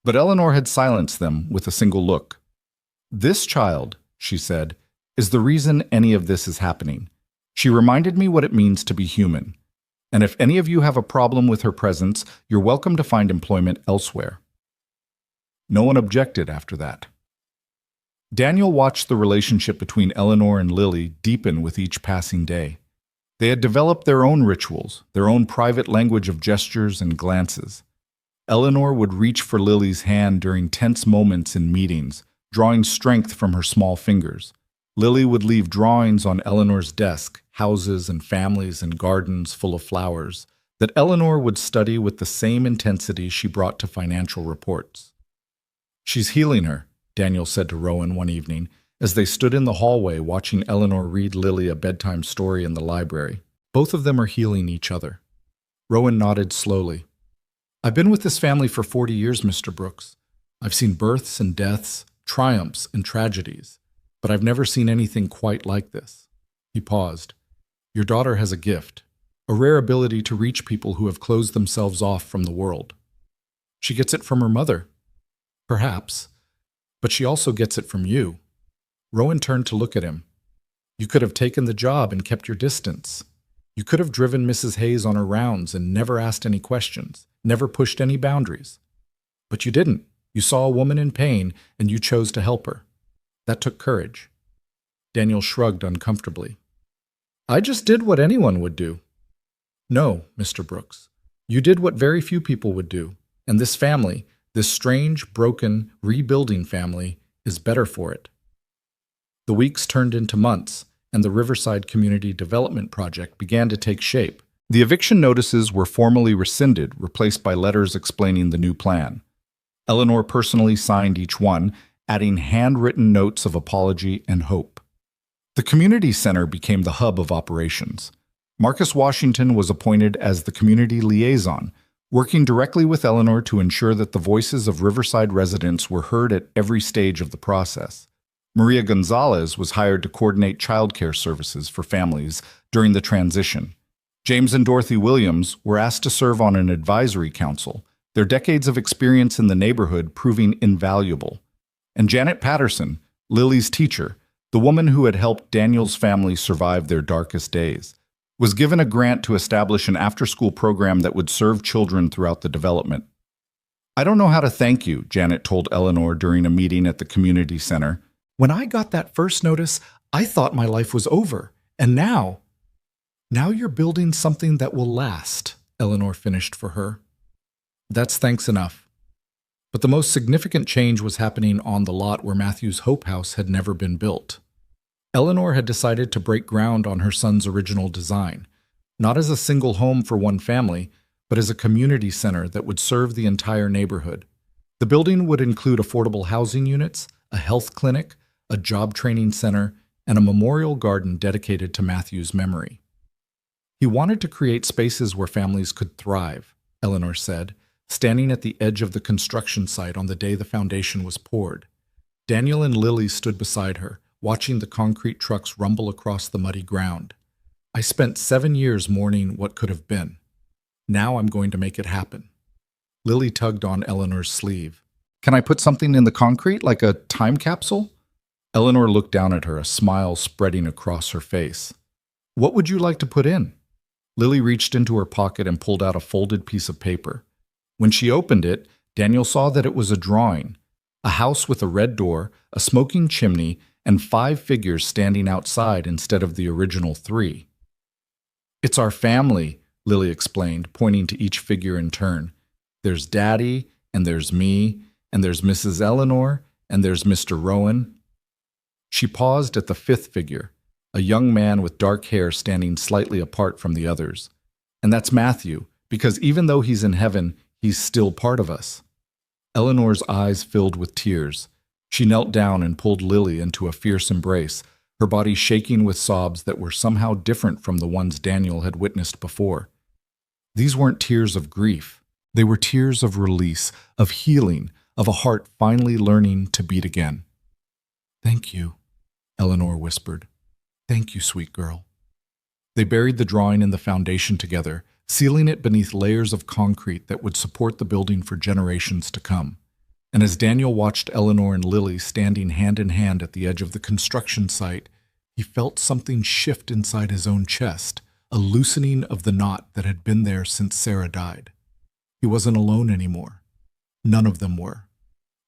but Eleanor had silenced them with a single look. This child, she said, is the reason any of this is happening. She reminded me what it means to be human. And if any of you have a problem with her presence, you're welcome to find employment elsewhere. No one objected after that. Daniel watched the relationship between Eleanor and Lily deepen with each passing day. They had developed their own rituals, their own private language of gestures and glances. Eleanor would reach for Lily's hand during tense moments in meetings, drawing strength from her small fingers. Lily would leave drawings on Eleanor's desk, houses and families and gardens full of flowers, that Eleanor would study with the same intensity she brought to financial reports. She's healing her, Daniel said to Rowan one evening, as they stood in the hallway watching Eleanor read Lily a bedtime story in the library. Both of them are healing each other. Rowan nodded slowly. I've been with this family for 40 years, Mr. Brooks. I've seen births and deaths, triumphs and tragedies, but I've never seen anything quite like this. He paused. Your daughter has a gift, a rare ability to reach people who have closed themselves off from the world. She gets it from her mother, perhaps, but she also gets it from you. Rowan turned to look at him. You could have taken the job and kept your distance. You could have driven Mrs. Hayes on her rounds and never asked any questions, never pushed any boundaries. But you didn't. You saw a woman in pain and you chose to help her. That took courage. Daniel shrugged uncomfortably. I just did what anyone would do. No, Mr. Brooks. You did what very few people would do, and this family, this strange, broken, rebuilding family, is better for it. The weeks turned into months, and the Riverside Community Development Project began to take shape. The eviction notices were formally rescinded, replaced by letters explaining the new plan. Eleanor personally signed each one, adding handwritten notes of apology and hope. The community center became the hub of operations. Marcus Washington was appointed as the community liaison, working directly with Eleanor to ensure that the voices of Riverside residents were heard at every stage of the process. Maria Gonzalez was hired to coordinate childcare services for families during the transition. James and Dorothy Williams were asked to serve on an advisory council, their decades of experience in the neighborhood proving invaluable. And Janet Patterson, Lily's teacher, the woman who had helped Daniel's family survive their darkest days, was given a grant to establish an after-school program that would serve children throughout the development. "I don't know how to thank you," Janet told Eleanor during a meeting at the community center. "When I got that first notice, I thought my life was over. And now you're building something that will last," Eleanor finished for her. "That's thanks enough." But the most significant change was happening on the lot where Matthew's Hope House had never been built. Eleanor had decided to break ground on her son's original design, not as a single home for one family, but as a community center that would serve the entire neighborhood. The building would include affordable housing units, a health clinic, a job training center, and a memorial garden dedicated to Matthew's memory. He wanted to create spaces where families could thrive, Eleanor said, standing at the edge of the construction site on the day the foundation was poured. Daniel and Lily stood beside her, watching the concrete trucks rumble across the muddy ground. "I spent 7 years mourning what could have been. Now I'm going to make it happen." Lily tugged on Eleanor's sleeve. "Can I put something in the concrete, like a time capsule?" Eleanor looked down at her, a smile spreading across her face. "What would you like to put in?" Lily reached into her pocket and pulled out a folded piece of paper. When she opened it, Daniel saw that it was a drawing. A house with a red door, a smoking chimney, and 5 figures standing outside instead of the original 3. "It's our family," Lily explained, pointing to each figure in turn. "There's Daddy, and there's me, and there's Mrs. Eleanor, and there's Mr. Rowan." She paused at the 5th figure, a young man with dark hair standing slightly apart from the others. "And that's Matthew, because even though he's in heaven, he's still part of us." Eleanor's eyes filled with tears. She knelt down and pulled Lily into a fierce embrace, her body shaking with sobs that were somehow different from the ones Daniel had witnessed before. These weren't tears of grief. They were tears of release, of healing, of a heart finally learning to beat again. "Thank you," Eleanor whispered. "Thank you, sweet girl." They buried the drawing in the foundation together, sealing it beneath layers of concrete that would support the building for generations to come. And as Daniel watched Eleanor and Lily standing hand in hand at the edge of the construction site, he felt something shift inside his own chest, a loosening of the knot that had been there since Sarah died. He wasn't alone anymore. None of them were.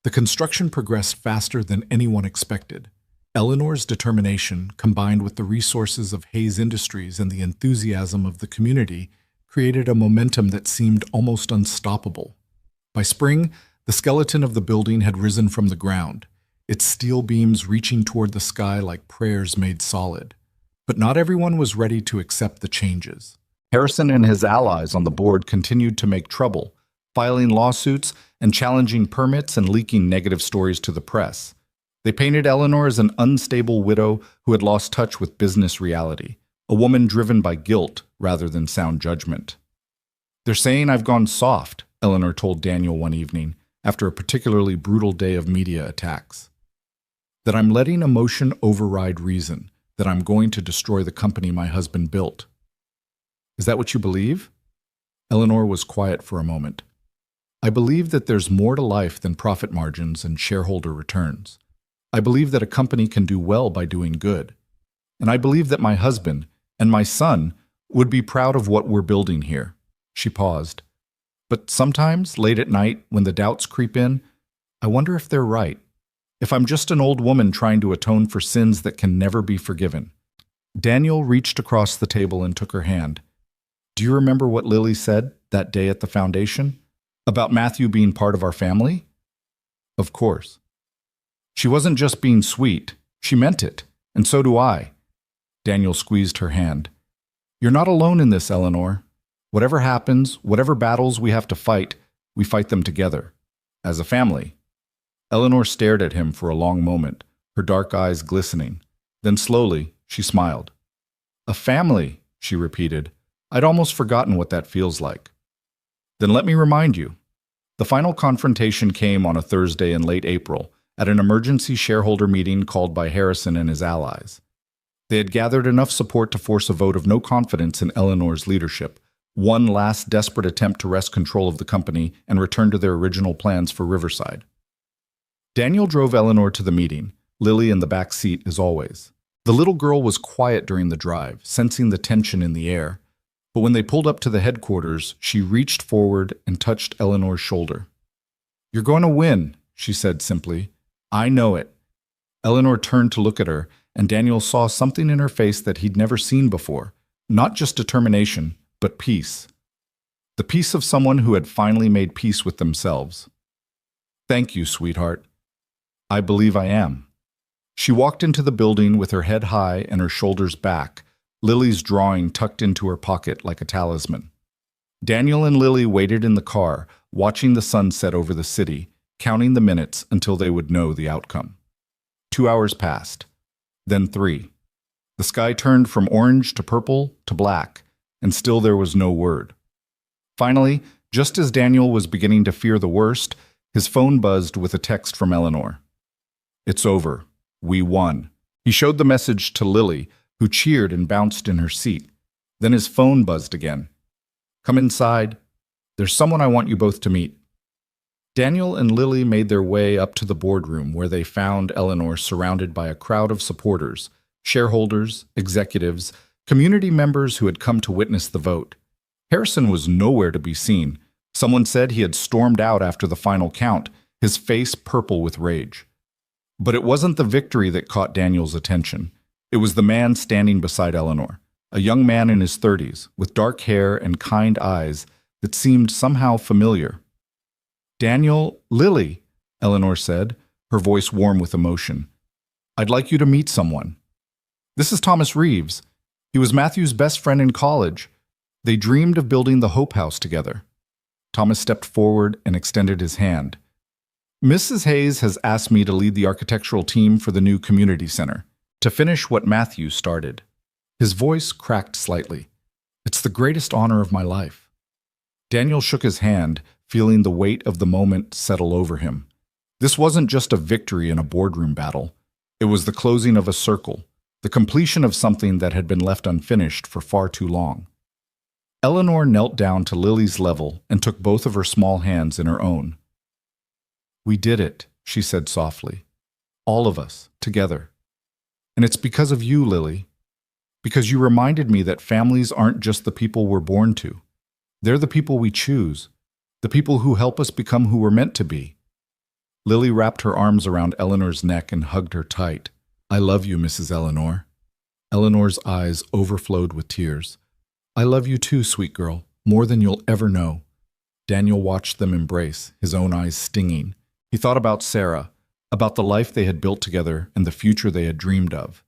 The construction progressed faster than anyone expected. Eleanor's determination, combined with the resources of Hayes Industries and the enthusiasm of the community, created a momentum that seemed almost unstoppable. By spring, the skeleton of the building had risen from the ground, its steel beams reaching toward the sky like prayers made solid. But not everyone was ready to accept the changes. Harrison and his allies on the board continued to make trouble, filing lawsuits and challenging permits and leaking negative stories to the press. They painted Eleanor as an unstable widow who had lost touch with business reality, a woman driven by guilt rather than sound judgment. "They're saying I've gone soft," Eleanor told Daniel one evening, after a particularly brutal day of media attacks. "That I'm letting emotion override reason, that I'm going to destroy the company my husband built." "Is that what you believe?" Eleanor was quiet for a moment. "I believe that there's more to life than profit margins and shareholder returns. I believe that a company can do well by doing good. And I believe that my husband and my son would be proud of what we're building here." She paused. "But sometimes, late at night, when the doubts creep in, I wonder if they're right. If I'm just an old woman trying to atone for sins that can never be forgiven." Daniel reached across the table and took her hand. "Do you remember what Lily said?" that day at the foundation? About Matthew being part of our family? Of course. She wasn't just being sweet. She meant it. And so do I. Daniel squeezed her hand. You're not alone in this, Eleanor. Whatever happens, whatever battles we have to fight, we fight them together. As a family. Eleanor stared at him for a long moment, her dark eyes glistening. Then slowly, she smiled. A family, she repeated. I'd almost forgotten what that feels like. Then let me remind you. The final confrontation came on a Thursday in late April at an emergency shareholder meeting called by Harrison and his allies. They had gathered enough support to force a vote of no confidence in Eleanor's leadership, one last desperate attempt to wrest control of the company and return to their original plans for Riverside. Daniel drove Eleanor to the meeting, Lily in the back seat as always. The little girl was quiet during the drive, sensing the tension in the air. But when they pulled up to the headquarters, she reached forward and touched Eleanor's shoulder. You're going to win, she said simply. I know it. Eleanor turned to look at her, and Daniel saw something in her face that he'd never seen before. Not just determination, but peace. The peace of someone who had finally made peace with themselves. Thank you, sweetheart. I believe I am. She walked into the building with her head high and her shoulders back, Lily's drawing tucked into her pocket like a talisman. Daniel and Lily waited in the car, watching the sun set over the city, counting the minutes until they would know the outcome. 2 hours passed, then 3. The sky turned from orange to purple to black, and still there was no word. Finally, just as Daniel was beginning to fear the worst, his phone buzzed with a text from Eleanor. It's over. We won. He showed the message to Lily, who cheered and bounced in her seat. Then his phone buzzed again. Come inside. There's someone I want you both to meet. Daniel and Lily made their way up to the boardroom where they found Eleanor surrounded by a crowd of supporters, shareholders, executives, community members who had come to witness the vote. Harrison was nowhere to be seen. Someone said he had stormed out after the final count, his face purple with rage. But it wasn't the victory that caught Daniel's attention. It was the man standing beside Eleanor, a young man in his 30s, with dark hair and kind eyes that seemed somehow familiar. Daniel, Lily, Eleanor said, her voice warm with emotion. I'd like you to meet someone. This is Thomas Reeves. He was Matthew's best friend in college. They dreamed of building the Hope House together. Thomas stepped forward and extended his hand. Mrs. Hayes has asked me to lead the architectural team for the new community center, to finish what Matthew started. His voice cracked slightly. It's the greatest honor of my life. Daniel shook his hand, feeling the weight of the moment settle over him. This wasn't just a victory in a boardroom battle. It was the closing of a circle, the completion of something that had been left unfinished for far too long. Eleanor knelt down to Lily's level and took both of her small hands in her own. We did it, she said softly. All of us, together. And it's because of you, Lily. Because you reminded me that families aren't just the people we're born to. They're the people we choose, the people who help us become who we're meant to be. Lily wrapped her arms around Eleanor's neck and hugged her tight. I love you, Mrs. Eleanor. Eleanor's eyes overflowed with tears. I love you too, sweet girl, more than you'll ever know. Daniel watched them embrace, his own eyes stinging. He thought about Sarah, about the life they had built together and the future they had dreamed of.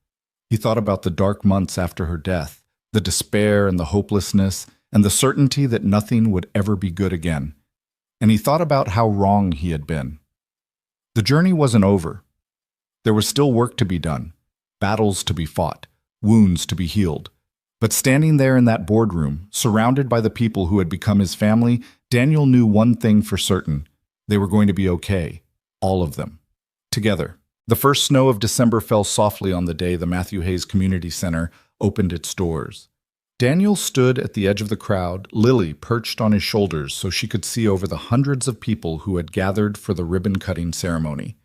He thought about the dark months after her death, the despair and the hopelessness, and the certainty that nothing would ever be good again. And he thought about how wrong he had been. The journey wasn't over. There was still work to be done, battles to be fought, wounds to be healed. But standing there in that boardroom, surrounded by the people who had become his family, Daniel knew one thing for certain. They were going to be okay, all of them, together. The first snow of December fell softly on the day the Matthew Hayes Community Center opened its doors. Daniel stood at the edge of the crowd, Lily perched on his shoulders so she could see over the hundreds of people who had gathered for the ribbon-cutting ceremony.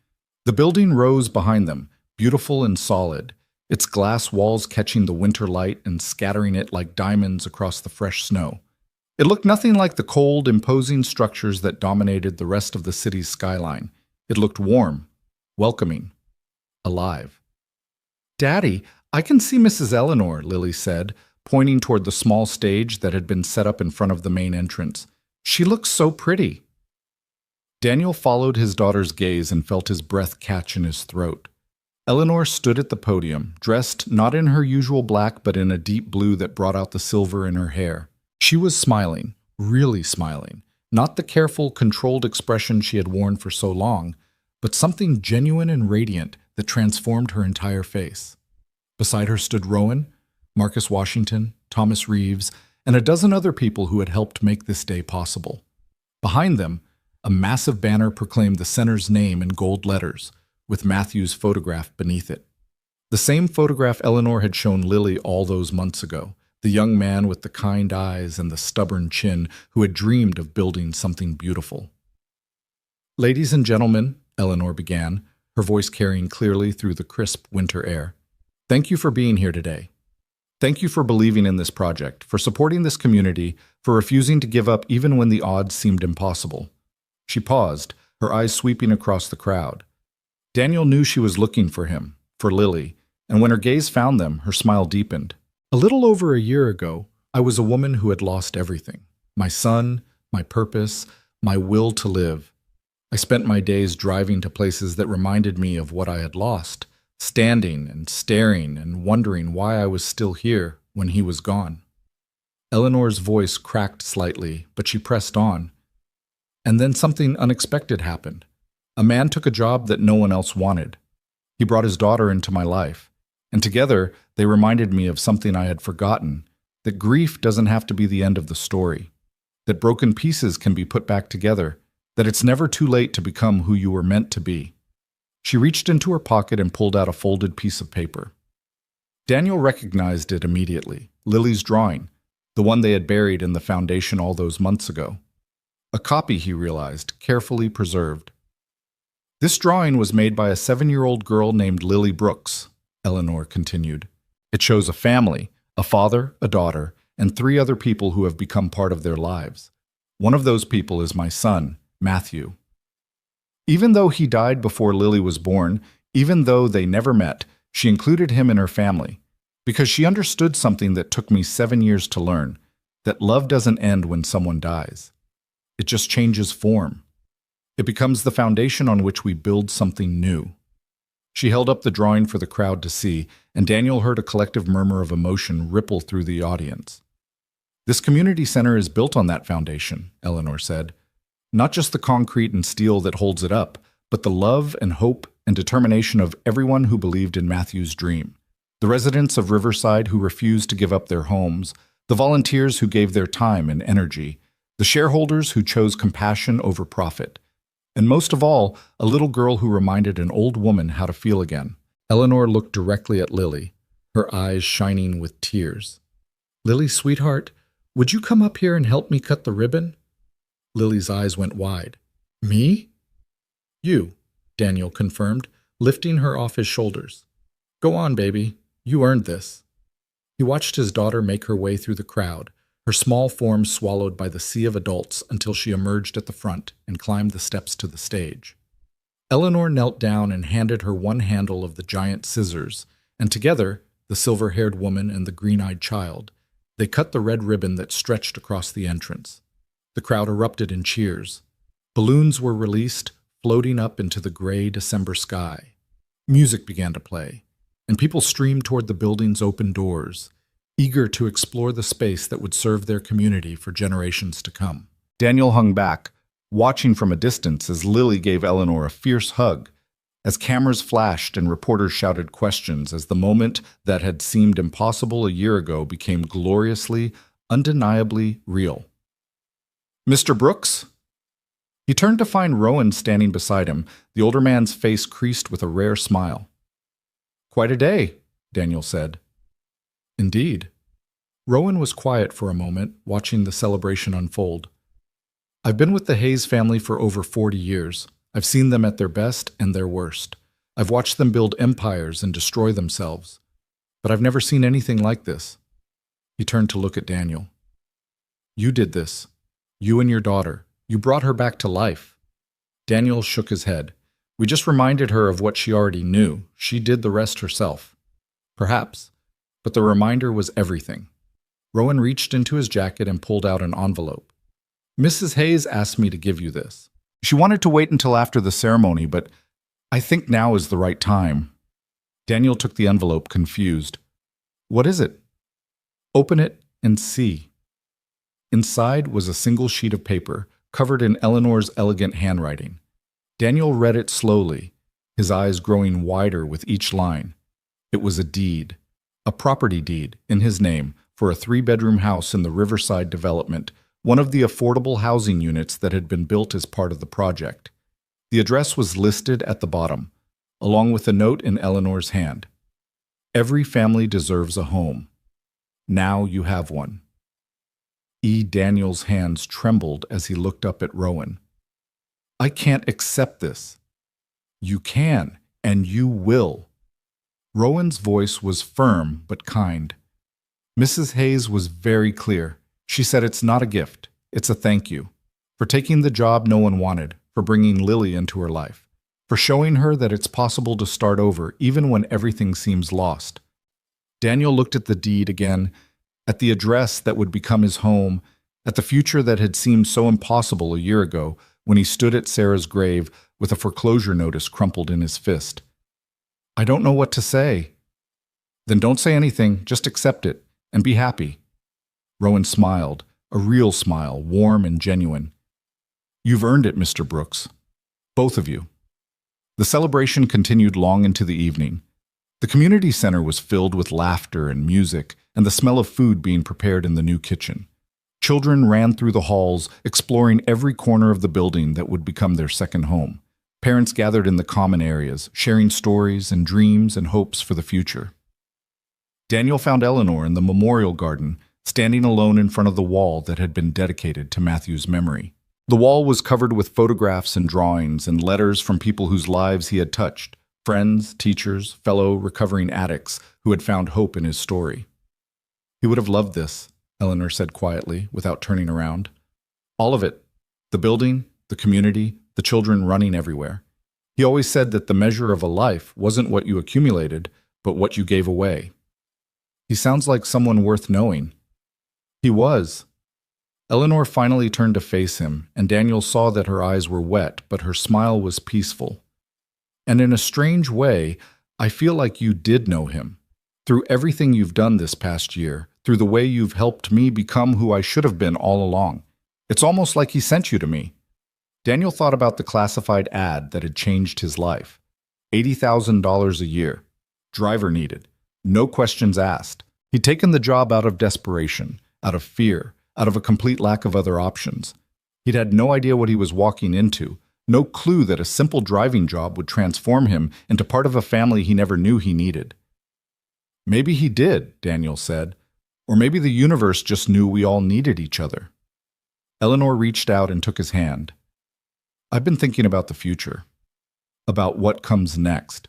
The building rose behind them, beautiful and solid, its glass walls catching the winter light and scattering it like diamonds across the fresh snow. It looked nothing like the cold, imposing structures that dominated the rest of the city's skyline. It looked warm, welcoming, alive. Daddy, I can see Mrs. Eleanor, Lily said, pointing toward the small stage that had been set up in front of the main entrance. "She looks so pretty." Daniel followed his daughter's gaze and felt his breath catch in his throat. Eleanor stood at the podium, dressed not in her usual black but in a deep blue that brought out the silver in her hair. She was smiling, really smiling, not the careful, controlled expression she had worn for so long, but something genuine and radiant that transformed her entire face. Beside her stood Rowan, Marcus Washington, Thomas Reeves, and a dozen other people who had helped make this day possible. Behind them, a massive banner proclaimed the center's name in gold letters, with Matthew's photograph beneath it. The same photograph Eleanor had shown Lily all those months ago, the young man with the kind eyes and the stubborn chin who had dreamed of building something beautiful. "Ladies and gentlemen," Eleanor began, her voice carrying clearly through the crisp winter air, "thank you for being here today. Thank you for believing in this project, for supporting this community, for refusing to give up even when the odds seemed impossible." She paused, her eyes sweeping across the crowd. Daniel knew she was looking for him, for Lily, and when her gaze found them, her smile deepened. "A little over a year ago, I was a woman who had lost everything. My son, my purpose, my will to live. I spent my days driving to places that reminded me of what I had lost, standing and staring and wondering why I was still here when he was gone." Eleanor's voice cracked slightly, but she pressed on. "And then something unexpected happened. A man took a job that no one else wanted. He brought his daughter into my life, and together they reminded me of something I had forgotten, that grief doesn't have to be the end of the story, that broken pieces can be put back together, that it's never too late to become who you were meant to be." She reached into her pocket and pulled out a folded piece of paper. Daniel recognized it immediately, Lily's drawing, the one they had buried in the foundation all those months ago. A copy, he realized, carefully preserved. "This drawing was made by a 7-year-old girl named Lily Brooks," Eleanor continued. "It shows a family, a father, a daughter, and 3 other people who have become part of their lives. One of those people is my son, Matthew. Even though he died before Lily was born, even though they never met, she included him in her family, because she understood something that took me 7 years to learn, that love doesn't end when someone dies. It just changes form. It becomes the foundation on which we build something new." She held up the drawing for the crowd to see, and Daniel heard a collective murmur of emotion ripple through the audience. "This community center is built on that foundation," Eleanor said. "Not just the concrete and steel that holds it up, but the love and hope and determination of everyone who believed in Matthew's dream. The residents of Riverside who refused to give up their homes, the volunteers who gave their time and energy, the shareholders who chose compassion over profit, and most of all, a little girl who reminded an old woman how to feel again." Eleanor looked directly at Lily, her eyes shining with tears. "Lily, sweetheart, would you come up here and help me cut the ribbon?" Lily's eyes went wide. "Me?" "You," Daniel confirmed, lifting her off his shoulders. "Go on, baby. You earned this." He watched his daughter make her way through the crowd, her small form swallowed by the sea of adults until she emerged at the front and climbed the steps to the stage. Eleanor knelt down and handed her one handle of the giant scissors, and together, the silver-haired woman and the green-eyed child, they cut the red ribbon that stretched across the entrance. The crowd erupted in cheers. Balloons were released, floating up into the gray December sky. Music began to play, and people streamed toward the building's open doors, eager to explore the space that would serve their community for generations to come. Daniel hung back, watching from a distance as Lily gave Eleanor a fierce hug, as cameras flashed and reporters shouted questions as the moment that had seemed impossible a year ago became gloriously, undeniably real. "Mr. Brooks?" He turned to find Rowan standing beside him, the older man's face creased with a rare smile. "Quite a day," Daniel said. "Indeed." Rowan was quiet for a moment, watching the celebration unfold. "I've been with the Hayes family for over 40 years. I've seen them at their best and their worst. I've watched them build empires and destroy themselves. But I've never seen anything like this." He turned to look at Daniel. "You did this. You and your daughter. You brought her back to life." Daniel shook his head. "We just reminded her of what she already knew. She did the rest herself." "Perhaps. But the reminder was everything. Rowan reached into his jacket and pulled out an envelope. Mrs. Hayes asked me to give you this. She wanted to wait until after the ceremony, but I think now is the right time. Daniel took the envelope, confused. What is it? Open it and see. Inside was a single sheet of paper, covered in Eleanor's elegant handwriting. Daniel read it slowly, his eyes growing wider with each line. It was a deed, a property deed in his name for a 3-bedroom house in the Riverside development, one of the affordable housing units that had been built as part of the project. The address was listed at the bottom, along with a note in Eleanor's hand. Every family deserves a home. Now you have one. Daniel's hands trembled as he looked up at Rowan. I can't accept this. You can, and you will. Rowan's voice was firm but kind. Mrs. Hayes was very clear. She said it's not a gift, it's a thank you. For taking the job no one wanted, for bringing Lily into her life, for showing her that it's possible to start over even when everything seems lost. Daniel looked at the deed again, at the address that would become his home, at the future that had seemed so impossible a year ago when he stood at Sarah's grave with a foreclosure notice crumpled in his fist. I don't know what to say. Then don't say anything, just accept it, and be happy. Rowan smiled, a real smile, warm and genuine. You've earned it, Mr. Brooks. Both of you. The celebration continued long into the evening. The community center was filled with laughter and music and the smell of food being prepared in the new kitchen. Children ran through the halls, exploring every corner of the building that would become their second home. Parents gathered in the common areas, sharing stories and dreams and hopes for the future. Daniel found Eleanor in the memorial garden, standing alone in front of the wall that had been dedicated to Matthew's memory. The wall was covered with photographs and drawings and letters from people whose lives he had touched, friends, teachers, fellow recovering addicts who had found hope in his story. He would have loved this, Eleanor said quietly, without turning around. All of it, the building, the community, the children running everywhere. He always said that the measure of a life wasn't what you accumulated, but what you gave away. He sounds like someone worth knowing. He was. Eleanor finally turned to face him, and Daniel saw that her eyes were wet, but her smile was peaceful. And in a strange way, I feel like you did know him. Through everything you've done this past year, through the way you've helped me become who I should have been all along. It's almost like he sent you to me. Daniel thought about the classified ad that had changed his life. $80,000 a year. Driver needed. No questions asked. He'd taken the job out of desperation, out of fear, out of a complete lack of other options. He'd had no idea what he was walking into, no clue that a simple driving job would transform him into part of a family he never knew he needed. Maybe he did, Daniel said, or maybe the universe just knew we all needed each other. Eleanor reached out and took his hand. I've been thinking about the future, about what comes next.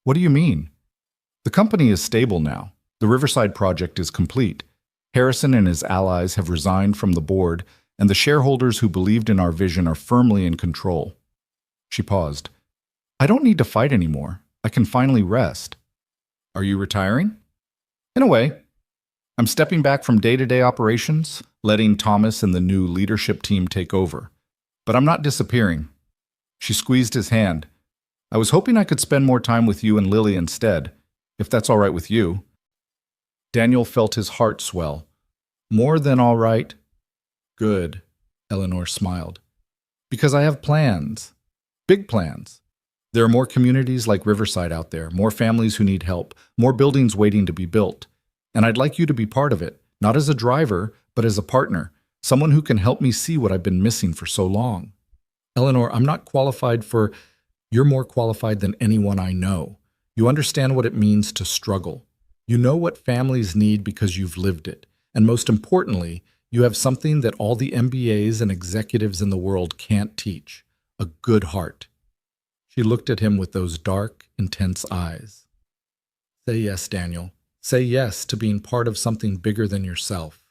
What do you mean? The company is stable now. The Riverside project is complete. Harrison and his allies have resigned from the board, and the shareholders who believed in our vision are firmly in control. She paused. I don't need to fight anymore. I can finally rest. Are you retiring? In a way. I'm stepping back from day-to-day operations, letting Thomas and the new leadership team take over. But I'm not disappearing. She squeezed his hand. I was hoping I could spend more time with you and Lily instead, if that's all right with you. Daniel felt his heart swell. More than all right. Good, Eleanor smiled. Because I have plans. Big plans. There are more communities like Riverside out there, more families who need help, more buildings waiting to be built. And I'd like you to be part of it, not as a driver, but as a partner, someone who can help me see what I've been missing for so long. Eleanor, I'm not qualified for... You're more qualified than anyone I know. You understand what it means to struggle. You know what families need because you've lived it. And most importantly, you have something that all the MBAs and executives in the world can't teach, a good heart. She looked at him with those dark, intense eyes. Say yes, Daniel. Say yes to being part of something bigger than yourself.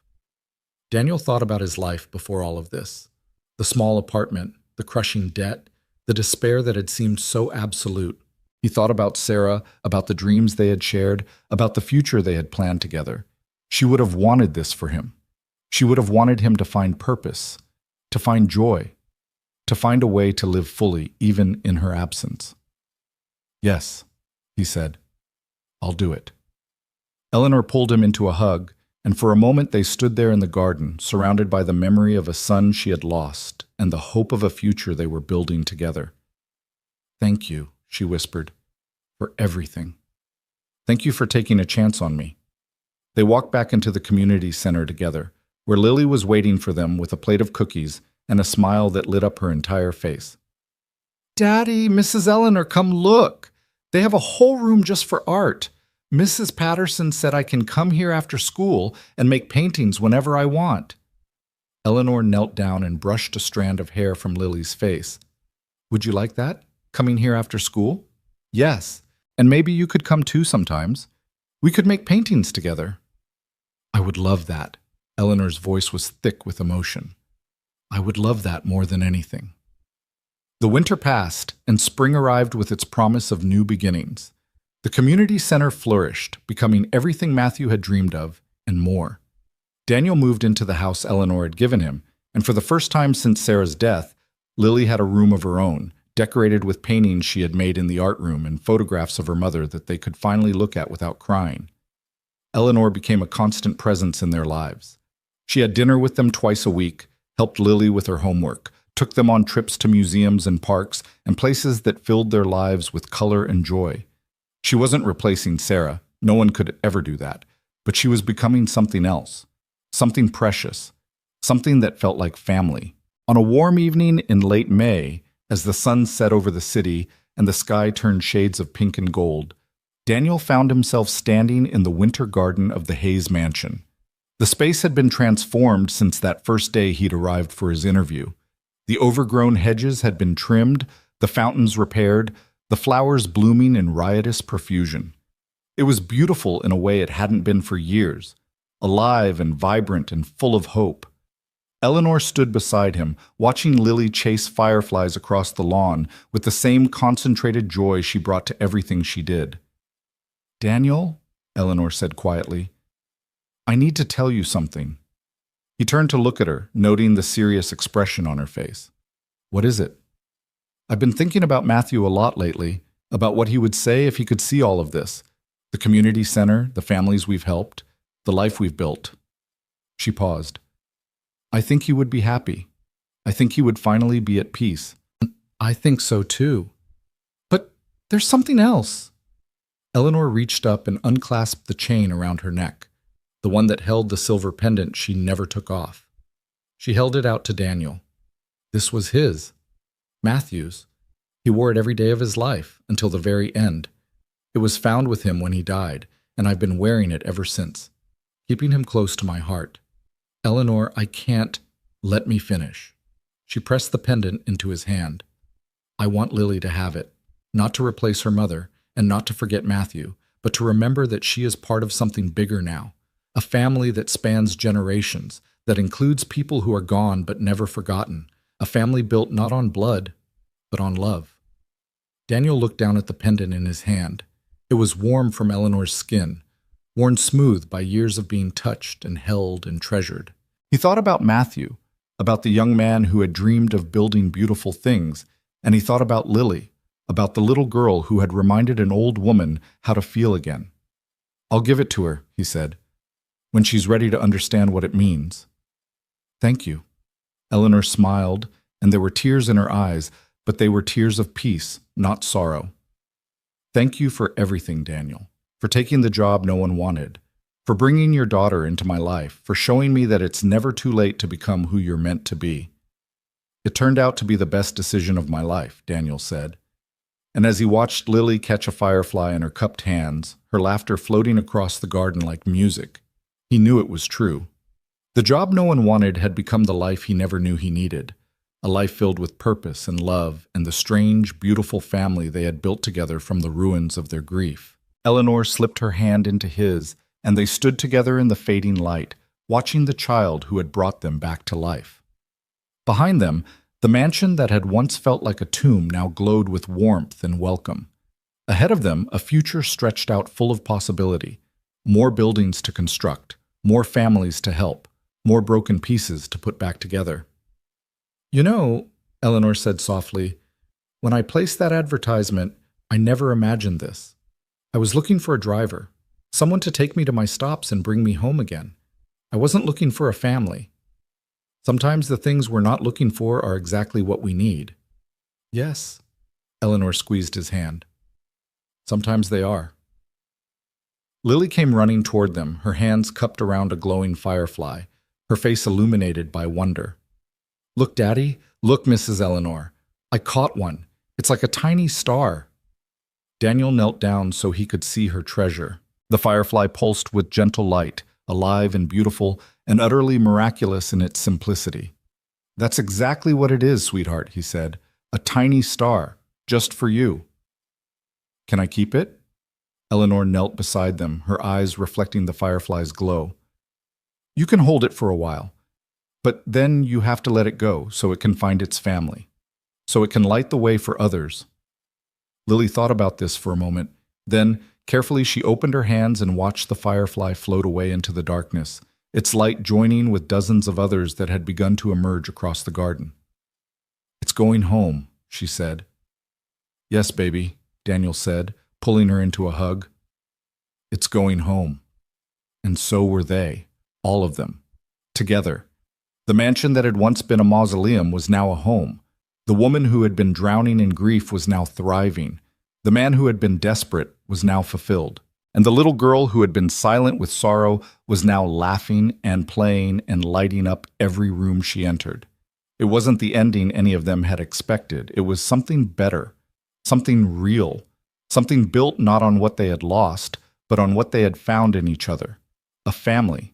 Daniel thought about his life before all of this. The small apartment, the crushing debt, the despair that had seemed so absolute. He thought about Sarah, about the dreams they had shared, about the future they had planned together. She would have wanted this for him. She would have wanted him to find purpose, to find joy, to find a way to live fully, even in her absence. "Yes," he said, "I'll do it." Eleanor pulled him into a hug, and for a moment they stood there in the garden, surrounded by the memory of a son she had lost and the hope of a future they were building together. "Thank you," she whispered, "for everything. Thank you for taking a chance on me." They walked back into the community center together, where Lily was waiting for them with a plate of cookies and a smile that lit up her entire face. "Daddy, Mrs. Eleanor, come look. They have a whole room just for art. Mrs. Patterson said I can come here after school and make paintings whenever I want." Eleanor knelt down and brushed a strand of hair from Lily's face. "Would you like that, coming here after school?" "Yes, and maybe you could come too sometimes. We could make paintings together." "I would love that." Eleanor's voice was thick with emotion. "I would love that more than anything." The winter passed, and spring arrived with its promise of new beginnings. The community center flourished, becoming everything Matthew had dreamed of, and more. Daniel moved into the house Eleanor had given him, and for the first time since Sarah's death, Lily had a room of her own, decorated with paintings she had made in the art room and photographs of her mother that they could finally look at without crying. Eleanor became a constant presence in their lives. She had dinner with them twice a week, helped Lily with her homework, took them on trips to museums and parks and places that filled their lives with color and joy. She wasn't replacing Sarah, no one could ever do that, but she was becoming something else, something precious, something that felt like family. On a warm evening in late May, as the sun set over the city and the sky turned shades of pink and gold, Daniel found himself standing in the winter garden of the Hayes mansion. The space had been transformed since that first day he'd arrived for his interview. The overgrown hedges had been trimmed, the fountains repaired, the flowers blooming in riotous profusion. It was beautiful in a way it hadn't been for years, alive and vibrant and full of hope. Eleanor stood beside him, watching Lily chase fireflies across the lawn with the same concentrated joy she brought to everything she did. "Daniel," Eleanor said quietly, "I need to tell you something." He turned to look at her, noting the serious expression on her face. "What is it?" "I've been thinking about Matthew a lot lately, about what he would say if he could see all of this. The community center, the families we've helped, the life we've built." She paused. "I think he would be happy. I think he would finally be at peace." "I think so too. But there's something else." Eleanor reached up and unclasped the chain around her neck, the one that held the silver pendant she never took off. She held it out to Daniel. This was his. Matthew's. He wore it every day of his life, until the very end. It was found with him when he died, and I've been wearing it ever since, keeping him close to my heart. "Eleanor, I can't. Let me finish." She pressed the pendant into his hand. "I want Lily to have it, not to replace her mother, and not to forget Matthew, but to remember that she is part of something bigger now, a family that spans generations, that includes people who are gone but never forgotten, a family built not on blood, but on love." Daniel looked down at the pendant in his hand. It was warm from Eleanor's skin, worn smooth by years of being touched and held and treasured. He thought about Matthew, about the young man who had dreamed of building beautiful things, and he thought about Lily, about the little girl who had reminded an old woman how to feel again. "I'll give it to her," he said, "when she's ready to understand what it means." "Thank you." Eleanor smiled, and there were tears in her eyes, but they were tears of peace, not sorrow. "Thank you for everything, Daniel, for taking the job no one wanted, for bringing your daughter into my life, for showing me that it's never too late to become who you're meant to be." "It turned out to be the best decision of my life," Daniel said. And as he watched Lily catch a firefly in her cupped hands, her laughter floating across the garden like music, he knew it was true. The job no one wanted had become the life he never knew he needed, a life filled with purpose and love and the strange, beautiful family they had built together from the ruins of their grief. Eleanor slipped her hand into his, and they stood together in the fading light, watching the child who had brought them back to life. Behind them, the mansion that had once felt like a tomb now glowed with warmth and welcome. Ahead of them, a future stretched out full of possibility, more buildings to construct, more families to help, more broken pieces to put back together. You know, Eleanor said softly, when I placed that advertisement, I never imagined this. I was looking for a driver, someone to take me to my stops and bring me home again. I wasn't looking for a family. Sometimes the things we're not looking for are exactly what we need. Yes, Eleanor squeezed his hand. Sometimes they are. Lily came running toward them, her hands cupped around a glowing firefly, her face illuminated by wonder. Look, Daddy. Look, Mrs. Eleanor. I caught one. It's like a tiny star. Daniel knelt down so he could see her treasure. The firefly pulsed with gentle light, alive and beautiful, and utterly miraculous in its simplicity. That's exactly what it is, sweetheart, he said. A tiny star, just for you. Can I keep it? Eleanor knelt beside them, her eyes reflecting the firefly's glow. You can hold it for a while, but then you have to let it go so it can find its family, so it can light the way for others. Lily thought about this for a moment. Then, carefully, she opened her hands and watched the firefly float away into the darkness, its light joining with dozens of others that had begun to emerge across the garden. It's going home, she said. Yes, baby, Daniel said, pulling her into a hug. It's going home. And so were they, all of them, together. The mansion that had once been a mausoleum was now a home. The woman who had been drowning in grief was now thriving. The man who had been desperate was now fulfilled. And the little girl who had been silent with sorrow was now laughing and playing and lighting up every room she entered. It wasn't the ending any of them had expected. It was something better, something real, something built not on what they had lost, but on what they had found in each other. A family,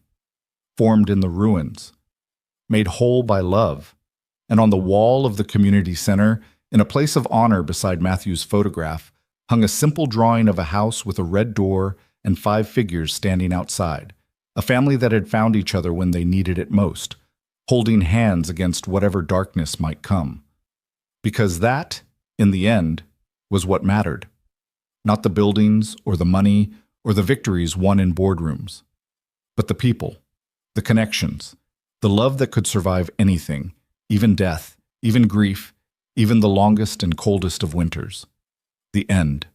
formed in the ruins, made whole by love. And on the wall of the community center, in a place of honor beside Matthew's photograph, hung a simple drawing of a house with a red door and 5 figures standing outside, a family that had found each other when they needed it most, holding hands against whatever darkness might come. Because that, in the end, was what mattered. Not the buildings or the money or the victories won in boardrooms, but the people, the connections, the love that could survive anything, even death, even grief, even the longest and coldest of winters. The end.